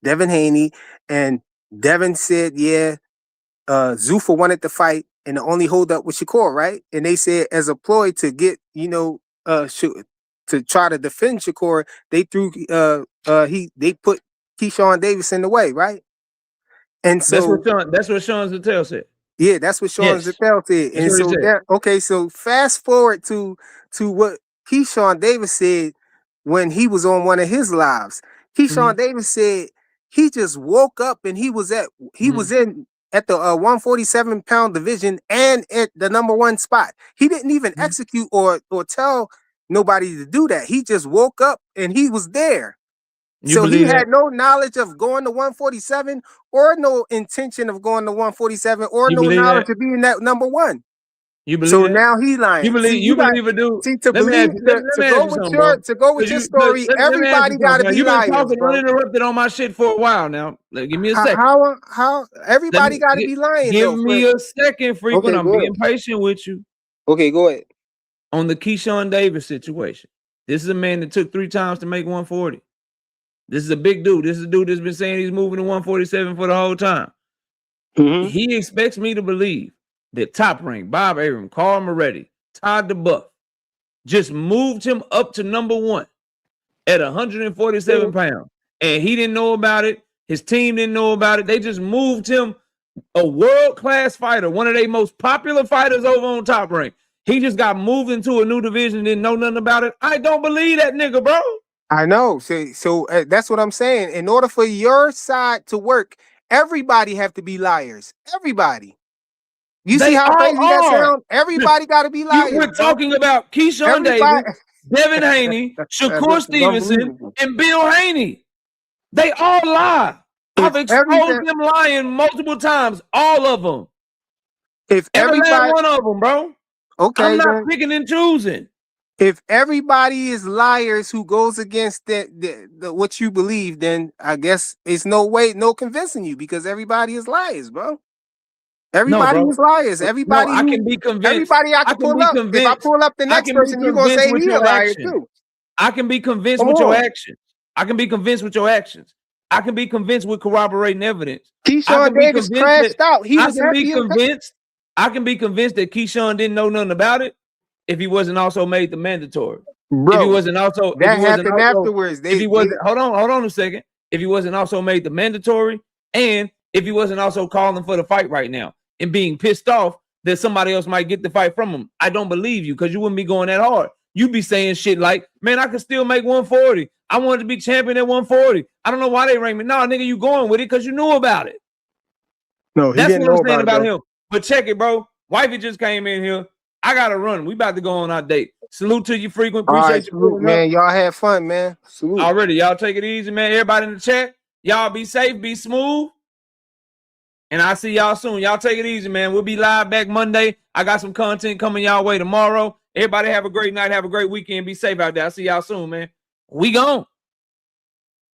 Devin Haney, and Devin said Zufa wanted to fight, and the only holdup was Shakur, right? And they said as a ploy to get to try to defend Shakur, they put Keyshawn Davis in the way, right? And so that's what Sean Zettel said. Yeah, that's what Sean Yes. Zappel said. That's And what he so said. that okay, so fast forward to what Keyshawn Davis said when he was on one of his lives. Keyshawn Davis said he just woke up and he was in at the 147-pound division and at the #1 spot. He didn't even execute or tell nobody to do that. He just woke up and he was there. You So he believe that? had no knowledge of going to 147 or no intention of going to 147 or You no believe knowledge that? of being that #1. You believe So that? now he lying. You See, believe you got a dude? to Let me believe ask you. Let to me go ask you with something, bro. your Cause story. let me ask Everybody you got to something. be You've been liars, talking bro. uninterrupted on my shit for a while now. Like, give me a second. How Let everybody me got to be lying give though. me a second, frequent. Okay, I'm go ahead. being patient with you Okay, go ahead. on the Keyshawn Davis situation. This is a man that took 3 times to make 140. This is a big dude. This is a dude that's been saying he's moving to 147 for the whole time. He expects me to believe that Top Rank, Bob Arum, Carl Moretti, Todd DeBuff just moved him up to #1 at 147 pounds. And he didn't know about it. His team didn't know about it. They just moved him, a world-class fighter, one of their most popular fighters over on Top Rank. He just got moved into a new division, didn't know nothing about it. I don't believe that nigga, bro. I know. So that's what I'm saying. In order for your side to work, everybody have to be liars. Everybody. You see They how all crazy that are. sounds? Everybody got to be We're liars, bro. talking about Keyshawn Everybody. Davis, Devin Haney, Shakur That's Stevenson, unbelievable. and Bill Haney. They all lie. I've If exposed them lying multiple times, all of them. if Every last everybody, one of them, bro. okay, I'm not then picking and choosing. if everybody is liars who goes against the what you believe, then I guess it's no convincing you because everybody is liars, bro. No, Everybody bro. is liars. No, I can be convinced. Everybody I I can can pull be up. If I convinced. pull up the I next can be person, you're gonna convinced say with he a your liar actions. too. I can be convinced Come with your on. actions. I can be convinced with your actions. I can be convinced with corroborating evidence. I Keyshawn can be Davis convinced that crashed out. He I was can be happy. convinced. I can be convinced that Keyshawn didn't know nothing about it if he wasn't also made the mandatory. If he Bro, wasn't also, that happened afterwards. if he wasn't, hold on a second. If he wasn't also made the mandatory, and if he wasn't also calling for the fight right now and being pissed off that somebody else might get the fight from him, I don't believe you because you wouldn't be going that hard. You'd be saying shit like, man, I could still make 140. I wanted to be champion at 140. I don't know why they rank me. No, nigga, you going with it because you knew about it. No, he That's didn't what I'm know saying about it, about bro. him. But check it, bro. Wifey just came in here. I got to run. We about to go on our date. Salute to you, frequent. All right, Appreciate you salute, pulling up. man. Y'all had fun, man. Salute. Already, y'all take it easy, man. Everybody in the chat, y'all be safe, be smooth. And I'll see y'all soon. Y'all take it easy, man. We'll be live back Monday. I got some content coming y'all way tomorrow. Everybody have a great night. Have a great weekend. Be safe out there. I'll see y'all soon, man. We gone.